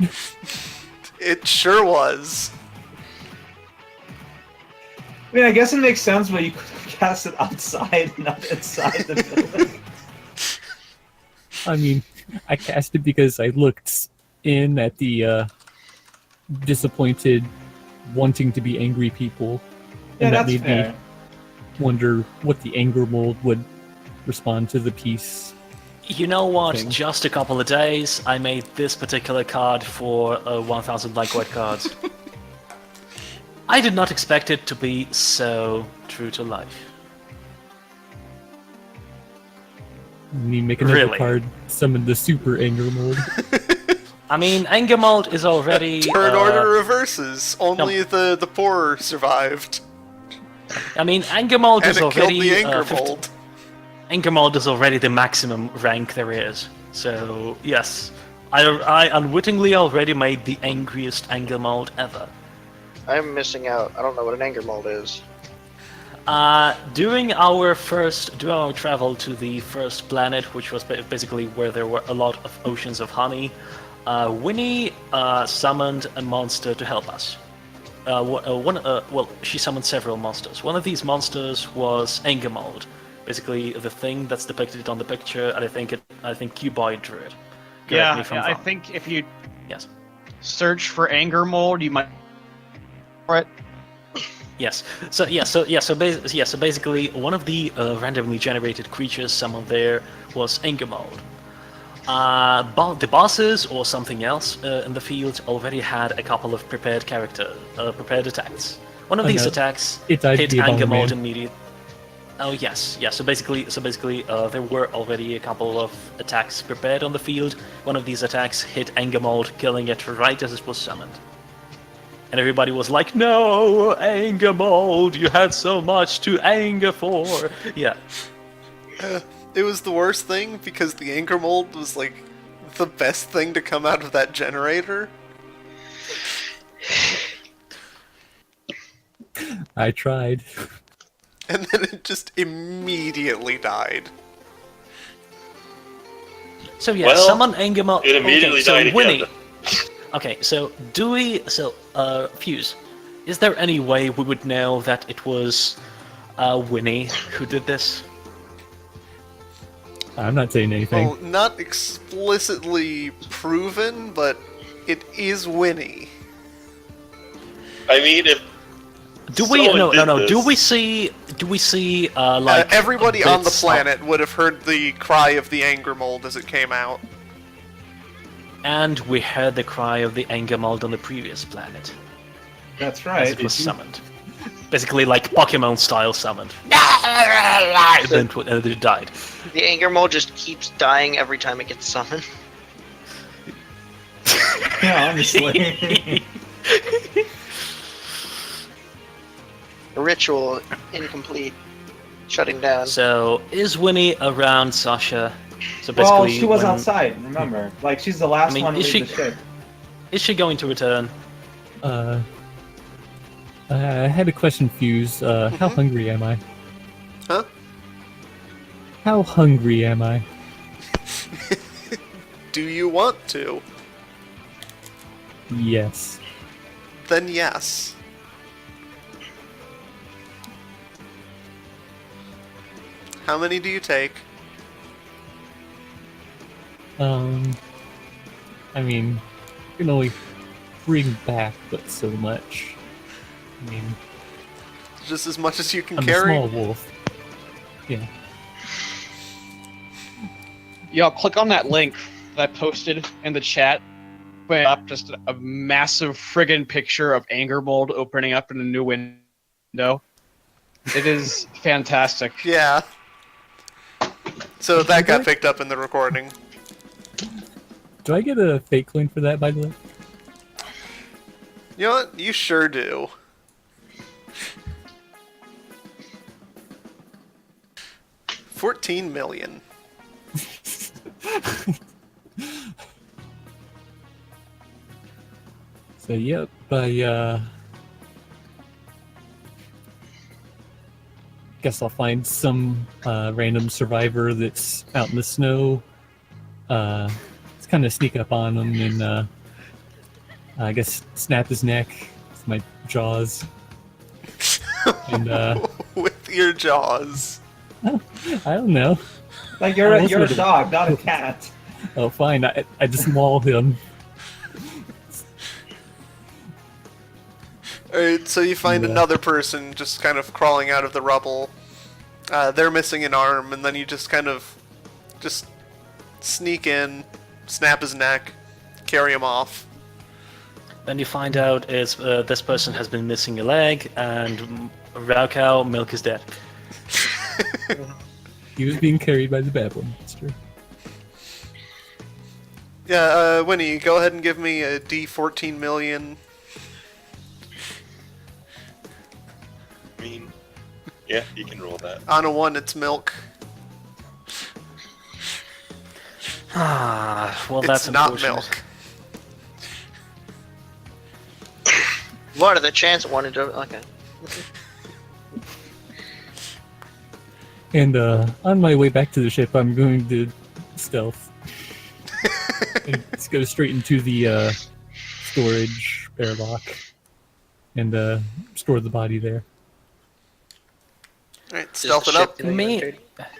It sure was. I mean, I guess it makes sense, but you could have cast it outside, not inside the building. I mean, I cast it because I looked in at the disappointed, wanting to be angry people, Yeah, and that that's made fair. me wonder what the anger mold would respond to the piece. You know what? Thing. Just a couple of days, I made this particular card for 1,000 like white cards. I did not expect it to be so true to life. You make another Really? card, summon the super anger mold. I mean, anger mode is already. Turn order reverses. Only the poor survived. I mean, anger mode And is it killed already. the anger 50 mold. Anger mode is already the maximum rank there is. So yes, I unwittingly already made the angriest anger mode ever. I'm missing out. I don't know what an anger mold is. During our travel to the first planet, which was basically where there were a lot of oceans of honey, Winnie summoned a monster to help us. She summoned several monsters. One of these monsters was Anger Mold, basically the thing that's depicted on the picture, and I think Cuboid drew it. Correct me if I'm I wrong. think if you Yes. search for anger mold, you might. For it. Yes. So basically, one of the randomly generated creatures summoned there was Anger Mold. The bosses or something else in the field already had a couple of prepared prepared attacks. One of Oh, these no. attacks It died to hit be a anger bomberman. mode immediately. Oh yes, yeah. So basically, there were already a couple of attacks prepared on the field. One of these attacks hit anger mode, killing it right as it was summoned. And everybody was like, "No, anger mode! You had so much to anger for." Yeah. It was the worst thing because the anger mold was like the best thing to come out of that generator. I tried. And then it just immediately died. So yeah, Well, summon anger mode. it immediately died again. Winnie. Okay, so Fuse, is there any way we would know that it was Winnie who did this? I'm not saying anything. Well, not explicitly proven, but it is Winnie. I mean, if Do we someone did no? this- Do we see like Everybody on the bits of- planet would have heard the cry of the anger mold as it came out. And we heard the cry of the anger mold on the previous planet That's as right. it was summoned. Basically, like Pokemon style summoned. And then it died. The anger mode just keeps dying every time it gets summoned. Yeah, honestly. Ritual incomplete. Shutting down. So is Winnie around Sasha? So basically, Well, she was when- outside, remember? Like, she's the last I mean, one to is leave she- the ship. Is she going to return? I had a question, Fuse. How hungry am I? Huh? How hungry am I? Do you want to? Yes. Then yes. How many do you take? I mean, you can only bring back but so much. I mean, Just as much as you can I'm carry? a small wolf. Yeah. Yo, click on that link that I posted in the chat. Put up just a massive friggin' picture of Anger Mold opening up in a new window. It is fantastic. Yeah. So that got picked up in the recording. Do I get a fake coin for that, by the way? You know what? You sure do. $14 million. So, yep, guess I'll find some random survivor that's out in the snow. Just kind of sneak up on him and I guess snap his neck with my jaws. And With your jaws. I don't know. Like, you're I a, you're a also- dog, not a cat. Oh, fine. I just maul him. Alright, so you find Yeah. another person just kind of crawling out of the rubble. They're missing an arm, and then you just kind of just sneak in, snap his neck, carry him off. Then you find out is this person has been missing a leg, and Raukau Milk is dead. He was being carried by the baboon. That's true. Yeah, Winnie, go ahead and give me a D14 million. I mean, yeah, you can roll that. On a 1, it's milk. Ah, well, that's It's not unfortunate. milk. What are the chance one to okay. And on my way back to the ship, I'm going to stealth. And just go straight into the storage airlock and store the body there. Alright, stealth it up.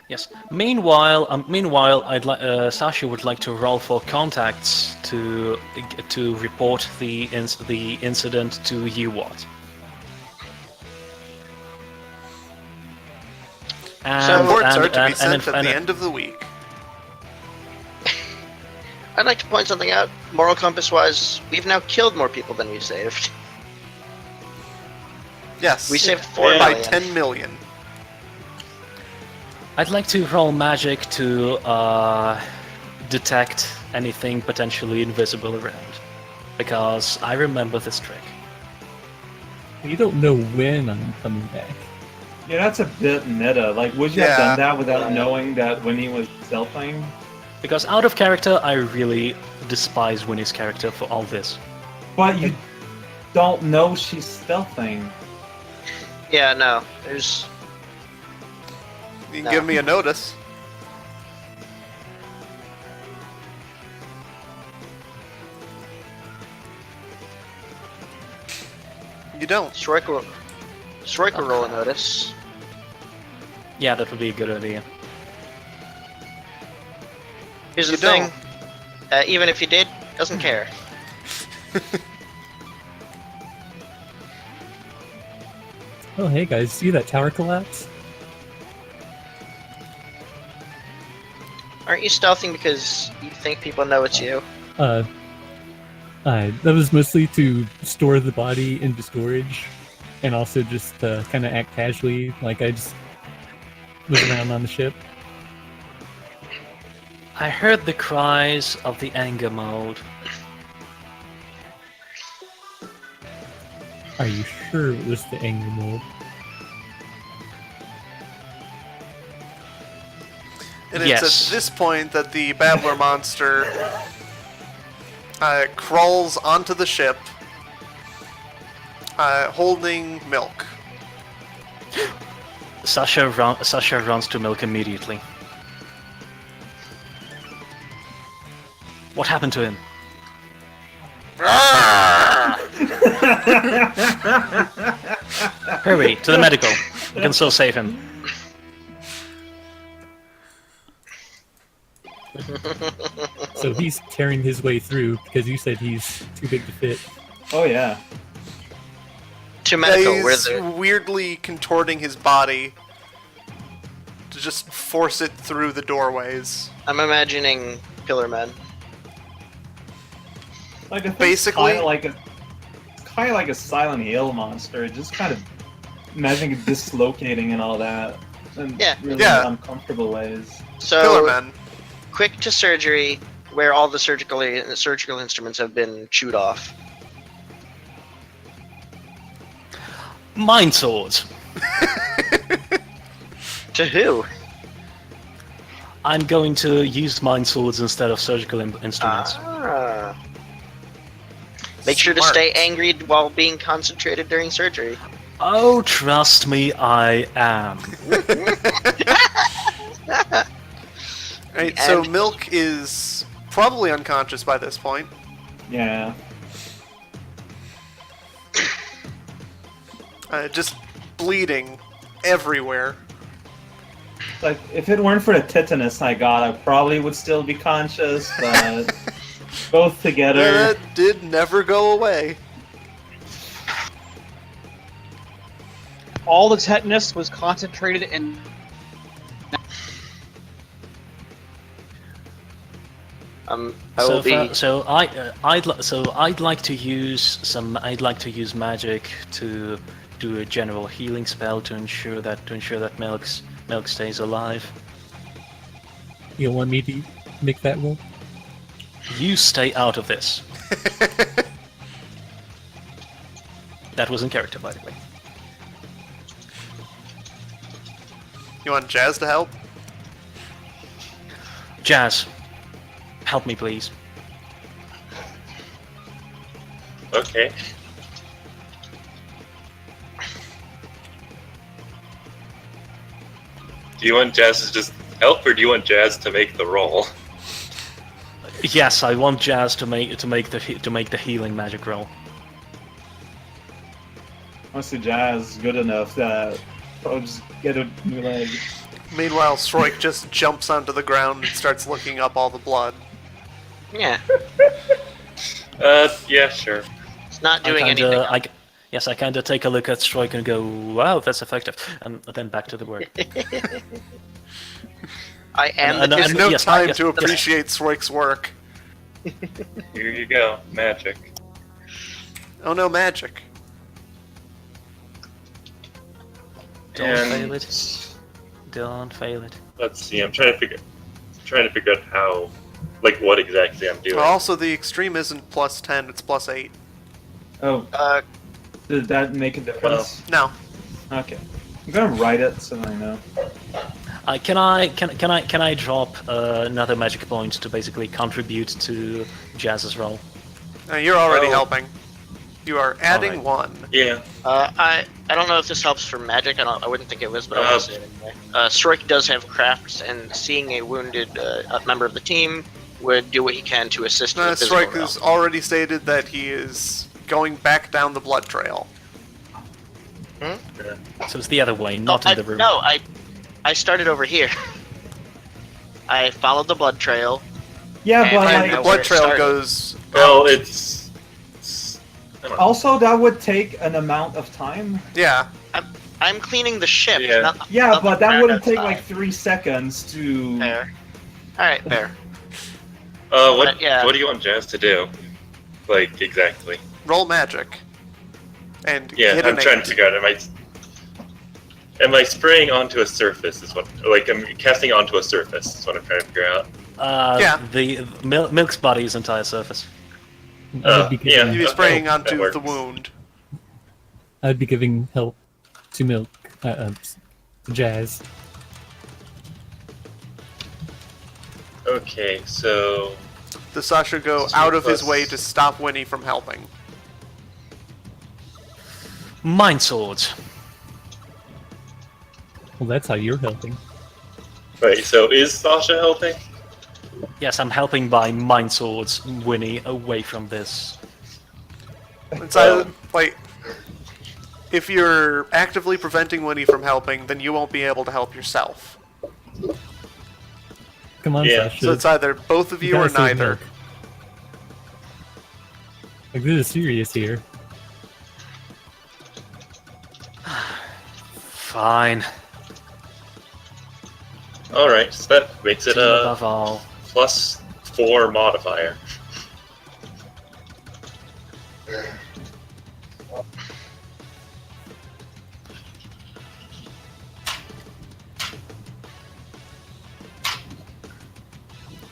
Yes. Meanwhile, Sasha would like to roll for contacts to report the incident to UWAT. Reports are to be sent at the end of the week. I'd like to point something out. Moral compass-wise, we've now killed more people than we saved. Yes. We saved 4 by million. 10 million. I'd like to roll magic to detect anything potentially invisible around, because I remember this trick. You don't know when I'm coming back. Yeah, that's a bit meta. Like, would you have Yeah. done that without knowing that Winnie was stealthing? Because out of character, I really despise Winnie's character for all this. But you don't know she's stealthing. Yeah, no. There's... You can No. give me a notice. You don't. Shrike will roll a notice. Yeah, that would be a good idea. Here's You the thing. don't. Even if you did, doesn't care. Oh, hey guys, see that tower collapse? Aren't you stealthing because you think people know it's you? Uh, that was mostly to store the body into storage, and also just kind of act casually, like I just was around on the ship. I heard the cries of the anger mode. Are you sure it was the anger mode? And Yes. it's at this point that the Babbler monster crawls onto the ship, holding Milk. Sasha runs to Milk immediately. What happened to him? Hurry, to the medical. We can still save him. So he's tearing his way through because you said he's too big to fit. Oh yeah. To medical, where He's the weirdly contorting his body to just force it through the doorways. I'm imagining Pillar Men. Like a Basically- kind of like a Silent Hill monster. Just kind of imagining it dislocating and all that. In Yeah. really Yeah. uncomfortable ways. Pillar So Men. quick to surgery, where all the surgical instruments have been chewed off. Mind swords. To who? I'm going to use mind swords instead of surgical instruments. Ah. Make sure to Smart. stay angry while being concentrated during surgery. Oh, trust me, I am. Right, so And- Milk is probably unconscious by this point. Yeah. Just bleeding everywhere. Like, if it weren't for the tetanus I got, I probably would still be conscious, but both together. That did never go away. All the tetanus was concentrated in. I will be. I'd like to use magic to do a general healing spell to ensure that Milk stays alive. You don't want me to make that roll? You stay out of this. That was in character, by the way. You want Jazz to help? Jazz, help me, please. Okay. Do you want Jazz to just help, or do you want Jazz to make the roll? Yes, I want Jazz to make the healing magic roll. Honestly, Jazz is good enough that I'll just get a new leg. Meanwhile, Stroik just jumps onto the ground and starts looking up all the blood. Yeah, Yeah, sure. it's not doing anything. I kind of take a look at Strike and go, wow, that's effective, and then back to the work. I am the and- There's and- no yes, time yes, to yes. appreciate Stroik's work. Here you go, magic. Oh no, magic. Don't And fail it. Don't fail it. let's see. I'm trying to figure out how, like, what exactly I'm doing. Also, the extreme isn't plus 10; it's plus 8. Oh, Uh, did that make a difference? No. Okay. I'm gonna write it so I know. Can I drop another magic point to basically contribute to Jazz's roll? You're already Oh. helping. You are adding Alright. 1. Yeah. I don't know if this helps for magic. I wouldn't think it was, but I want to say it anyway. Strike does have crafts, and seeing a wounded member of the team would do what he can to assist in the physical Strike realm. has already stated that he is going back down the blood trail. So it's the other way, not in the room. No, I started over here. I followed the blood trail. Yeah, And but I And like, the know blood where it trail started. goes. Well, it's I don't know. also that would take an amount of time. Yeah. I'm cleaning the ship. Yeah. Not, Yeah, not but the that ground wouldn't take outside. like 3 seconds to. Fair. All right, fair. What yeah. what do you want Jazz to do? Like, exactly. Roll magic. And Yeah, hit I'm an trying 8. to figure out. Am I spraying onto a surface? Is what, like, I'm casting onto a surface. Is what I'm trying to figure out. Yeah. The Milk's body's entire surface. I'd be giving, yeah. You'd be spraying that onto works. the wound. I'd be giving help to Milk, Jazz. Okay, so Does Sasha go 2 out of his plus- way to stop Winnie from helping? Mind swords. Well, that's how you're helping. wait. So is Sasha helping? Yes, I'm helping by mind swords Winnie away from this. It's either, like, if you're actively preventing Winnie from helping, then you won't be able to help yourself. Come on, Yeah, Sasha. So it's either both of you or gotta save neither. Milk. Like, this is serious here. Fine. All right, so that makes it Team a above all. +4 modifier.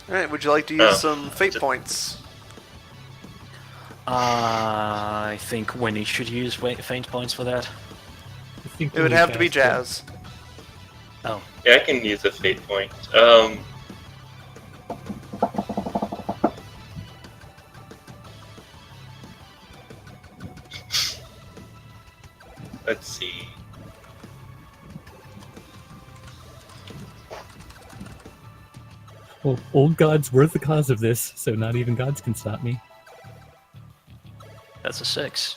Alright, would you like to use Oh. some fate points? I think Winnie should use faint points for that. I think It would we have to be Jazz. Jazz. Oh, Yeah, I can use a fate point. Let's see. Well, old gods were the cause of this, so not even gods can stop me. that's a 6.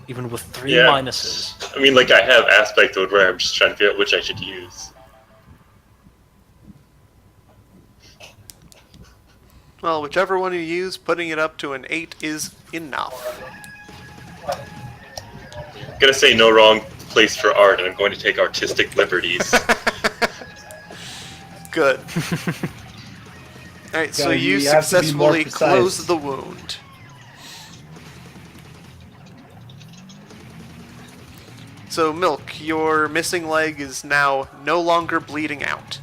Even with 3 Yeah. minuses. I mean, like, I have aspect mode where I'm just trying to figure out which I should use. Well, whichever one you use, putting it up to an 8 is enough. I'm gonna say no wrong place for art, and I'm going to take artistic liberties. Good. Alright, so Yeah, you you have to be more successfully precise. close the wound. So, Milk, your missing leg is now no longer bleeding out.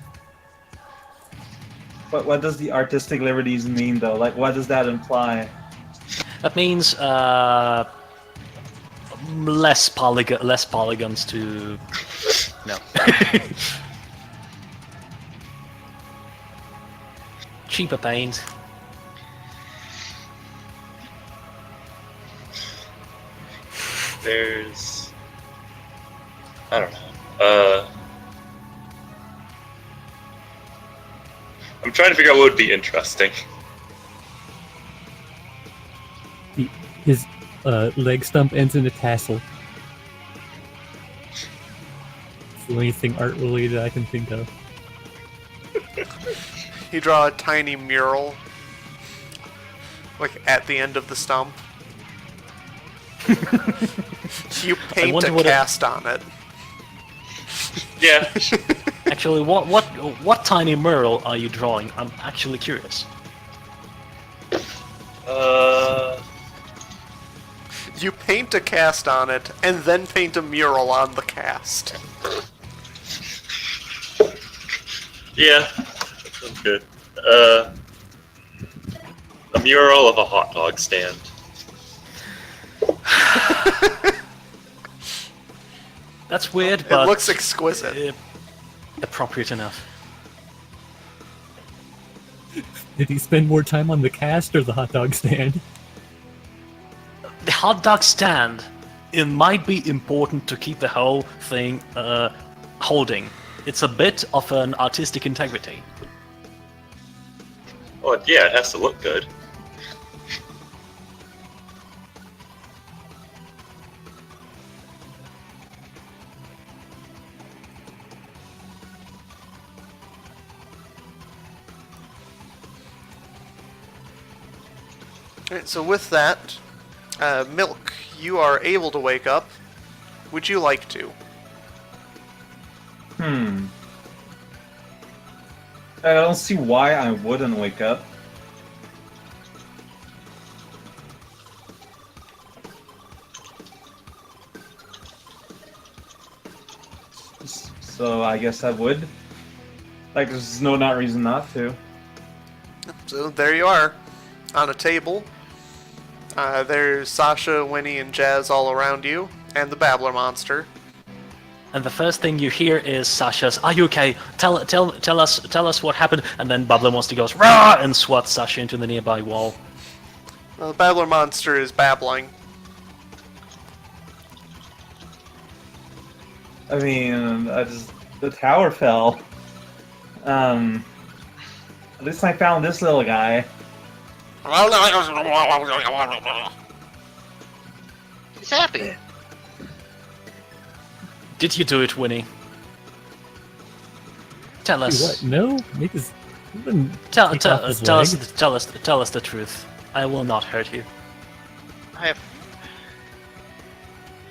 But what does the artistic liberties mean, though? Like, what does that imply? That means less polygons to no. Cheaper paint. There's... I don't know. I'm trying to figure out what would be interesting. His leg stump ends in a tassel. It's the only thing art related I can think of. You draw a tiny mural, like, at the end of the stump. You paint wonder a what it- cast on it. Yeah. Actually, what tiny mural are you drawing? I'm actually curious. Uh, You paint a cast on it, and then paint a mural on the cast. yeah, that sounds good. A mural of a hot dog stand. That's weird, It but looks exquisite. appropriate enough. Did he spend more time on the cast or the hot dog stand? The hot dog stand, it might be important to keep the whole thing holding. It's a bit of an artistic integrity. Well, yeah, it has to look good. Alright, so with that, Milk, you are able to wake up. Would you like to? I don't see why I wouldn't wake up. So I guess I would. Like, there's no not reason not to. So there you are, on a table. There's Sasha, Winnie, and Jazz all around you, and the Babbler monster. And the first thing you hear is Sasha's, "Are you okay? Tell us what happened." And then Babbler monster goes, "Rah!" and swats Sasha into the nearby wall. Well, the Babbler monster is babbling. I mean, the tower fell. At least I found this little guy. He's happy. Did you do it, Winnie? Tell What? us. No? Make his. he wouldn't Tell take off his us leg. tell us the truth. I will not hurt you. I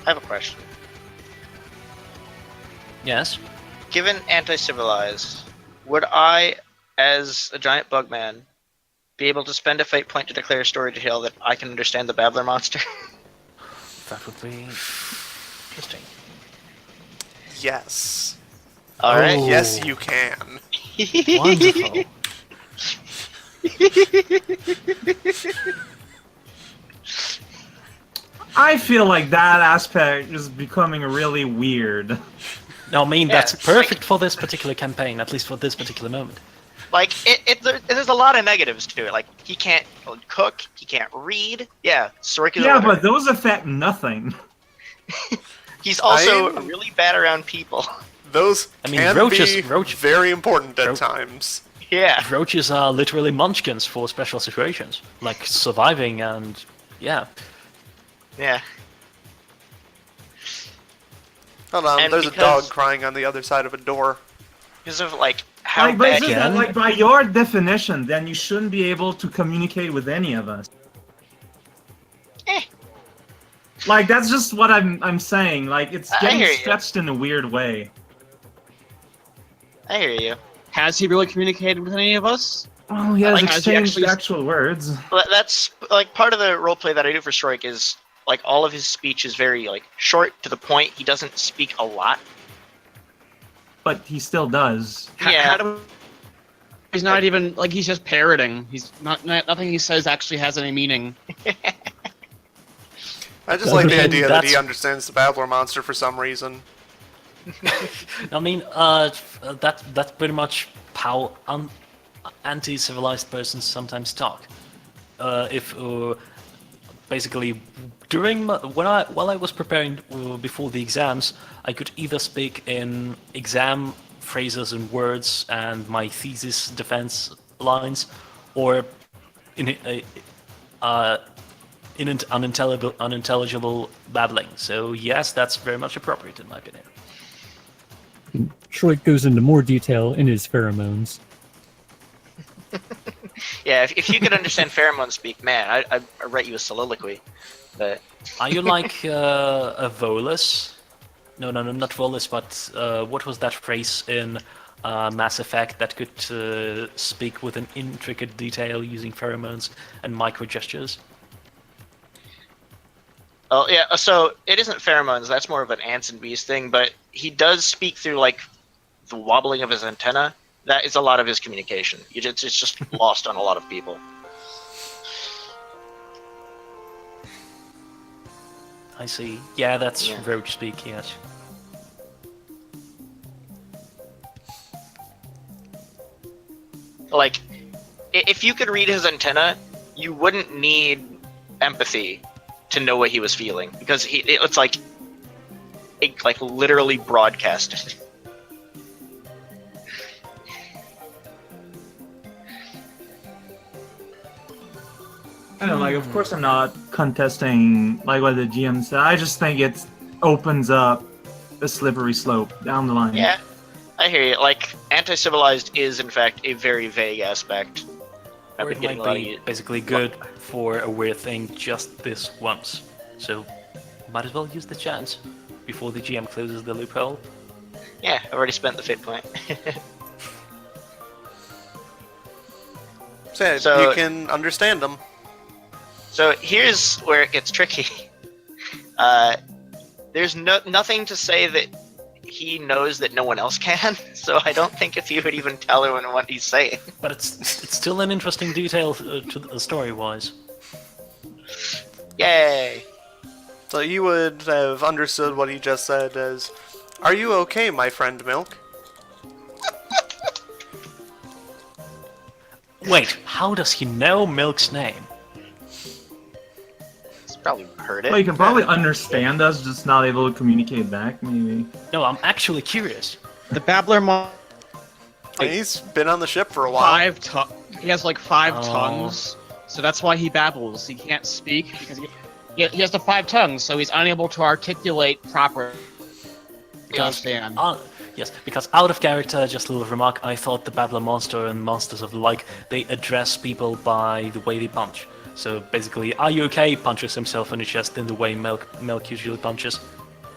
have a question. Yes. Given anti-civilized, would I, as a giant bug man, be able to spend a fate point to declare a story detail that I can understand the Babbler monster? That would be interesting. Yes. Alright. Oh. Yes, you can. Wonderful. I feel like that aspect is becoming really weird. No, I mean, Yeah, that's it's perfect for this particular campaign, at least for this particular moment. Like, there's a lot of negatives to it. Like, he can't cook, he can't read. Yeah, Sork is a Yeah, winner. but those affect nothing. He's also I'm- really bad around people. Those I mean, can roaches- be roach- very important at Ro- times. Yeah. Roaches are literally munchkins for special situations, like surviving and yeah. Yeah. Hold on, And there's a because- dog crying on the other side of a door. Because of, like, how Like, but it's bad just that, Again? like, by your definition, then you shouldn't be able to communicate with any of us. Eh. Like, that's just what I'm saying. Like, it's I getting hear you. stretched in a weird way. I hear you. Has he really communicated with any of us? Oh, he has Like, has he exchanged actually- actual words. But that's, like, part of the roleplay that I do for Stroik is, like, all of his speech is very, like, short, to the point. He doesn't speak a lot. But he still does. Yeah. He's not even like he's just parroting. He's nothing he says actually has any meaning. I just like the Okay, idea that he that's- understands the Babbler monster for some reason. I mean, that's pretty much how anti-civilized persons sometimes talk. If basically during while I was preparing before the exams, I could either speak in exam phrases and words and my thesis defense lines, or in unintelligible babbling. So yes, that's very much appropriate in my opinion. Troy goes into more detail in his pheromones. Yeah, if you could understand pheromone speak, man, I'd write you a soliloquy. But Are you like a Volus? No, not Volus, but what was that phrase in Mass Effect that could speak with an intricate detail using pheromones and micro gestures? Oh yeah, so it isn't pheromones. That's more of an ants and bees thing. But he does speak through like the wobbling of his antenna. That is a lot of his communication. It's just lost on a lot of people. I see. Yeah, that's Yeah. roach speak, yes. Like, if you could read his antenna, you wouldn't need empathy to know what he was feeling because it's like it like literally broadcasted. I don't know, like, of course I'm not contesting, like, what the GM said. I just think it opens up a slippery slope down the line. Yeah, I hear you. Like, anti-civilized is in fact a very vague aspect. I've Or been it getting a might lot of be basically good for a weird thing just this once. So, might as well use the chance before the GM closes the loophole. Yeah, I've already spent the fate point. So you can understand them. So here's where it gets tricky. There's nothing to say that he knows that no one else can, so I don't think if you would even tell him what he's saying. But it's still an interesting detail to the story-wise. Yay! So you would have understood what he just said as, "Are you okay, my friend Milk?" Wait, how does he know Milk's name? He's probably heard it. Well, you can probably understand us, just not able to communicate back, maybe. No, I'm actually curious. The babbler And he's been on the ship for a while. He has like five Oh. tongues, so that's why he babbles. He can't speak because he has the 5 tongues, so he's unable to articulate properly. You understand? Yes, because out of character, just a little remark, I thought the Babbler monster and monsters of the like, they address people by the way they punch. So basically, "Are you okay?" punches himself in the chest in the way Milk usually punches.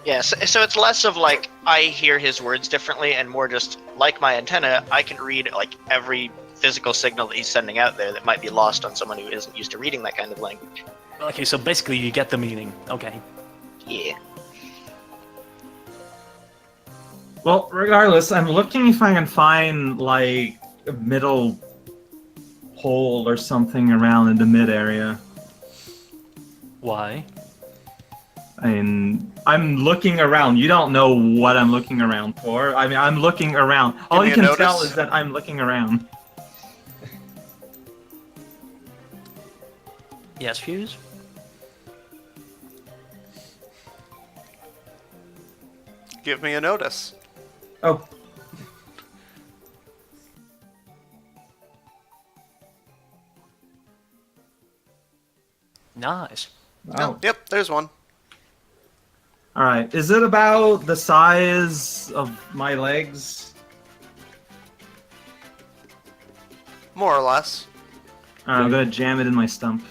Yeah, so it's less of like I hear his words differently and more just like my antenna, I can read like every physical signal that he's sending out there that might be lost on someone who isn't used to reading that kind of language. Okay, so basically you get the meaning. Okay. Yeah. Well, regardless, I'm looking if I can find, like, a middle hole or something around in the mid area. Why? I mean, I'm looking around. You don't know what I'm looking around for. I mean, I'm looking around. All me you a can notice. tell is that I'm looking around. Yes, Fuse? Give me a notice. Oh, Nice. wow. Yep, there's one. Alright, is it about the size of my legs? More or less. Alright, I'm gonna jam it in my stump.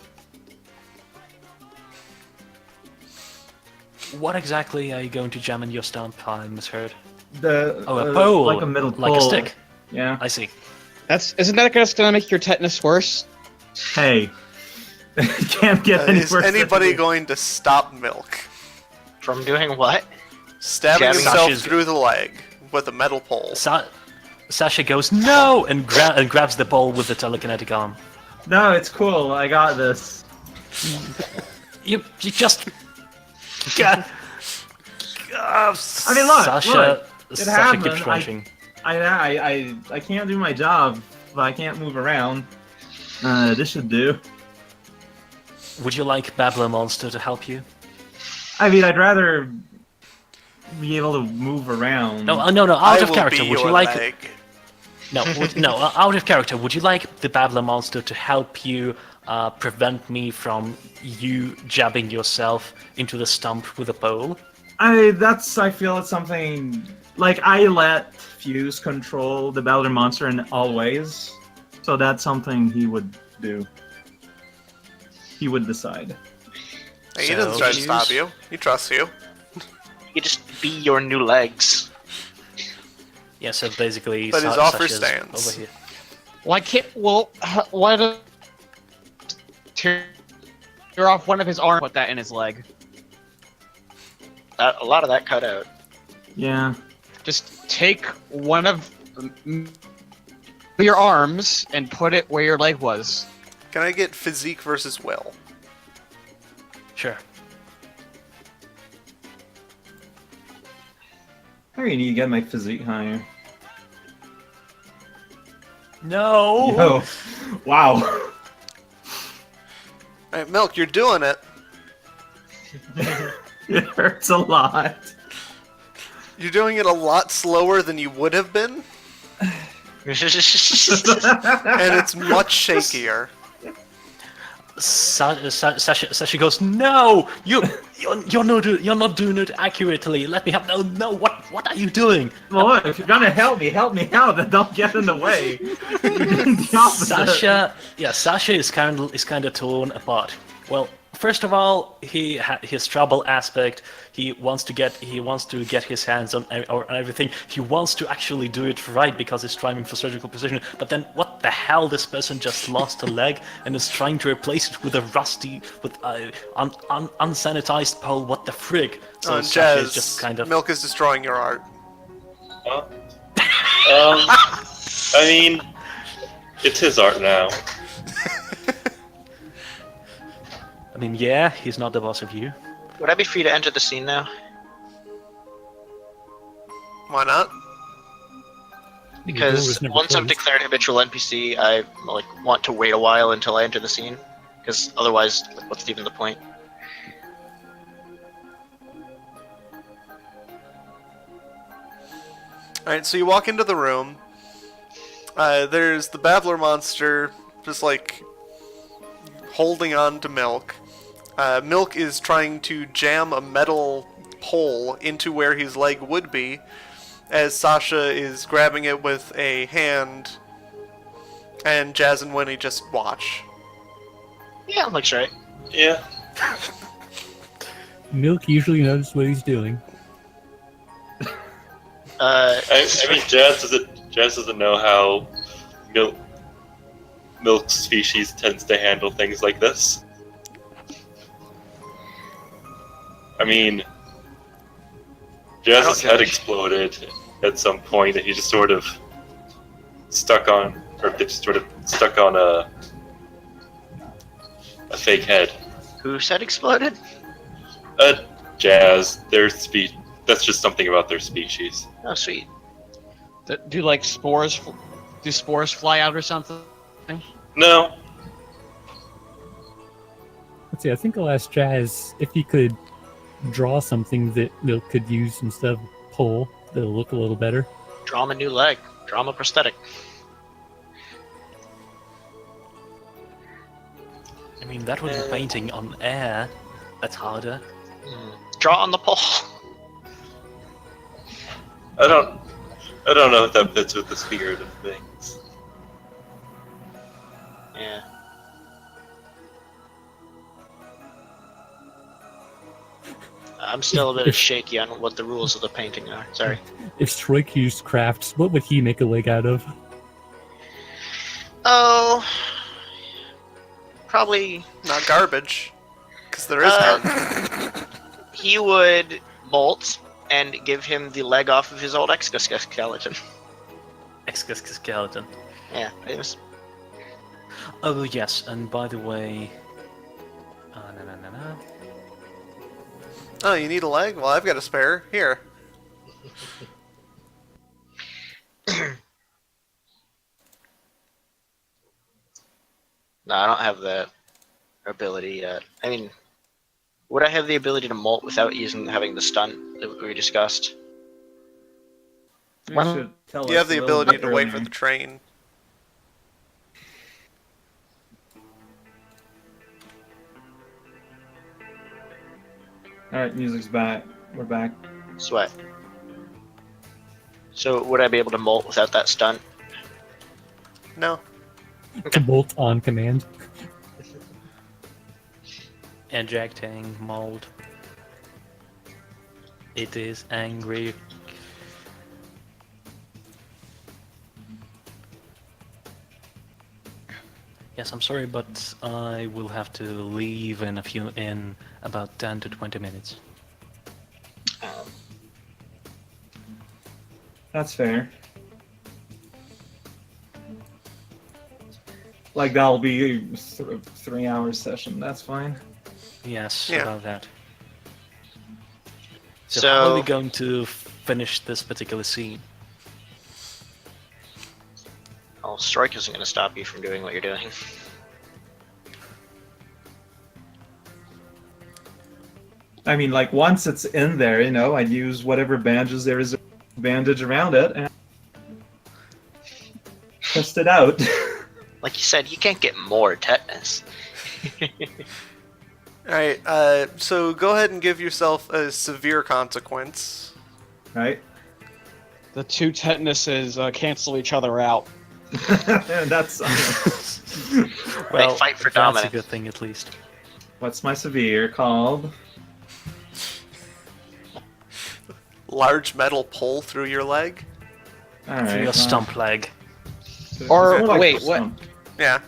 What exactly are you going to jam in your stump? I misheard. The Oh, a pole! like a middle like pole. a stick. Yeah. I see. Isn't that just gonna make your tetanus worse? Hey, it can't get any Is worse. than anybody this. going to stop Milk? From doing what? Stabbing Jabbing himself Sasha's- through the leg with a metal pole. Sasha goes, "No!" and grabs the ball with the telekinetic arm. No, it's cool. I got this. You just... God. I mean, look, Sasha, it Sasha happened. keeps wrenching. I can't do my job, but I can't move around. This should do. Would you like Babbler Monster to help you? I mean, I'd rather be able to move around. No, Out I of will character, be would you your like... leg. Out of character, would you like the Babbler Monster to help you prevent me from you jabbing yourself into the stump with a pole? I feel it's something like I let Fuse control the Battler monster in all ways, so that's something he would do. He would decide. He doesn't So, try to Fuse- stop you. He trusts you. You just be your new legs. Yeah, so basically, But his offer Sasha's stands. over here. Well, I can't. Well, why does tear off one of his arms? Put that in his leg. A lot of that cut out. Yeah. Just take one of your arms and put it where your leg was. Can I get physique versus will? Sure. I really need to get my physique higher. No. Yo. Wow. Alright, Milk, you're doing it. It hurts a lot. You're doing it a lot slower than you would have been, and it's much shakier. Sasha goes, no, you're not doing it accurately. Let me help. No, what are you doing? Well, look, if you're gonna help me out, then don't get in the way. You're doing the opposite. Sasha is kind of torn apart. Well, first of all, his trouble aspect. He wants to get his hands on everything. He wants to actually do it right because he's striving for surgical precision. But then, what the hell? This person just lost a leg and is trying to replace it with a rusty, unsanitized pole. What the frig? So Sasha Jazz, is just kind of. Milk is destroying your art. I mean, it's his art now. I mean, yeah, he's not the boss of you. Would I be free to enter the scene now? Why not? Because once I'm declared habitual NPC, I want to wait a while until I enter the scene. Because otherwise, what's even the point? Alright, so you walk into the room. There's the Babbler monster just holding on to Milk. Milk is trying to jam a metal pole into where his leg would be, as Sasha is grabbing it with a hand, and Jazz and Winnie just watch. Yeah, looks right. Yeah. Milk usually knows what he's doing. Uh, I mean, Jazz doesn't know how milk species tends to handle things like this. I mean, Jazz's head exploded at some point, and he just sort of stuck on a fake head. who said exploded? Jazz, that's just something about their species. Oh, sweet. Do spores? Do spores fly out or something? No. Let's see, I think I'll ask Jazz if he could draw something that Milk could use instead of pole that'll look a little better. Draw him a new leg. Draw him a prosthetic. I mean, that would be painting on air. That's harder. Draw on the pole. I don't know if that fits with the spirit of things. Yeah. I'm still a bit shaky on what the rules of the painting are. Sorry. If Stroik used crafts, what would he make a leg out of? Oh, probably Not garbage, because there is none. he would bolt and give him the leg off of his old exoskeleton. Exoskeleton. Yeah, it was. Oh yes, and by the way, no. Oh, you need a leg? Well, I've got a spare. Here. No, I don't have the ability yet. I mean, would I have the ability to molt without having the stunt that we discussed? You should tell You us have the a little ability bit to wait for earlier. the train. Alright, music's back. We're back. Sweat. So would I be able to molt without that stunt? No. To bolt on command. Ejecting mold. It is angry. Yes, I'm sorry, but I will have to leave in about 10 to 20 minutes. Um, That's fair. Like that'll be a 3-hour session. That's fine. Yes, Yeah. about that. So how are we so going to finish this particular scene? well, strike isn't going to stop you from doing what you're doing. I mean, like once it's in there, I'd use whatever bandages there is, bandage around it, and test it out. Like you said, you can't get more tetanus. Alright, so go ahead and give yourself a severe consequence. Right? The two tetanuses cancel each other out. That's Well, fight for that's a dominance. good thing at least. what's my severe called? Large metal pole through your leg? All For right. your stump leg. Or- It's more wait, a what? stump. Yeah.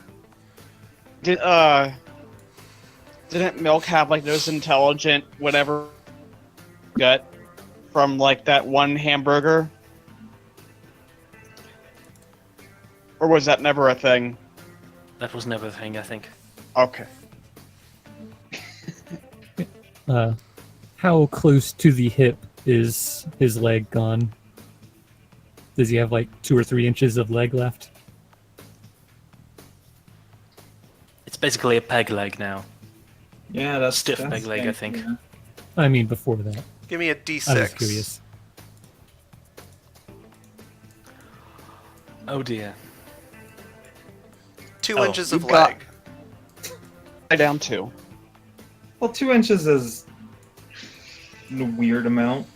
Didn't Milk have like those intelligent whatever gut from like that one hamburger? Or was that never a thing? That was never a thing, I think. Okay. How close to the hip is his leg gone? Does he have like 2 or 3 inches of leg left? It's basically a peg leg now. Yeah, that's Stiff that's peg leg, I good, think. yeah. I mean, before that. Give me a I was d6. curious. Oh dear. 2 Oh, inches of you've got- leg. I down two. Well, 2 inches is a weird amount.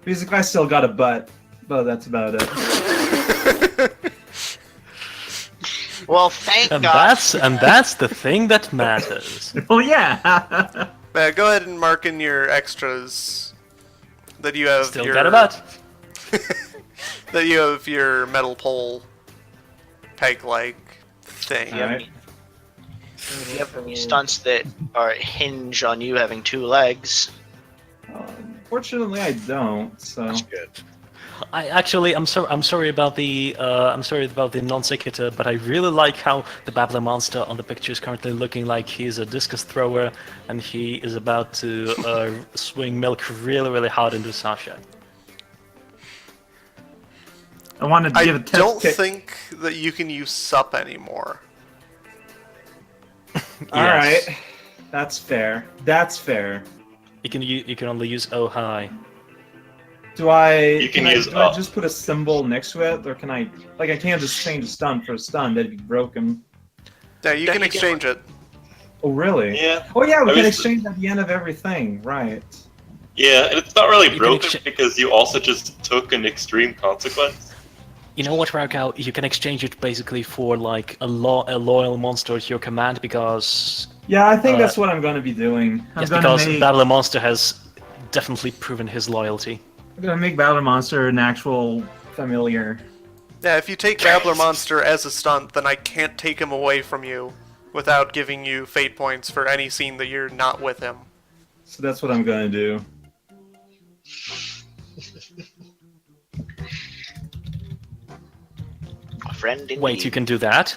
Basically, I still got a butt, but that's about it. Well, thank And God. that's the thing that matters. Oh yeah. Go ahead and mark in your extras that you have Still your got a butt. that you have your metal pole peg leg thing. All right. Do you have any stunts that are hinge on you having 2 legs? Fortunately, I don't. So good. I'm sorry about the non sequitur, but I really like how the babbler monster on the picture is currently looking like he's a discus thrower and he is about to swing milk really, really hard into Sasha. I wanted to I give a test don't kick. think that you can use sup anymore. All right, that's fair. That's fair. You can only use oh hi. Do I? You can I, use do I up. just put a symbol next to it, or can I? Like, I can't just change a stun for a stun. That'd be broken. Yeah, you can exchange it. Oh, really? Yeah, Oh, yeah. We I can was- exchange at the end of everything, right? yeah, and it's not really You can broken because you also just took an extreme consequence. You know what, Raukau? You can exchange it basically for like a loyal monster at your command because Yeah, I think that's what I'm going to be doing. I'm yes, going because to make Babbler Monster has definitely proven his loyalty. Battle Monster an actual familiar. Yeah, if you take Babbler Monster as a stunt, then I can't take him away from you without giving you fate points for any scene that you're not with him. So that's what I'm going to do. A friend indeed. Wait, you can do that?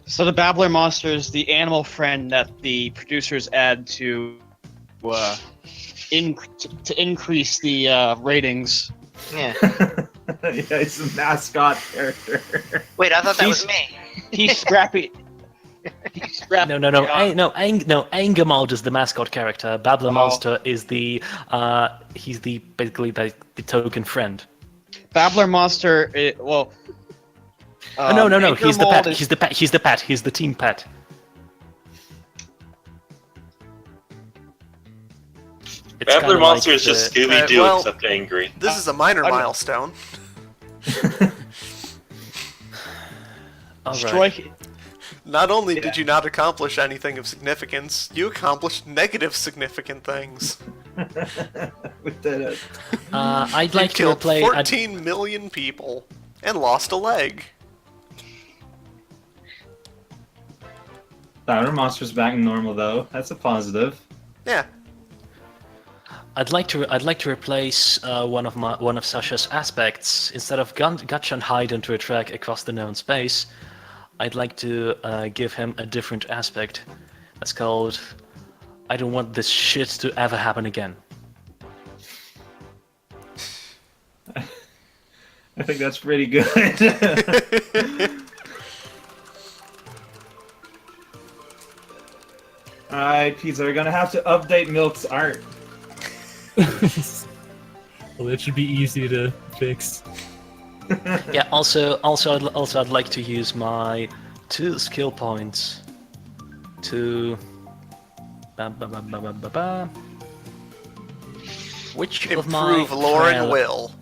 So the babbler monster is the animal friend that the producers add to increase the ratings. Yeah. Yeah, he's a mascot character. Wait, I thought that was me. He's scrappy. He's scrappy. No. Angermald is the mascot character. Babbler Oh. Monster is the he's the basically the token friend. Babbler monster. No. He's the Angermold pet. is- He's the pet. He's the pet. He's the team pet. It's Babbler kinda Monster like is just the- Scooby-Doo well- except angry. This is a minor I'm- milestone. All right. Strike. Not only did you not accomplish anything of significance, you accomplished negative significant things. We did it. I'd You like to killed play. 14 million people. and lost a leg. Our monster's back in normal though. That's a positive. Yeah. I'd like to replace one of Sasha's aspects. Instead of gotcha and hide into a track across the known space, I'd like to give him a different aspect. That's called I don't want this shit to ever happen again. I think that's pretty good. Alright, Pizza, we're gonna have to update Milk's art. Well, it should be easy to fix. Yeah. Also, I'd like to use my 2 skill points to. Which of my Improve lore and trial- will.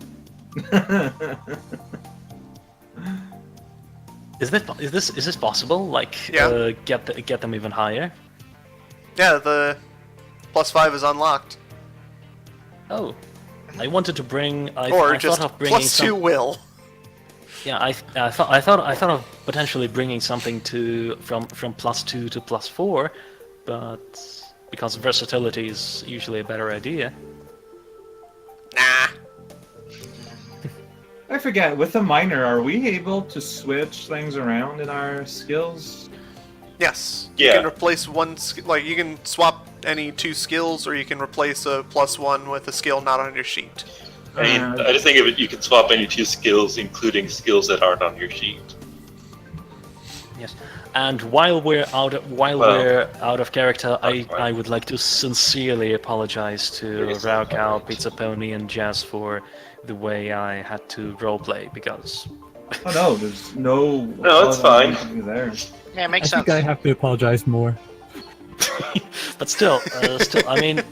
Is this possible? Like, Yeah. Get them even higher? Yeah, the +5 is unlocked. Oh, I wanted to bring. Or I just thought of bringing +2 will. Yeah, I thought of potentially bringing something from +2 to +4, but because versatility is usually a better idea. Nah. I forget, with the miner, are we able to switch things around in our skills? Yes. Yeah. You can replace one like you can swap any 2 skills, or you can replace a +1 with a skill not on your sheet. I mean, I just think of it, you can swap any 2 skills, including skills that aren't on your sheet. Yes, and while we're out of character, I would like to sincerely apologize to Raukal, Pizza Pony, and Jazz for the way I had to roleplay because. Oh no, there's no... No, it's fine. There. Yeah, it I makes think sense. I have to apologize more. But still, I mean,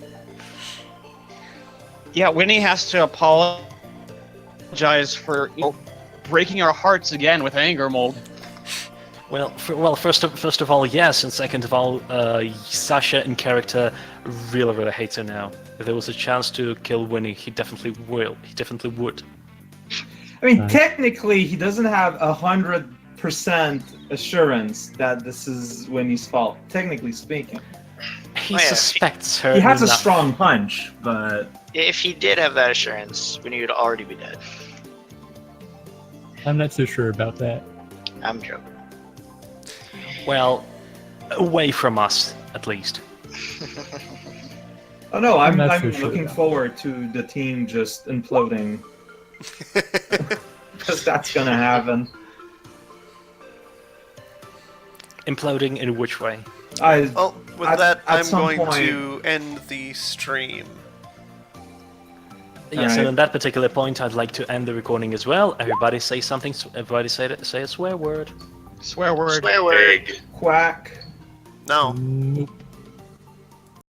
Yeah, Winnie has to apologize for breaking our hearts again with anger mold. first of all, yes, and second of all, Sasha in character really hates her now. If there was a chance to kill Winnie, he definitely will. He definitely would. I mean, technically, he doesn't have 100% assurance that this is Winnie's fault, technically speaking. He Oh, yeah. suspects her. He has a enough. strong hunch, but... If he did have that assurance, Winnie would already be dead. I'm not so sure about that. I'm joking. Well, away from us, at least. Oh no, I'm not so sure looking about forward to the team just imploding. Because that's gonna happen. Imploding in which way? Well, with that, at I'm some going point- to end the stream. Yes, Alright. and at that particular point, I'd like to end the recording as well. Everybody say something. Everybody say a swear word. Swear word. Swear word. Egg. Quack. No. Nope.